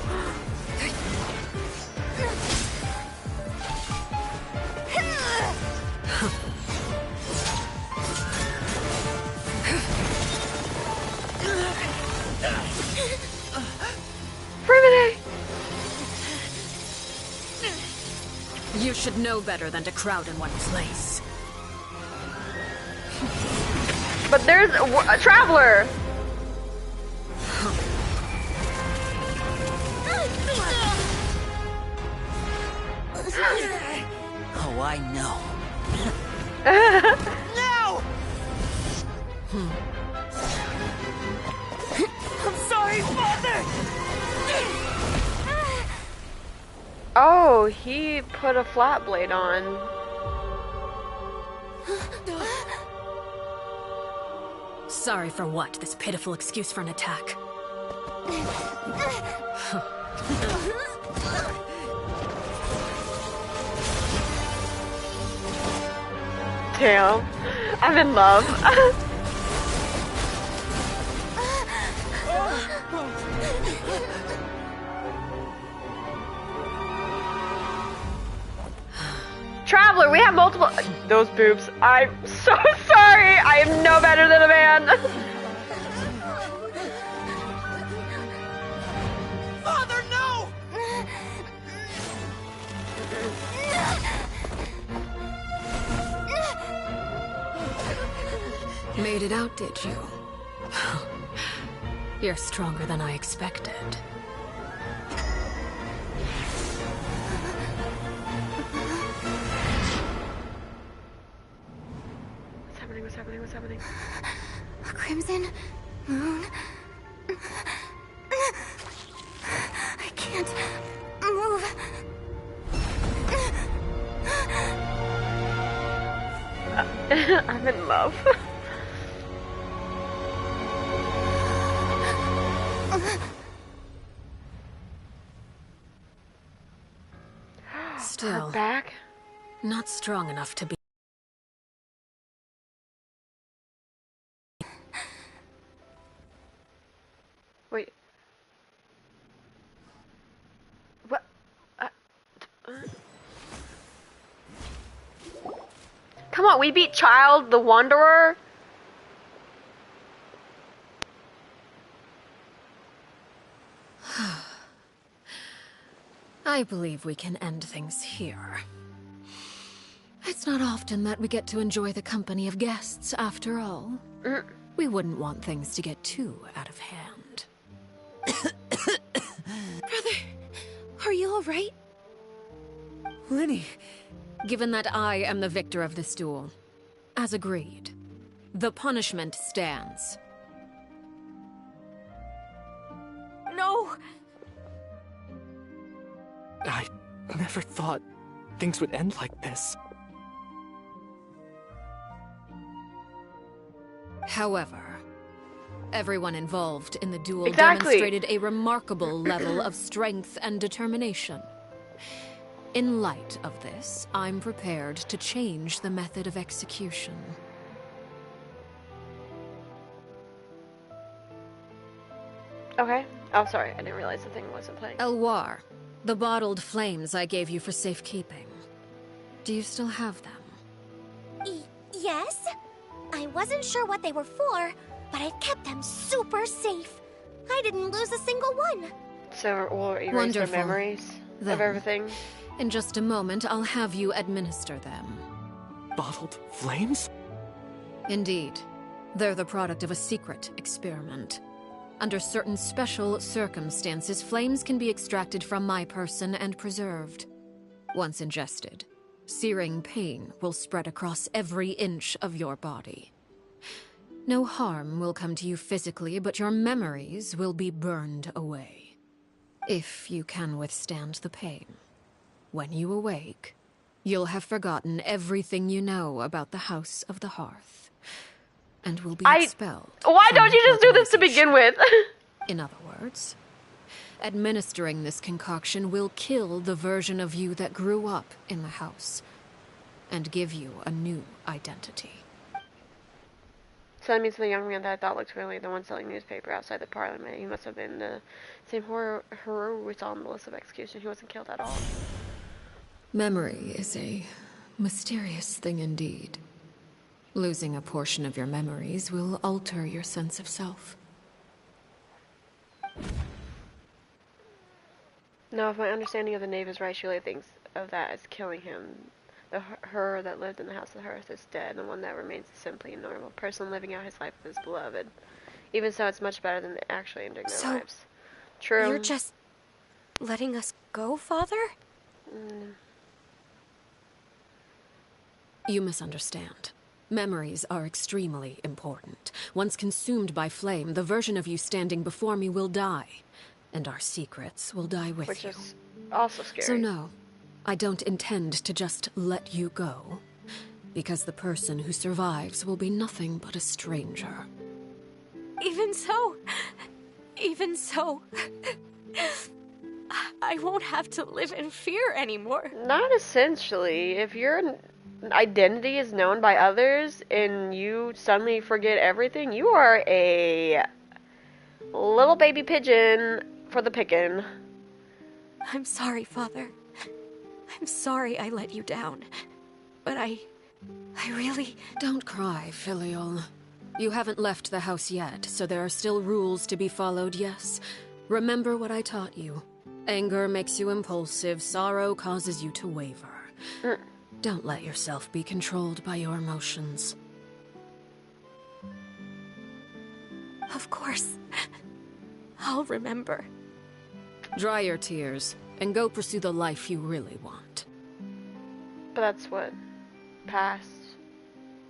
You should know better than to crowd in one place. But there's a traveler. Oh, I know. No! I'm sorry, Father! Oh, he put a flat blade on. Sorry for what? This pitiful excuse for an attack. Damn, I'm in love. Traveler, we have multiple. Those boobs. I'm so sorry. I am no better than a man. Father, no! Made it out, did you? You're stronger than I expected. What's happening? What's happening? What's happening? A crimson moon. I can't move. I'm in love. Still, Her back? not strong enough to be. Wait. What? Come on, we beat Child the Wanderer. I believe we can end things here. It's not often that we get to enjoy the company of guests, after all. We wouldn't want things to get too out of hand. Brother, are you all right? Lenny! Given that I am the victor of this duel, as agreed, the punishment stands. No! I never thought things would end like this. However, everyone involved in the duel Exactly. demonstrated a remarkable level of strength and determination. In light of this, I'm prepared to change the method of execution. Okay. Oh, sorry. I didn't realize the thing wasn't playing. Elwar, the bottled flames I gave you for safekeeping. Do you still have them? Yes? I wasn't sure what they were for, but I've kept them super safe. I didn't lose a single one. So we'll erase Wonderful. their memories Then, of everything. In just a moment, I'll have you administer them. Bottled flames? Indeed. They're the product of a secret experiment. Under certain special circumstances, flames can be extracted from my person and preserved. Once ingested, searing pain will spread across every inch of your body. No harm will come to you physically, but your memories will be burned away. If you can withstand the pain. When you awake, you'll have forgotten everything you know about the House of the Hearth, and will be expelled. Why from don't the you just do this to organization. begin with? In other words, administering this concoction will kill the version of you that grew up in the house, and give you a new identity. So that means the young man that I thought looked really the one selling newspaper outside the parliament. He must have been the same horror we saw on the list of execution. He wasn't killed at all. Memory is a mysterious thing indeed. Losing a portion of your memories will alter your sense of self. Now, if my understanding of the knave is right, she really thinks of that as killing him. Her that lived in the House of the Hearth is dead, and the one that remains is simply a normal person living out his life with his beloved. Even so, it's much better than actually ending their lives. True. You're just letting us go, Father? You misunderstand. Memories are extremely important. Once consumed by flame, the version of you standing before me will die, and our secrets will die with Which you. is also scary. So no, I don't intend to just let you go, because the person who survives will be nothing but a stranger. Even so, I won't have to live in fear anymore. Not essentially. If your identity is known by others and you suddenly forget everything, you are a little baby pigeon for the picking. I'm sorry, Father. I'm sorry I let you down. But I really... Don't cry, Filial. You haven't left the house yet, so there are still rules to be followed, yes. Remember what I taught you. Anger makes you impulsive, sorrow causes you to waver. Don't let yourself be controlled by your emotions. Of course. I'll remember. Dry your tears and go pursue the life you really want. But that's what past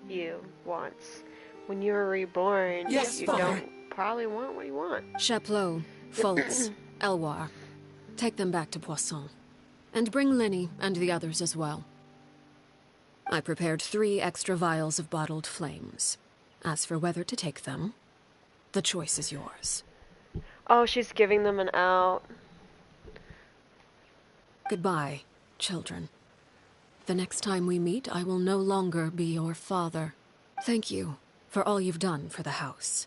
you wants. When you're reborn, Yes, you Father. don't probably want what you want. Chaplot, Fultz, Elwar, take them back to Poisson. And bring Lenny and the others as well. I prepared 3 extra vials of bottled flames. As for whether to take them, the choice is yours. Oh, she's giving them an out. Goodbye, children. The next time we meet, I will no longer be your father. Thank you for all you've done for the house.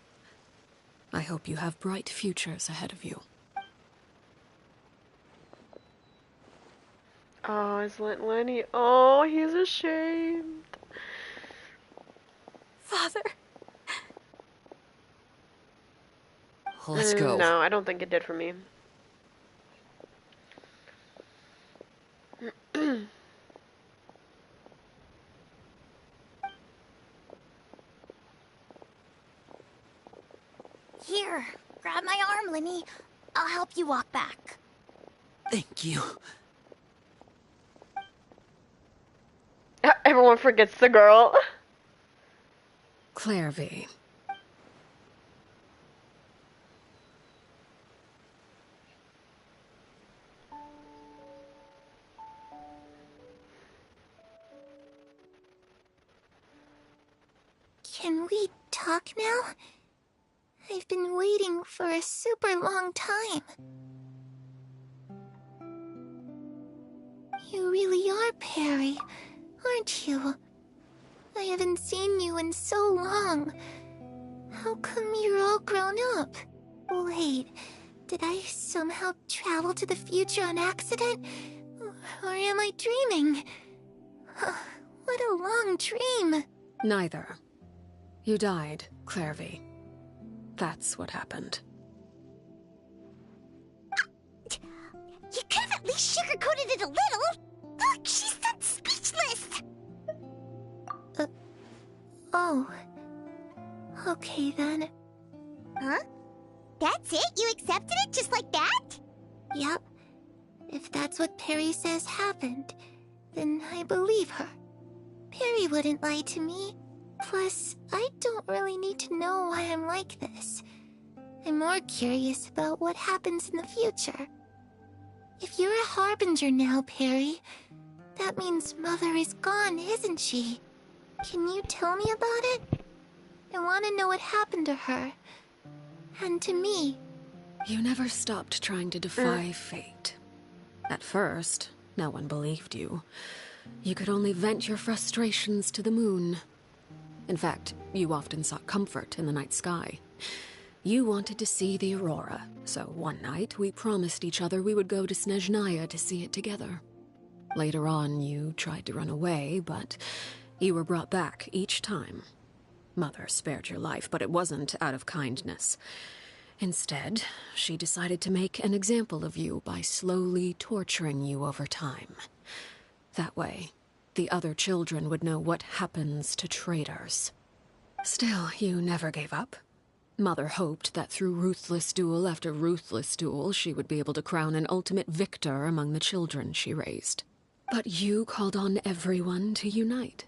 I hope you have bright futures ahead of you. Oh, it's Lenny. Oh, he's ashamed. Father. Let's go. No, I don't think it did for me. Here, grab my arm, Lenny. I'll help you walk back. Thank you. Everyone forgets the girl. Claire V. Can we talk now? I've been waiting for a super long time. You really are Perry, aren't you? I haven't seen you in so long. How come you're all grown up? Wait, did I somehow travel to the future on accident? Or am I dreaming? What a long dream. Neither. You died, Claire V. That's what happened. You could have at least sugarcoated it a little. Look, she's that speechless. Oh. Okay then. Huh? That's it? You accepted it just like that? Yep. If that's what Perry says happened, then I believe her. Perry wouldn't lie to me. Plus, I don't really need to know why I'm like this. I'm more curious about what happens in the future. If you're a harbinger now, Perry, that means Mother is gone, isn't she? Can you tell me about it? I want to know what happened to her. And to me. You never stopped trying to defy fate. At first, no one believed you. You could only vent your frustrations to the moon. In fact, you often sought comfort in the night sky. You wanted to see the aurora, so one night we promised each other we would go to Snezhnaya to see it together. Later on, you tried to run away, but you were brought back each time. Mother spared your life, but it wasn't out of kindness. Instead, she decided to make an example of you by slowly torturing you over time. That way, the other children would know what happens to traitors. Still, you never gave up. Mother hoped that through ruthless duel after ruthless duel, she would be able to crown an ultimate victor among the children she raised. But you called on everyone to unite,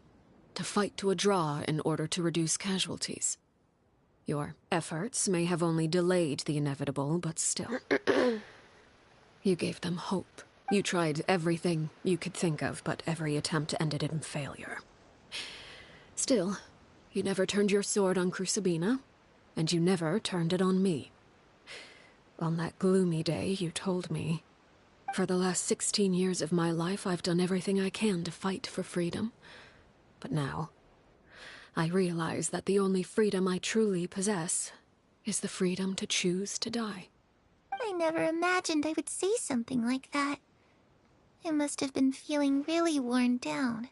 to fight to a draw in order to reduce casualties. Your efforts may have only delayed the inevitable, but still. You gave them hope. You tried everything you could think of, but every attempt ended in failure. Still, you never turned your sword on Crucibina, and you never turned it on me. On that gloomy day, you told me, "For the last 16 years of my life, I've done everything I can to fight for freedom. But now, I realize that the only freedom I truly possess is the freedom to choose to die." I never imagined I would say something like that. I must have been feeling really worn down.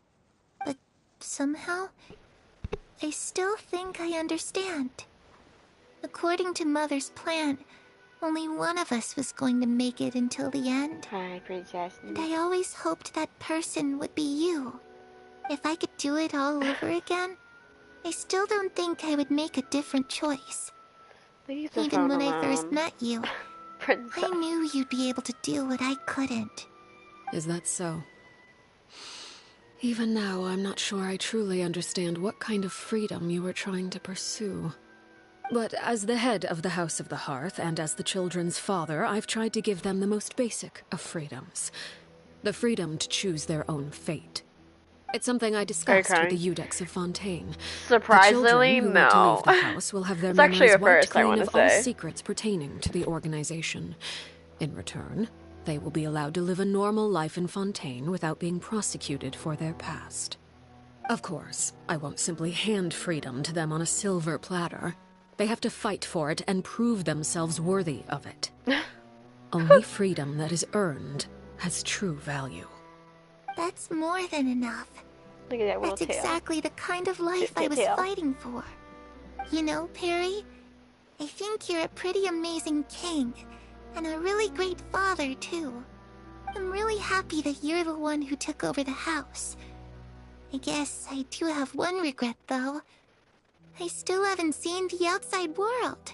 But somehow, I still think I understand. According to Mother's plan, only one of us was going to make it until the end. Hi, Princess. And I always hoped that person would be you. If I could do it all over again, I still don't think I would make a different choice. Leave the Even phone when alone. I first met you, Princess. I knew you'd be able to do what I couldn't. Is that so? Even now, I'm not sure I truly understand what kind of freedom you were trying to pursue. But as the head of the House of the Hearth, and as the children's father, I've tried to give them the most basic of freedoms. The freedom to choose their own fate. It's something I discussed with the Eudex of Fontaine. Surprisingly, the children who no. want to leave the house will have their It's actually memories a wiped first, I clean want of to all say. secrets pertaining to the organization. In return, they will be allowed to live a normal life in Fontaine without being prosecuted for their past. Of course, I won't simply hand freedom to them on a silver platter. They have to fight for it and prove themselves worthy of it. Only freedom that is earned has true value. That's more than enough. Look at that little That's tail. exactly the kind of life I was Tail. fighting for. You know, Perry, I think you're a pretty amazing king, and a really great father, too. I'm really happy that you're the one who took over the house. I guess I do have one regret, though. I still haven't seen the outside world.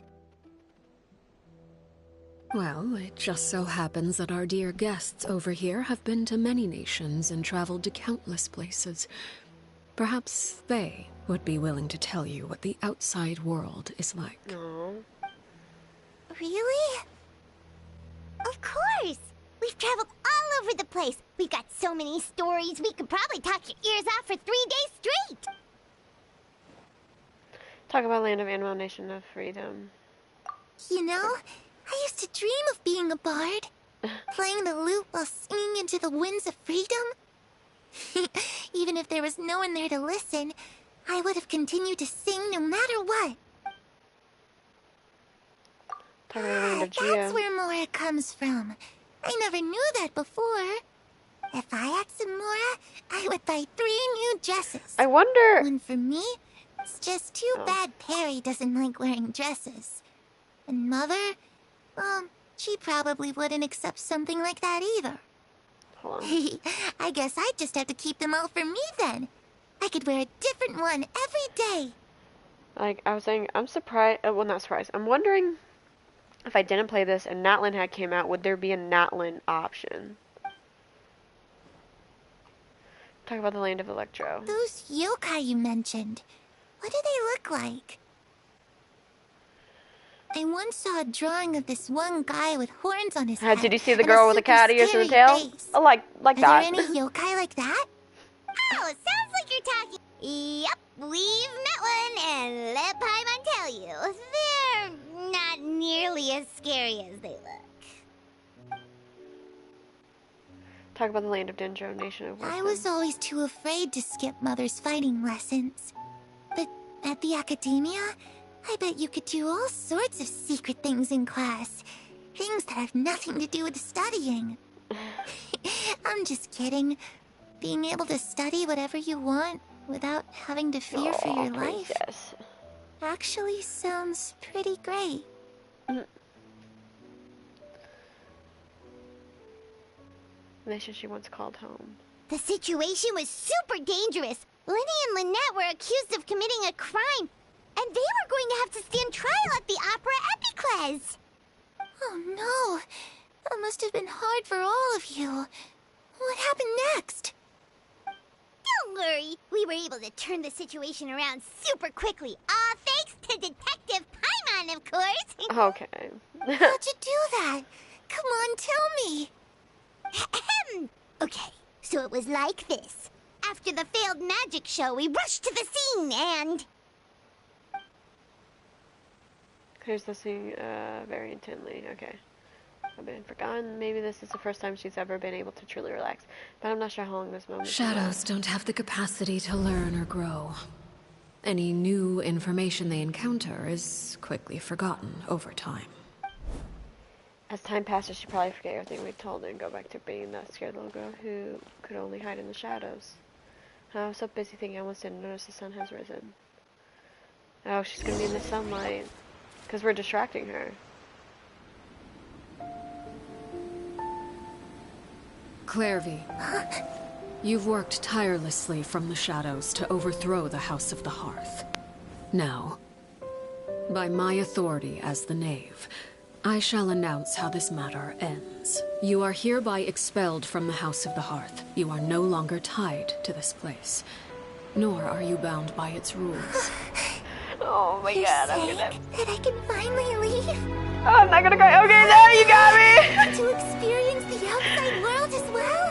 Well, it just so happens that our dear guests over here have been to many nations and traveled to countless places. Perhaps they would be willing to tell you what the outside world is like. No. Really? Of course! We've traveled all over the place. We've got so many stories, we could probably talk your ears off for 3 days straight. Talk about Land of Animal Nation of Freedom. You know, I used to dream of being a bard, playing the lute while singing into the winds of freedom. Even if there was no one there to listen, I would have continued to sing no matter what. Talk about Land of Geo. That's where Mora comes from. I never knew that before. If I had some Mora, I would buy 3 new dresses. I wonder... One for me. It's just too bad Perry doesn't like wearing dresses. And Mother, well, she probably wouldn't accept something like that either. Hold on. I guess I'd just have to keep them all for me then. I could wear a different one every day. Like, I was saying, I'm surprised... well, not surprised. I'm wondering if I didn't play this and Natlin had came out, would there be a Natlin option? Talk about the Land of Electro. Those yokai you mentioned, what do they look like? I once saw a drawing of this one guy with horns on his head. Did you see the and a girl with the super cat ears and the scary tail? face. Oh, like Are that. there any yokai like that? Oh, sounds like you're talking. Yep, we've met one, and let Paimon tell you, they're not nearly as scary as they look. Talk about the Land of Dendro, Nation of I Wisdom. was always too afraid to skip Mother's fighting lessons. But at the academia, I bet you could do all sorts of secret things in class. Things that have nothing to do with studying. I'm just kidding. Being able to study whatever you want without having to fear for your life Princess. actually sounds pretty great. Nation she once called home. The situation was super dangerous. Lenny and Lynette were accused of committing a crime, and they were going to have to stand trial at the Opera Epicles. Oh no! That must have been hard for all of you. What happened next? Don't worry, we were able to turn the situation around super quickly. All thanks to Detective Paimon, of course. Okay. How'd you do that? Come on, tell me. Okay, so it was like this. After the failed magic show, we rushed to the scene and... Here's the scene very intently. Okay. I've been forgotten. Maybe this is the first time she's ever been able to truly relax. But I'm not sure how long this moment Shadows don't have the capacity to learn or grow. Any new information they encounter is quickly forgotten over time. As time passes, she probably forget everything we told her and go back to being that scared little girl who could only hide in the shadows. I was so busy thinking I almost didn't notice the sun has risen. Oh, she's gonna be in the sunlight. Because we're distracting her. Clairvy, you've worked tirelessly from the shadows to overthrow the House of the Hearth. Now, By my authority as the knave, I shall announce how this matter ends. You are hereby expelled from the House of the Hearth. You are no longer tied to this place, nor are you bound by its rules. Oh my You're god, saying that I can finally leave? Oh, I'm not gonna cry. Okay, now you got me! To experience the outside world as well?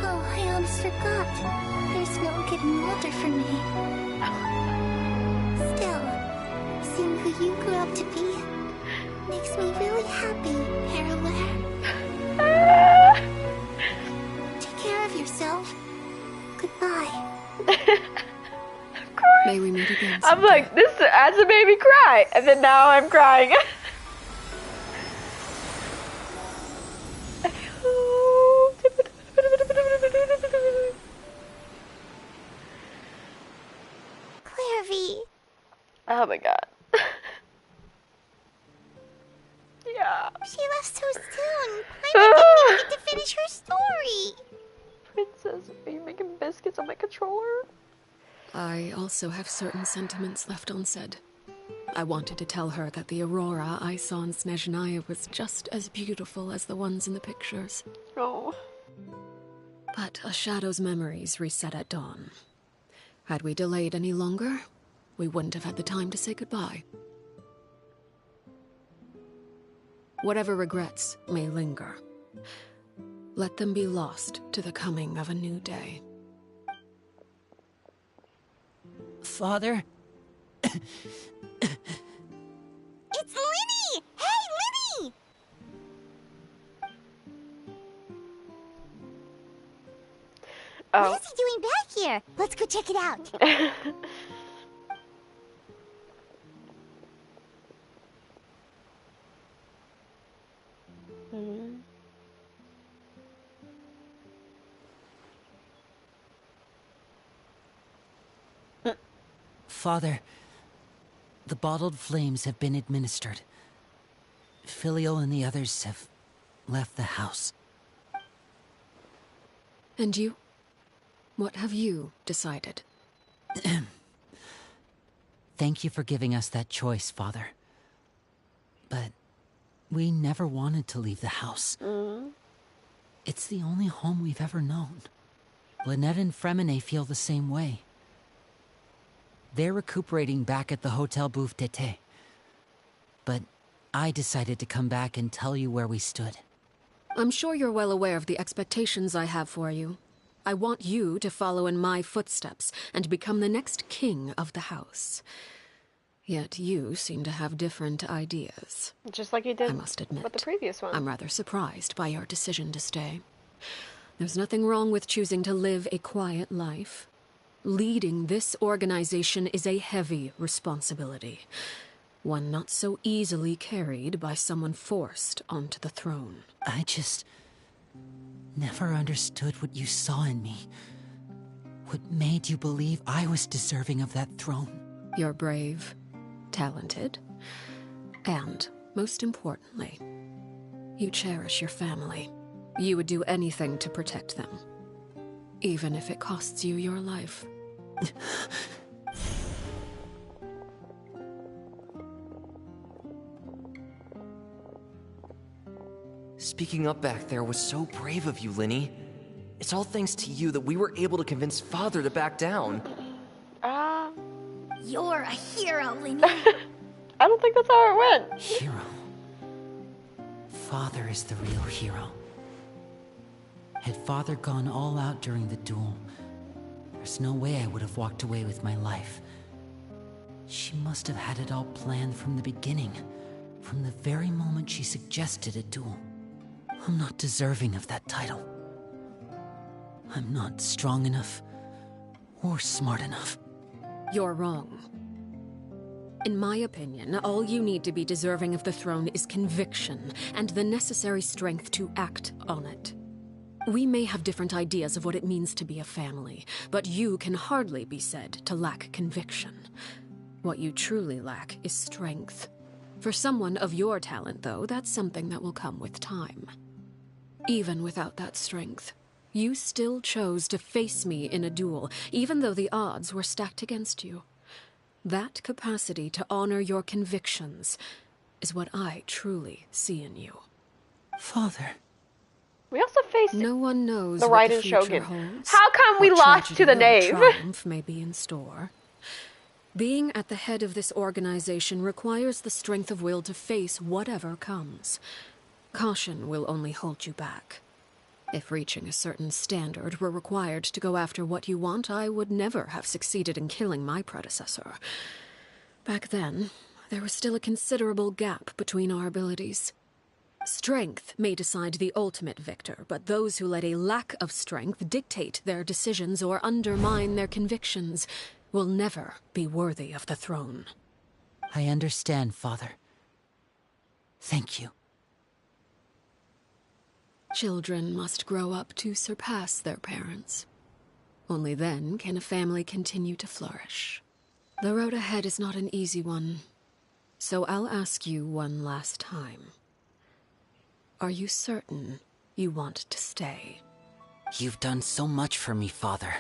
Oh, I almost forgot. There's no getting older for me. Still, seeing who you grew up to be makes me really happy, Parallel. Take care of yourself. Goodbye. Of course. May we meet again someday. I'm like, this as a baby cry, and then now I'm crying. Clairvy. Oh my god. Yeah. She left so soon. I didn't even get to finish her story. Princess, are you making biscuits on my controller? I also have certain sentiments left unsaid. I wanted to tell her that the aurora I saw in Snezhnaya was just as beautiful as the ones in the pictures. Oh. But a shadow's memories reset at dawn. Had we delayed any longer, we wouldn't have had the time to say goodbye. Whatever regrets may linger, let them be lost to the coming of a new day. Father? It's Linny! Hey, Linny! Oh. What is he doing back here? Let's go check it out. Father, the bottled flames have been administered. Filial and the others have left the house. And you? What have you decided? Thank you for giving us that choice, Father. But we never wanted to leave the house. It's the only home we've ever known. Lynette and Fremine feel the same way. They're recuperating back at the Hotel Bouffe d'été. But I decided to come back and tell you where we stood. I'm sure you're well aware of the expectations I have for you. I want you to follow in my footsteps and become the next king of the house. Yet you seem to have different ideas. Just like you did I must admit, with the previous one. I'm rather surprised by your decision to stay. There's nothing wrong with choosing to live a quiet life. Leading this organization is a heavy responsibility. One not so easily carried by someone forced onto the throne. I just never understood what you saw in me. What made you believe I was deserving of that throne? You're brave, talented, and, most importantly, you cherish your family. You would do anything to protect them, even if it costs you your life. Speaking up back there was so brave of you, Linny. It's all thanks to you that we were able to convince Father to back down. You're a hero, Linny. I don't think that's how it went. Hero. Father is the real hero. Had Father gone all out during the duel, there's no way I would have walked away with my life. She must have had it all planned from the beginning, from the very moment she suggested a duel. I'm not deserving of that title. I'm not strong enough or smart enough. You're wrong. In my opinion, all you need to be deserving of the throne is conviction and the necessary strength to act on it. We may have different ideas of what it means to be a family, but you can hardly be said to lack conviction. What you truly lack is strength. For someone of your talent, though, that's something that will come with time. Even without that strength, You still chose to face me in a duel, even though the odds were stacked against you. That capacity to honor your convictions is what I truly see in you. Father. We also faced No one knows the what the Raiden future Shogun. holds. How come we what lost to the tragedy or knave? triumph may be in store. Being at the head of this organization requires the strength of will to face whatever comes. Caution will only hold you back. If reaching a certain standard were required to go after what you want, I would never have succeeded in killing my predecessor. Back then, there was still a considerable gap between our abilities. Strength may decide the ultimate victor, but those who let a lack of strength dictate their decisions or undermine their convictions will never be worthy of the throne. I understand, Father. Thank you. Children must grow up to surpass their parents. Only then can a family continue to flourish. The road ahead is not an easy one, so I'll ask you one last time. Are you certain you want to stay? You've done so much for me, Father,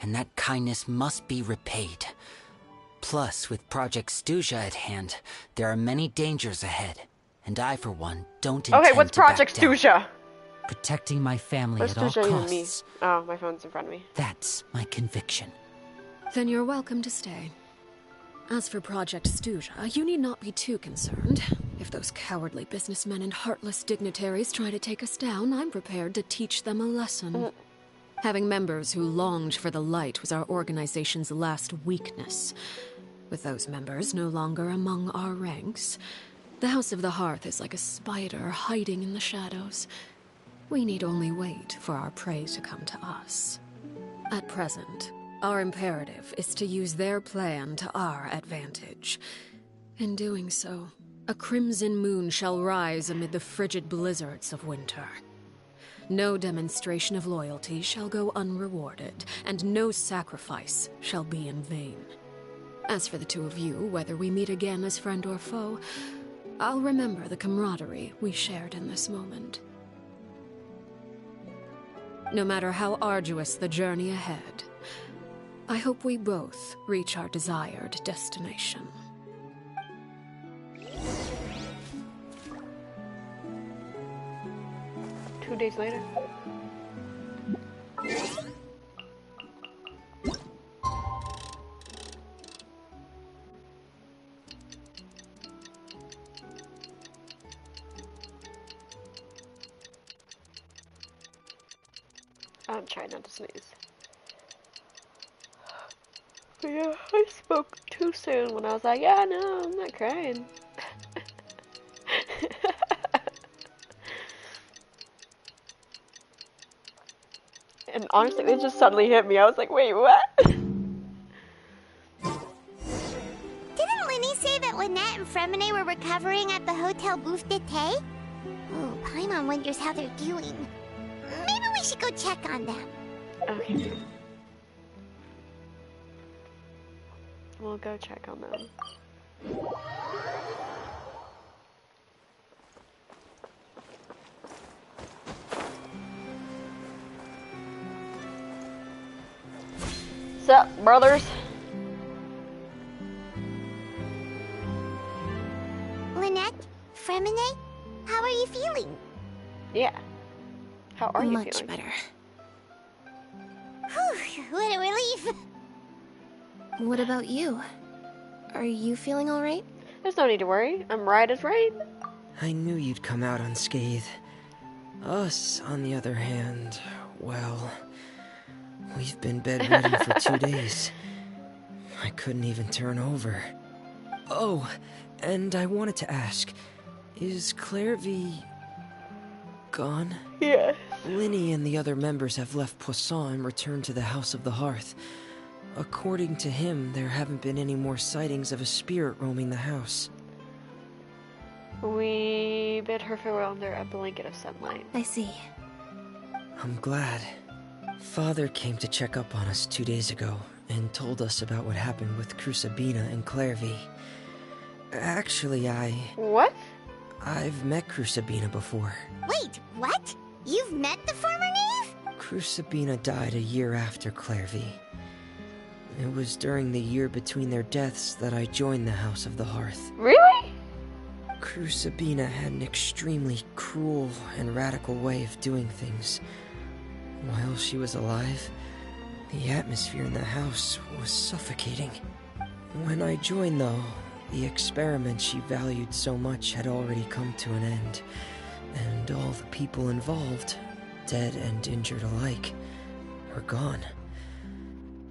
and that kindness must be repaid. Plus, with Project Stuja at hand, there are many dangers ahead, and I, for one, don't intend Okay, what's to back Project down. Stuja? Protecting my family Where's at all Stuja even me? costs. Oh, my phone's in front of me. That's my conviction. Then you're welcome to stay. As for Project Stuja, you need not be too concerned. If those cowardly businessmen and heartless dignitaries try to take us down, I'm prepared to teach them a lesson. Having members who longed for the light was our organization's last weakness. With those members no longer among our ranks, the House of the Hearth is like a spider hiding in the shadows. We need only wait for our prey to come to us. At present, our imperative is to use their plan to our advantage. In doing so, a crimson moon shall rise amid the frigid blizzards of winter. No demonstration of loyalty shall go unrewarded, and no sacrifice shall be in vain. As for the two of you, whether we meet again as friend or foe, I'll remember the camaraderie we shared in this moment. No matter how arduous the journey ahead, I hope we both reach our desired destination. Two days later. I'm trying not to sneeze. But yeah, I spoke too soon when I was like, yeah, no, I'm not crying. And honestly, it just suddenly hit me. I was like, wait, what? Didn't Linny say that Lynette and Fremine were recovering at the Hotel Bouffe d'été? Oh, Paimon wonders how they're doing. Maybe we should go check on them. Okay. We'll go check on them. Sup, brothers? Lynette? Fremine? How are you feeling? Yeah. How are you Much feeling? better. Whew, what a relief. What about you? Are you feeling all right? There's no need to worry. I'm right as right. I knew you'd come out unscathed. Us, on the other hand, well, we've been bedridden for 2 days. I couldn't even turn over. Oh, and I wanted to ask, is Claire V gone? Yeah. Linny and the other members have left Poisson and returned to the House of the Hearth. According to him, there haven't been any more sightings of a spirit roaming the house. We bid her farewell under a blanket of sunlight. I see. I'm glad. Father came to check up on us 2 days ago and told us about what happened with Crusabina and Clairvy. Actually, What? I've met Crusabina before. Wait, what? You've met the former knave? Crucibina died a year after Clairvy. It was during the year between their deaths that I joined the House of the Hearth. Really? Crucibina had an extremely cruel and radical way of doing things. While she was alive, the atmosphere in the house was suffocating. When I joined, though, the experiment she valued so much had already come to an end, and all the people involved, dead and injured alike, were gone.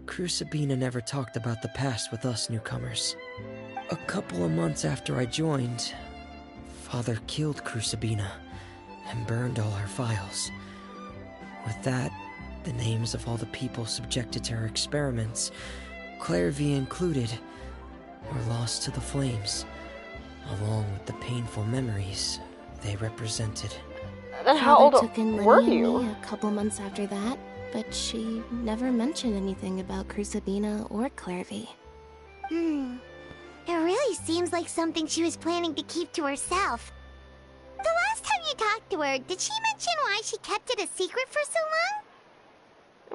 Crucibina never talked about the past with us newcomers. A couple of months after I joined, Father killed Crucibina and burned all her files. With that, the names of all the people subjected to her experiments, Clairvy included, were lost to the flames, along with the painful memories they represented. Then how Father old took in were Lenny and you? me a couple months after that, but she never mentioned anything about Crucibina or Clairvy. It really seems like something she was planning to keep to herself. The last time you talked to her, did she mention why she kept it a secret for so long?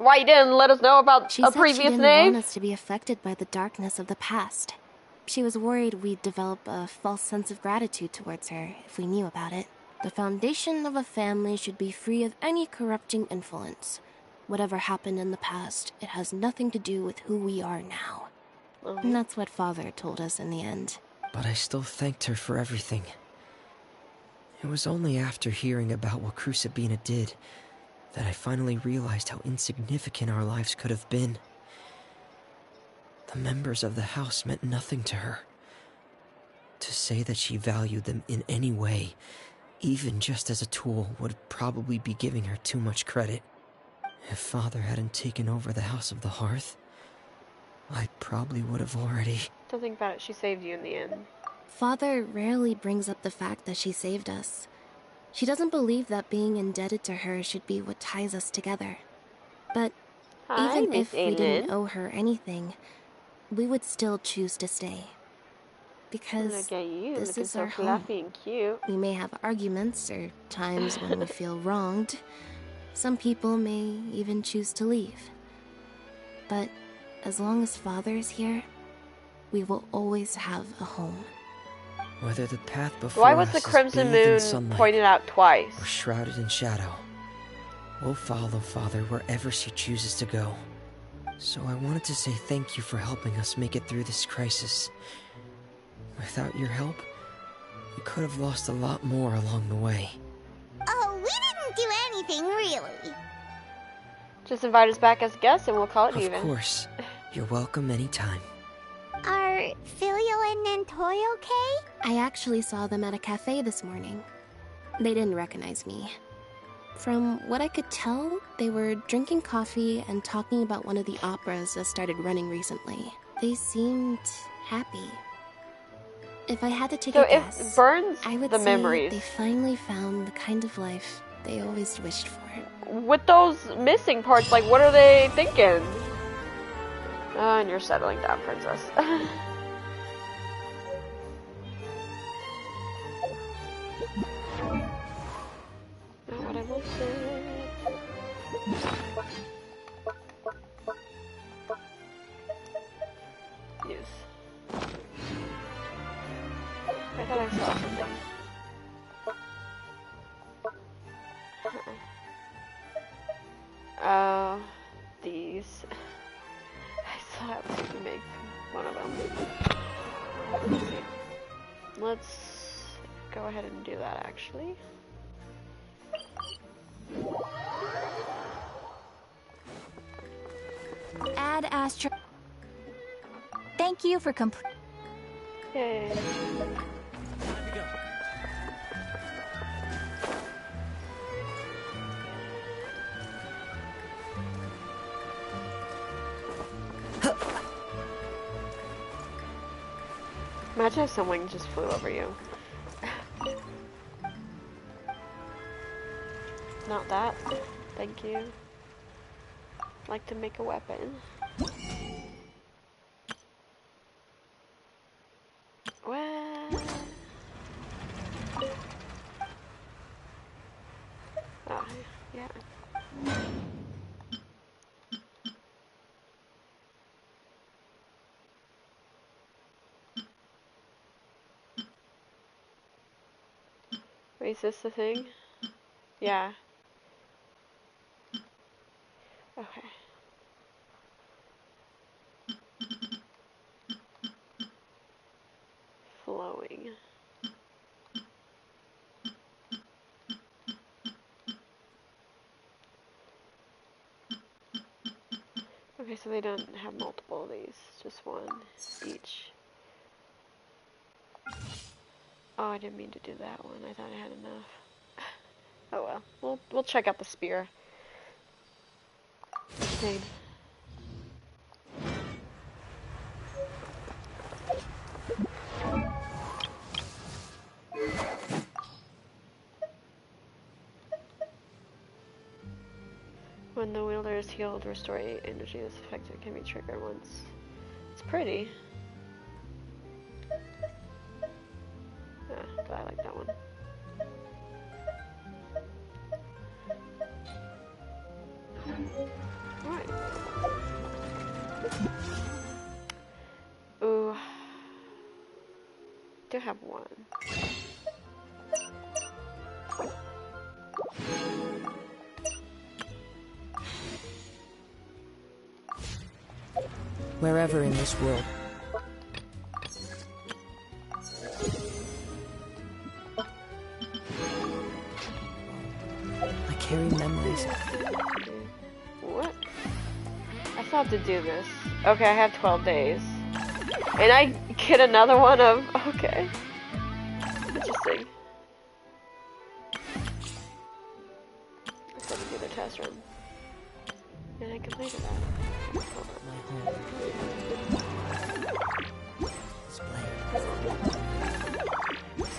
Why you didn't let us know about She a said she previous didn't name? want us to be affected by the darkness of the past. She was worried we'd develop a false sense of gratitude towards her if we knew about it. The foundation of a family should be free of any corrupting influence. Whatever happened in the past, it has nothing to do with who we are now. And that's what Father told us in the end. But I still thanked her for everything. It was only after hearing about what Crucibina did that I finally realized how insignificant our lives could have been. The members of the house meant nothing to her. To say that she valued them in any way, even just as a tool, would probably be giving her too much credit. If Father hadn't taken over the House of the Hearth, I probably would have already... Don't think about it, she saved you in the end. Father rarely brings up the fact that she saved us. She doesn't believe that being indebted to her should be what ties us together. But Hi, even Miss if we didn't Aylin. owe her anything, we would still choose to stay. I'm Because gonna get you this looking is so our home. fluffy and cute. We may have arguments or times when we feel wronged. Some people may even choose to leave. But as long as Father is here, we will always have a home. Whether the path before Why was us the is crimson bathed in moon sunlight pointed out twice? or shrouded in shadow, we'll follow Father wherever she chooses to go. So I wanted to say thank you for helping us make it through this crisis. Without your help, we could have lost a lot more along the way. Oh, we didn't do anything, really. Just invite us back as guests and we'll call it Of even. course. You're welcome anytime. Are Filial and Nantoy okay? I actually saw them at a cafe this morning. They didn't recognize me. From what I could tell, they were drinking coffee and talking about one of the operas that started running recently. They seemed happy. If I had to take So a it guess, burns I would the say memories. they finally found the kind of life they always wished for. With those missing parts, like, what are they thinking? And you're settling down, princess. Not what I wanted. Yes. I thought I saw something. These. I still have to make one of them. Let's see. Let's go ahead and do that, actually. Add Astro. Thank you for Yay. Imagine if someone just flew over you. Not that. Thank you. I'd like to make a weapon. Well. Oh, yeah. Wait, is this the thing? Yeah. Okay. Flowing. Okay, so they don't have multiple of these, just one each. Oh, I didn't mean to do that one. I thought I had enough. Oh well, we'll check out the spear. Insane. When the wielder is healed, restore energy that's affected can be triggered once. It's pretty. Yeah, but I like that one. Alright. Ooh. Do have one. Wherever in this world. I carry memories. What? I still have to do this. Okay, I have 12 days. And I get another one of... Okay. Interesting. I still have to do the test run. And I completed that. Hold on.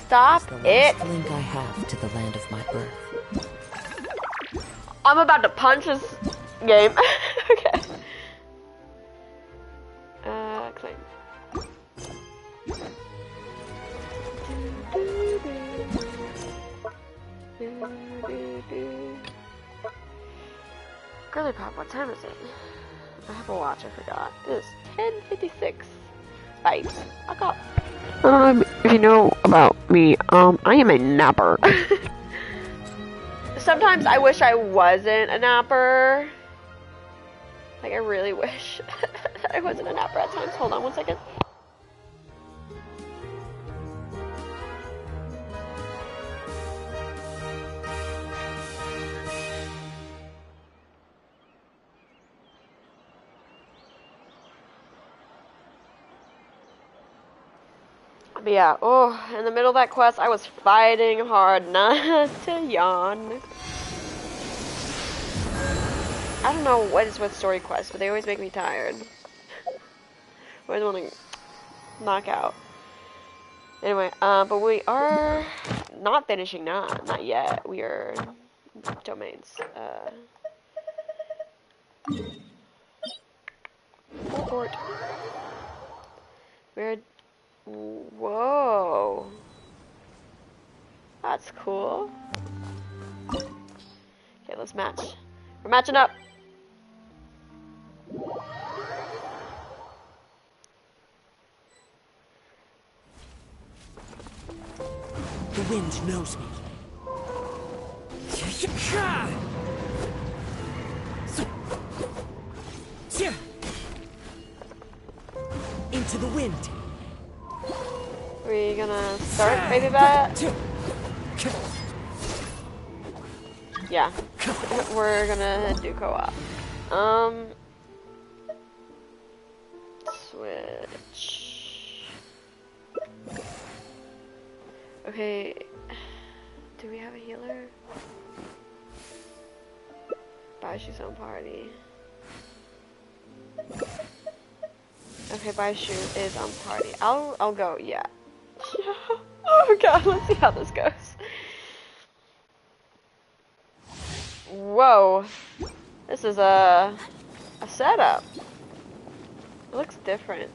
Stop it! Link I have to the land of my birth. I'm about to punch this game. Okay. Claim. Girly Pop, what time is it? I have a watch, I forgot. It is 10:56. Vibes. I got... if you know about me, I am a napper. Sometimes I wish I wasn't a napper. Like, I really wish that I wasn't a napper at times. Hold on one second. But yeah, oh, in the middle of that quest, I was fighting hard not to yawn. I don't know what is with story quests, but they always make me tired. I always want to knock out. Anyway, but we are not finishing not yet. We are domains. Teleport. We're... Whoa. That's cool. Okay, let's match. We're matching up. The wind knows me. Into the wind. Are we gonna start, baby bat? Yeah. We're gonna do co-op. Switch. Okay. Do we have a healer? Baishu's own party. Okay, Baishu is on party. I'll go, yeah. Oh god, let's see how this goes. Whoa. This is a setup. It looks different.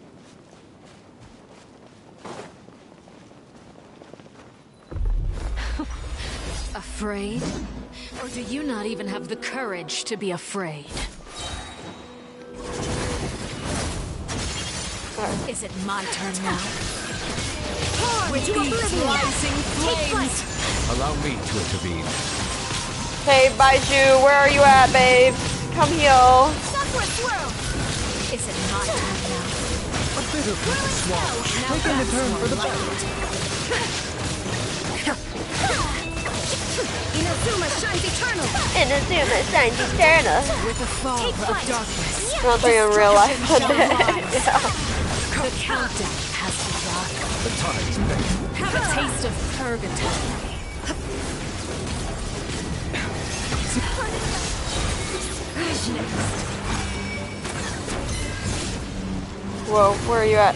Afraid? Or do you not even have the courage to be afraid? Is it my turn now? With these rising flames, Allow me to intervene. Hey, Baiju, where are you at, babe? Come heal. Is it my turn now? A bitter swallow, taking the turn for the better. Inazuma shines eternal! Inazuma shines eternal. With the fall of darkness. I don't think in real life, but yeah. The countdown has begun. The time's fixed. Have a taste of purgatory. Whoa, where are you at?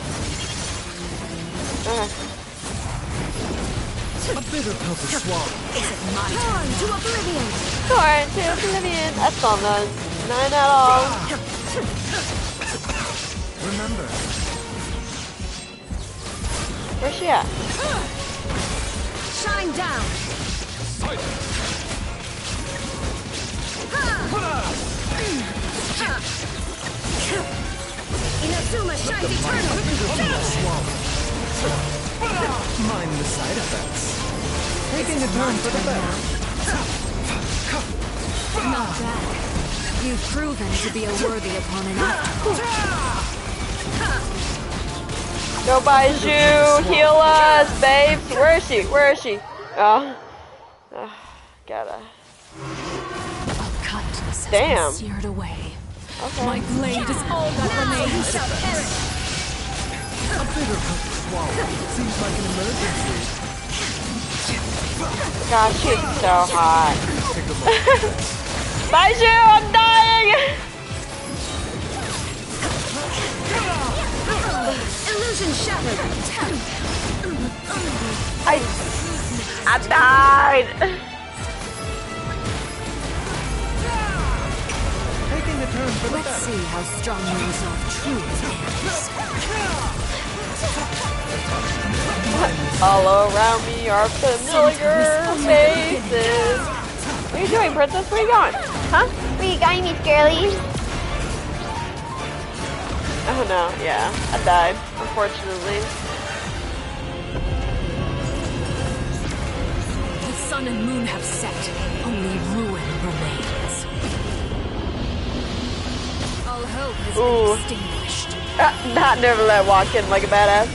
A bitter pill to swallow. Is it my turn to oblivion? Torn to oblivion. That's not none. None at all. Remember. Where's she at? Shine down. Inazuma shines eternal. Mind the side effects. Taking a turn for the better. Not bad. You've proven to be a worthy opponent after all. Go Baiju, heal us, babes. Where is she? Where is she? Oh, gotta. Kindness has Damn. been seared away. Okay. My blade is all that remains. A bitter pill to swallow. Seems like an emergency. God, she's so hot. Baiju, I'm dying. Illusion shattered. I died. Taking the turn for the Let's better. see how strong your resolve truly is. All around me are familiar faces. What are you doing, princess? Where are you going? Huh? Where you going, Miss Girlies? Oh no, yeah. I died, unfortunately. The sun and moon have set. Only ruin remains. All hope has been extinguished. Not never let walk in like a badass.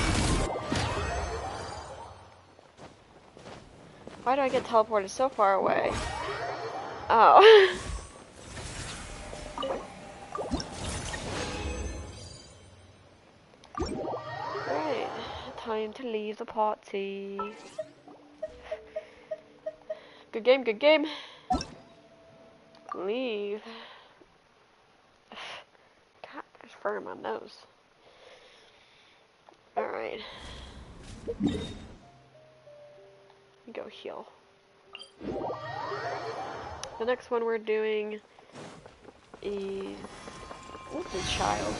Why do I get teleported so far away? Oh. Right. Time to leave the party. Good game, good game. Leave. God, there's fur in my nose. Alright. Go heal. The next one we're doing is the child.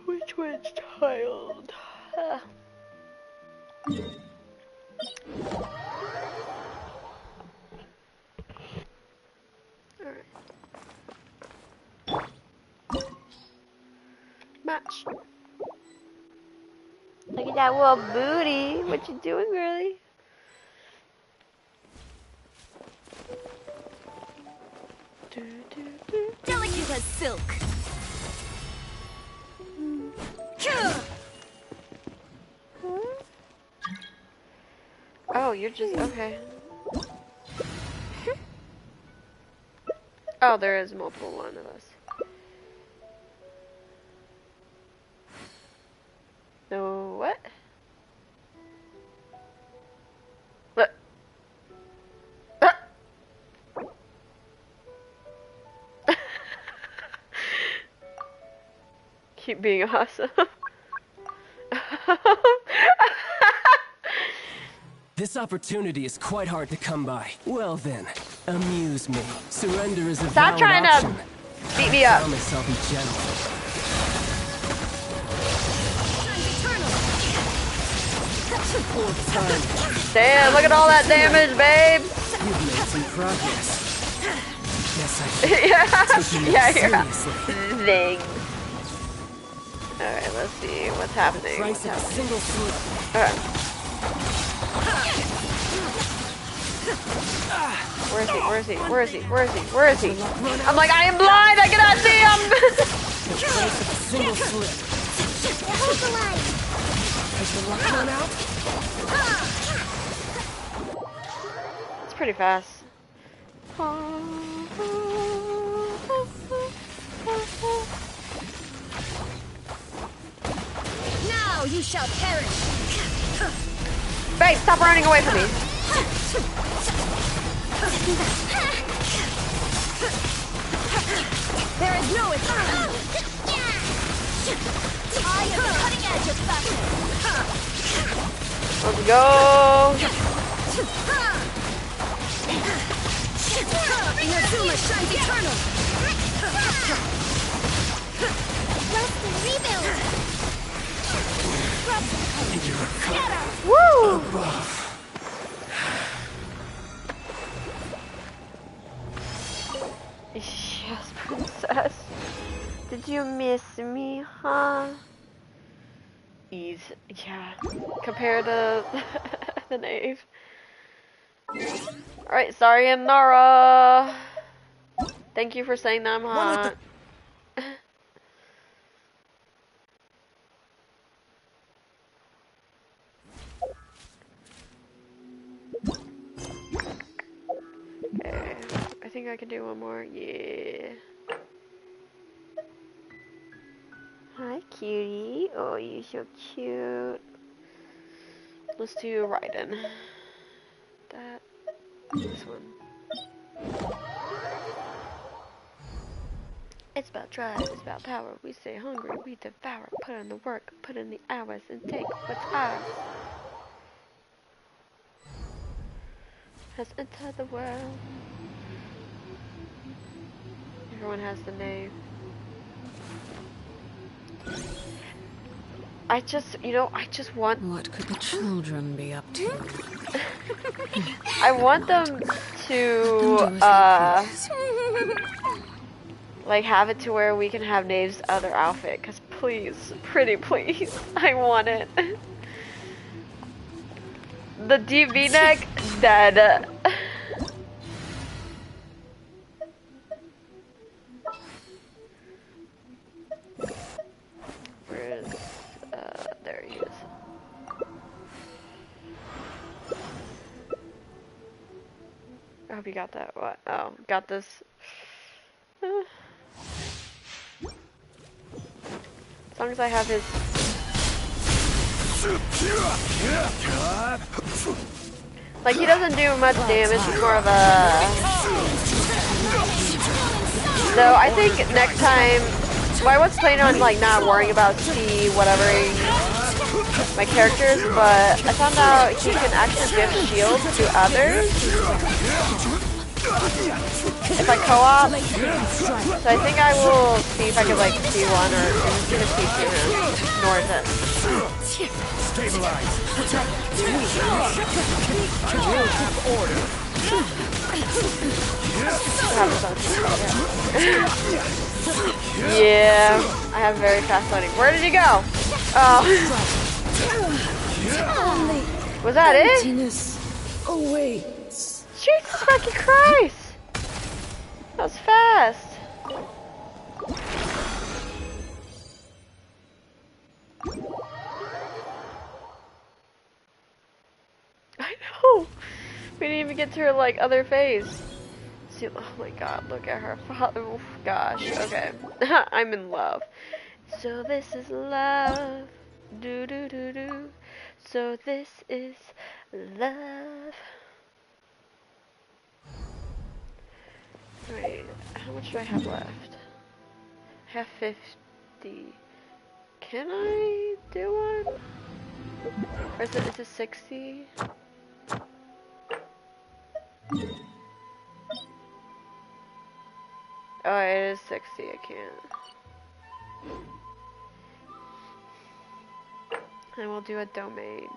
Which one's child? Match. Look at that little booty. What you doing, girly? Delicate as silk. Oh, you're just okay. Oh, there is multiple one of us. No, what? What? Keep being awesome. This opportunity is quite hard to come by. Well then, amuse me. Surrender is a Stop valid trying option. to beat me up. Promise I'll be gentle. Damn, look at all that damage, babe. You've made some progress. Guess Yeah, zing. Alright, let's see what's happening. Price of a single sword. Alright. Where is he? Where is he? Where is he? Where is he? Where is he? I'm like, I am blind! I cannot see him! The price of a single slip. Hold the line. Has your luck run out? It's pretty fast. Now you shall perish. Babe, stop running away from me. There is no escape. I am the cutting edge of fashion. Let's go. Inazuma shines eternal. Rest and rebuild. Woo! Yes, princess. Did you miss me, huh? Ease. Yeah. Compared to the knave. Alright, sorry, Nara. Thank you for saying that I'm hot. Okay, I think I can do one more. Yeah. Hi, cutie. Oh, you're so cute. Let's do Raiden. This one. It's about drive, it's about power. We stay hungry, we devour. Put in the work, put in the hours, and take what's ours. Has entered the world. Everyone has the name. I just want... What could the children be up to? I want them to, like, have it to where we can have Nave's other outfit. Cause please, pretty please, I want it. The deep V-neck, dead. Where is, there he is. I hope you got that. What? Oh, got this. As long as I have his... Like, he doesn't do much damage, he's more of a... So, I think next time... Well, I was planning on, like, not worrying about C whatever my characters, but I found out he can actually give shields to others if I co-op. So I think I will see if I can, like, see one or just give a T to him. Nor is it. Stabilize. Yeah, I have very fast loading. Where did he go? Oh. Was that it? Jesus fucking Christ! That was fast. I know. We didn't even get to her, like, other phase. See, oh my god, look at her father. Oh, gosh, okay. I'm in love. So this is love. Do do do do. So this is love. Wait, how much do I have left? I have 50. Can I do one? Or is it 60? Oh, it is 60, I can't. And we'll do a domain.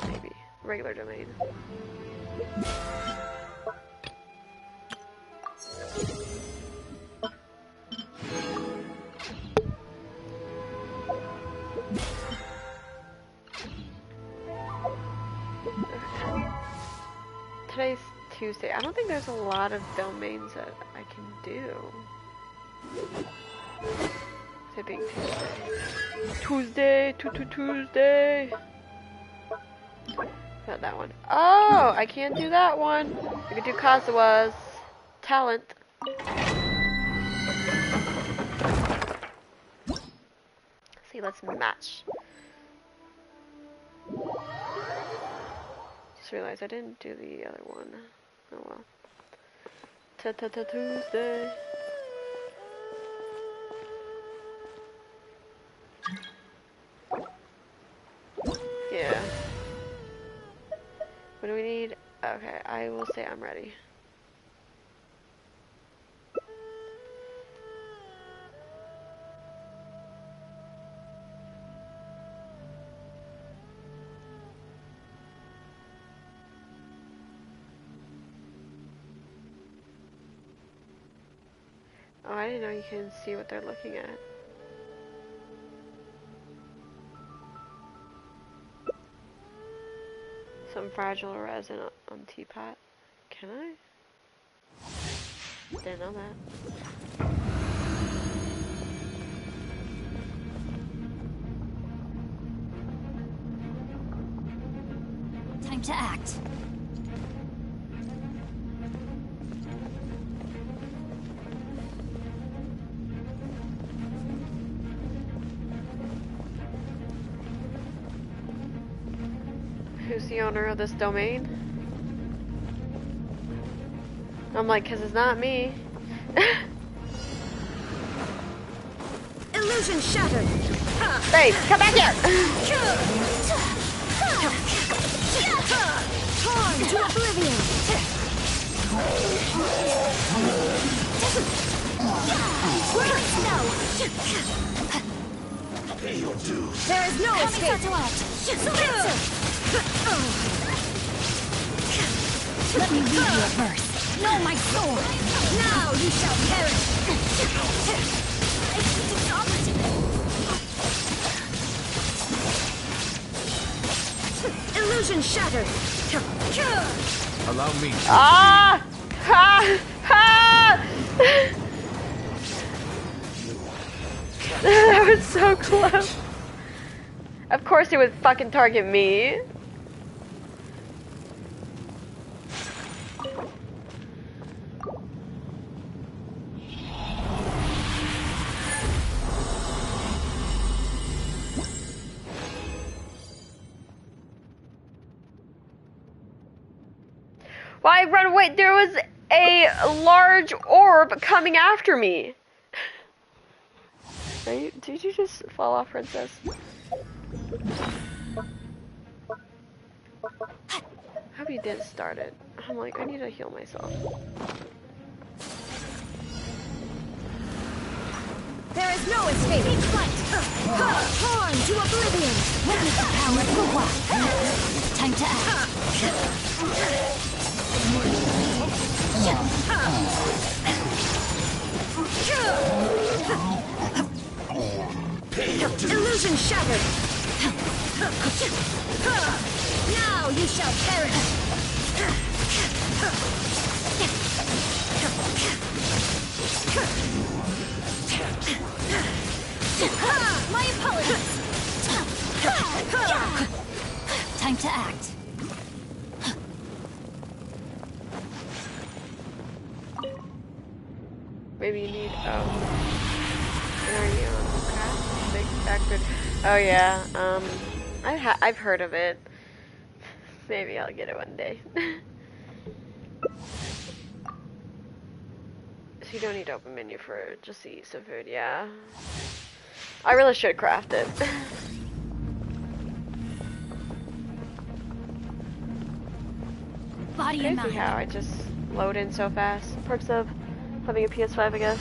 Maybe. Regular domain. Today's Tuesday. I don't think there's a lot of domains that I can do. It being Tuesday. Tuesday. Not that one. Oh, I can't do that one. I can do Kazua's talent. See, let's match. Just realized I didn't do the other one. Oh well. Tuesday. Yeah. What do we need? Okay, I will say I'm ready. Oh, I didn't know you can see what they're looking at. Some fragile resin on teapot. Can I? Didn't know that. Time to act. Who's the owner of this domain? I'm like, 'cause it's not me. Illusion shattered. Hey, come back here! Torn to oblivion. There is no escape. Let me read your verse. Know my sword. Now you shall perish. Illusion shattered. Allow me. Ah! Ha! Ha! That was so close. Of course he would fucking target me. Why run away? There was a large orb coming after me. Did you just fall off, princess? I hope you didn't start it. I'm like, I need to heal myself. There is no escape. Take flight. Torn to oblivion. Witness the power of Guhua. Time to act. Illusion shattered. Now you shall perish. My apologies. Time to act. Maybe you need big backward. Oh yeah, I've heard of it. Maybe I'll get it one day. So you don't need to open menu for just to eat some food, yeah. I really should craft it. Body and Crazy mind. how I just load in so fast. Perks of having a PS5, I guess.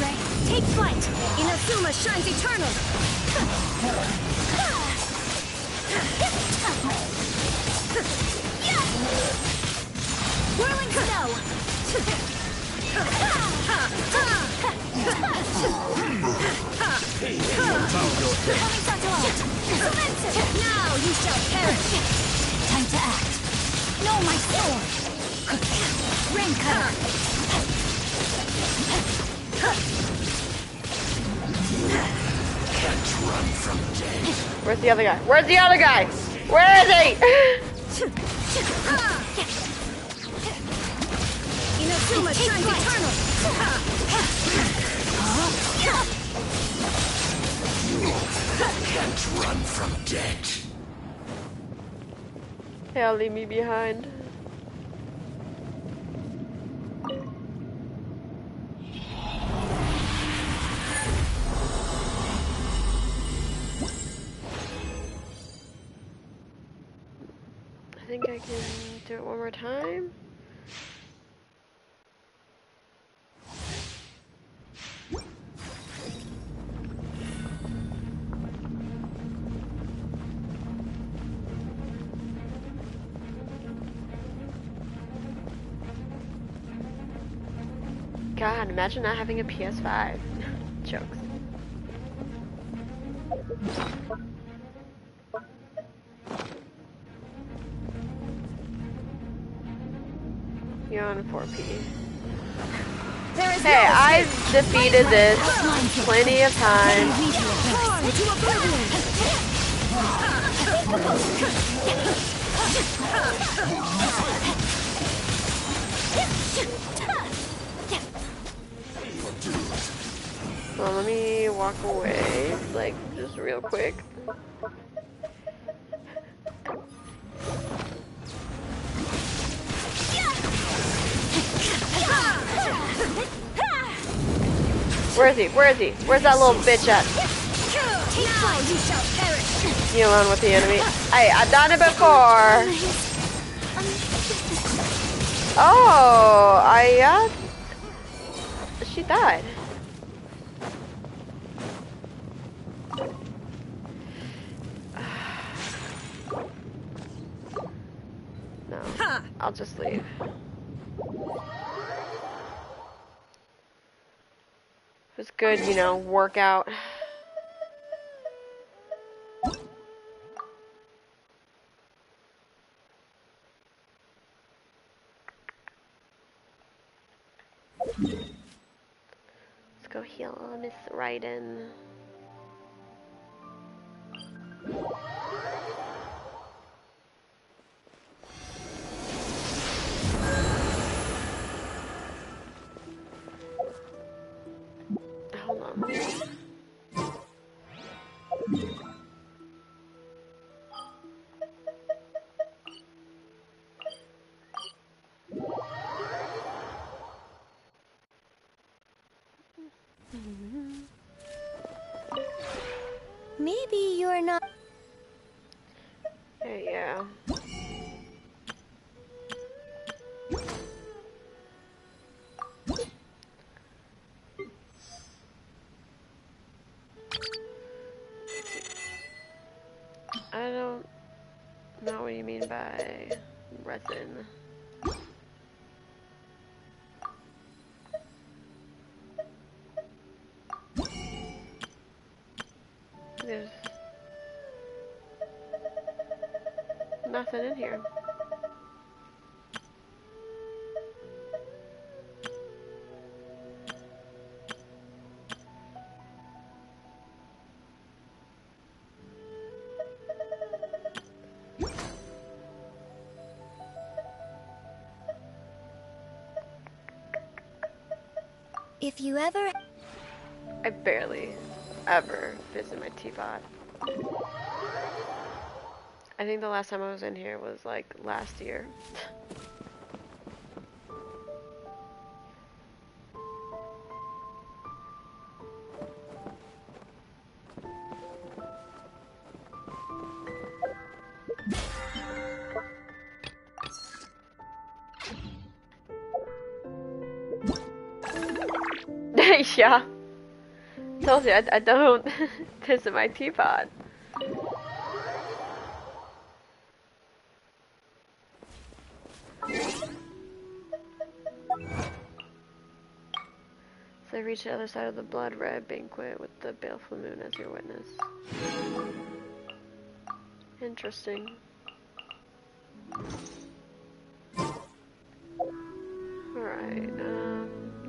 Ray, take flight. Inazuma shines eternal. Whirling snow. Now you shall Feel my sword! Rain cutter! Can't run from death. Where's the other guy? Where's the other guy? Where is he? Inazuma shines eternal! Can't run from death. Hell, leave me behind. I think I can do it one more time. God, imagine not having a PS5. Jokes. You're on 4P. Hey, I've defeated this plenty of times. Well, let me walk away, like, just real quick. Where is he? Where is he? Where's that little bitch at? You alone with the enemy. Hey, I've done it before. Oh, she died. No, I'll just leave. It was good, you know, workout. Let's go heal Miss Raiden. Hold on. Maybe you're not. Yeah. I don't know what you mean by resin. There's nothing in here. If you ever. I barely ever visit my teapot. I think the last time I was in here was like last year. Yeah. Told you, I don't piss in my teapot. So reach the other side of the blood red banquet with the baleful moon as your witness. Interesting. Alright,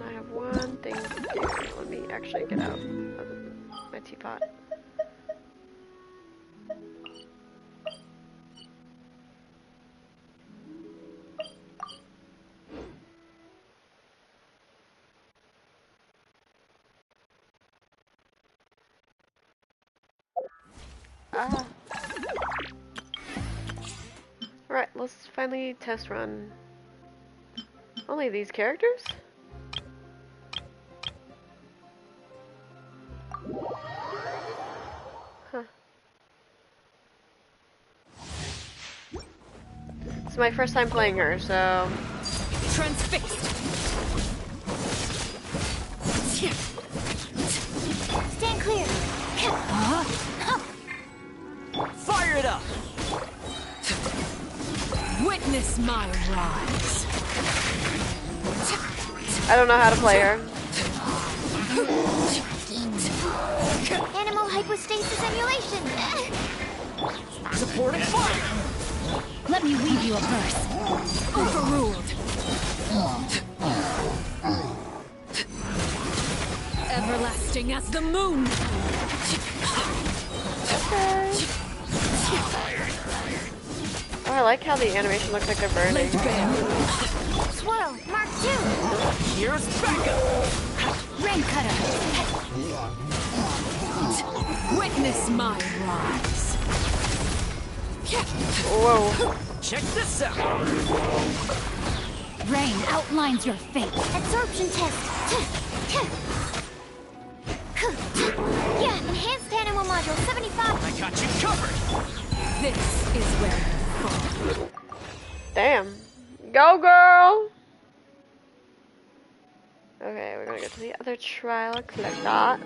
I have one thing to do. Let me actually get out of my teapot. Ah. Alright, let's finally test run. Only these characters? Huh. It's my first time playing her, so... Transfixed! Stand clear! Fire it up! Witness my rise! I don't know how to play her. Animal hypostasis emulation. Supporting fire! Let me weave you a verse. Overruled. Everlasting as the moon. Oh, I like how the animation looks like they're burning. Swirl, Mark 2. Here's Becca! Rain cutter. Witness my rise. Whoa. Check this out! Rain outlines your fate. Absorption test. Yeah, enhanced animal module 75. I got you covered! This is where you fall. Damn. Go, girl! Okay, we're gonna go to the other trial, collect that.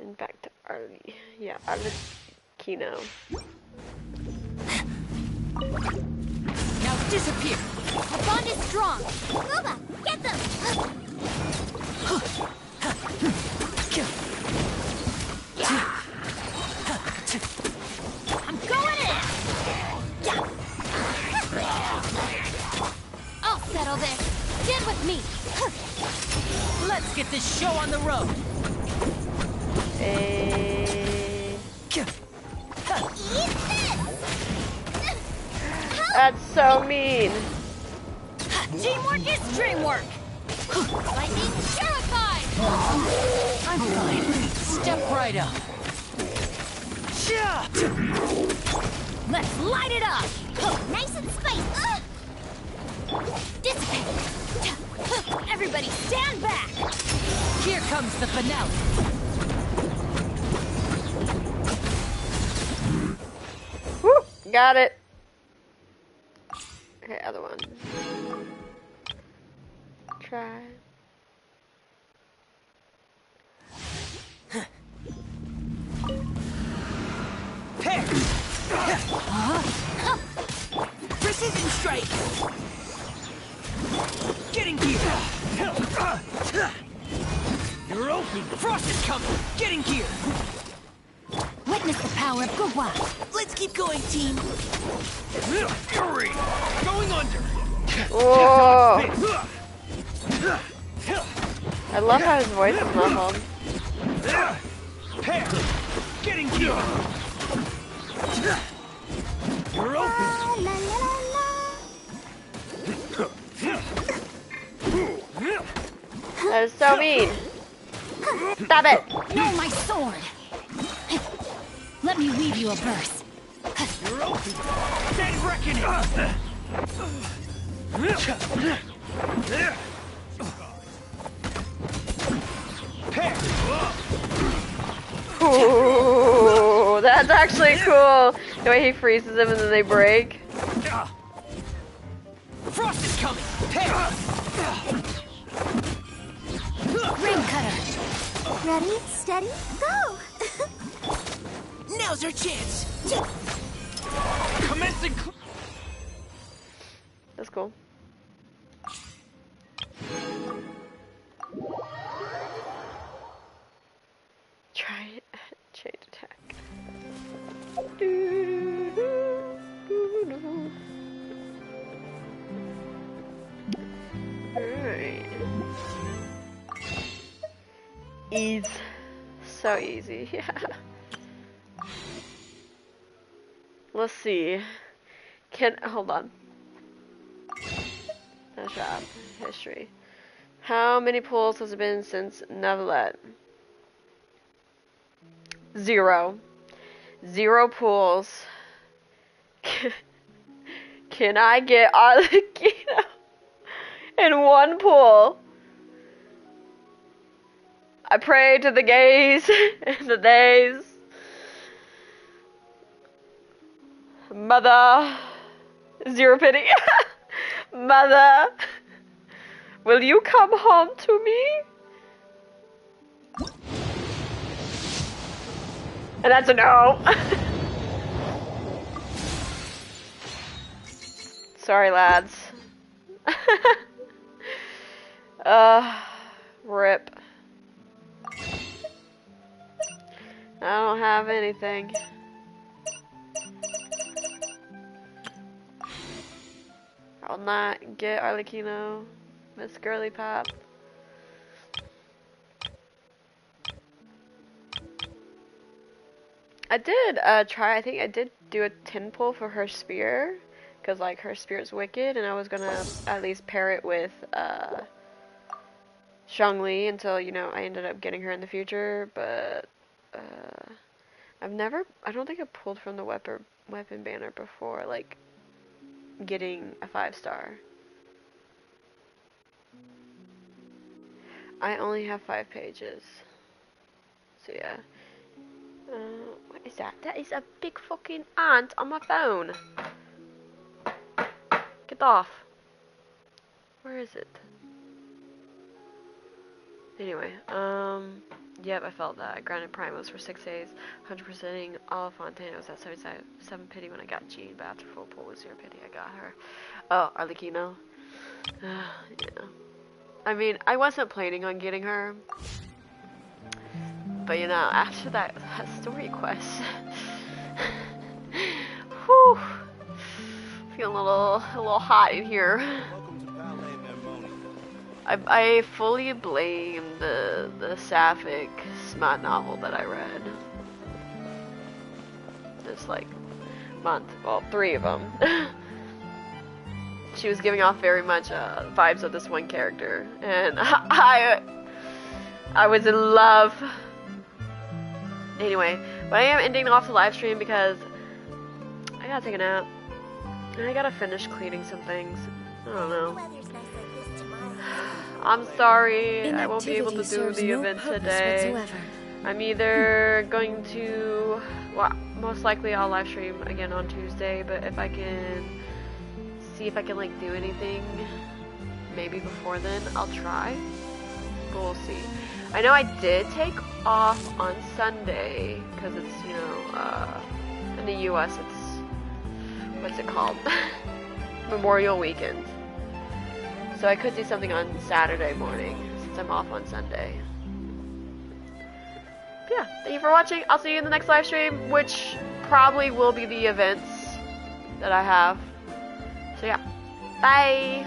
And back to Arlie. Yeah, Arlecchino. Now disappear. The bond is strong. Booba, get them. I'm going in. I'll settle this. Get with me. Let's get this show on the road. That's so mean. Teamwork is dreamwork. Lightning terrified. I'm fine. Step right up. Let's light it up. Nice and spiced. Dissipate. Everybody stand back. Here comes the finale. Woo, got it. Okay, other one. Try. Pick! Precision strike! Getting gear! You're open! Frost is coming! Getting gear! Witness the power of Gugwa. Let's keep going, team! Fury! Going under! Whoa! I love how his voice is muffled. Pair! Getting gear! You're open! La la la la. That is so mean. Stop it! No, my sword. Let me weave you a verse. You're open! Dead reckoning! Pair! Ooh, that's actually cool. The way he freezes them and then they break. Frost is coming! Pair! Rain cutter. Ready, steady, go. Now's our chance! Commencing! That's cool. Try it. Change attack. Ease. So easy. Yeah. Let's see. Hold on. That's job. History. How many pulls has it been since Nevelet? 0. 0 pulls. Can I get Arlecchino in 1 pull? I pray to the gays and the days. Mother. 0 pity. Mother. Will you come home to me? And that's a no. Sorry, lads. Rip. I don't have anything. I'll not get Arlecchino. Miss Girly Pop. I did try, I think I did do a 10 pull for her spear, because like her spear's wicked, and I was gonna at least pair it with Zhongli until, you know, I ended up getting her in the future, but I don't think I pulled from the weapon banner before, like, getting a 5-star. I only have 5 pages. So yeah. What is that? That is a big fucking ant on my phone. Get off. Where is it? Anyway, yep, I felt that. Granted, Prime was for 6 days. 100%ing all Fontaine. It was at 7 pity when I got Jean, but after full pull with 0 pity, I got her. Oh, Arlecchino. Yeah. I mean, I wasn't planning on getting her. But you know, after that story quest, whew, feeling a little hot in here. I fully blame the Sapphic smut novel that I read this like month. Well, 3 of them. She was giving off very much vibes of this one character, and I was in love. Anyway, but I am ending off the live stream because I gotta take a nap. And I gotta finish cleaning some things. I don't know. I'm sorry, I won't be able to do the event today. I'm either going to, well, most likely I'll live stream again on Tuesday, but if I can see if I can like do anything maybe before then, I'll try. But we'll see. I know I did take off on Sunday because it's, you know, in the US it's, what's it called? Memorial Weekend. So I could do something on Saturday morning since I'm off on Sunday. But yeah, thank you for watching. I'll see you in the next live stream, which probably will be the events that I have. So yeah, bye!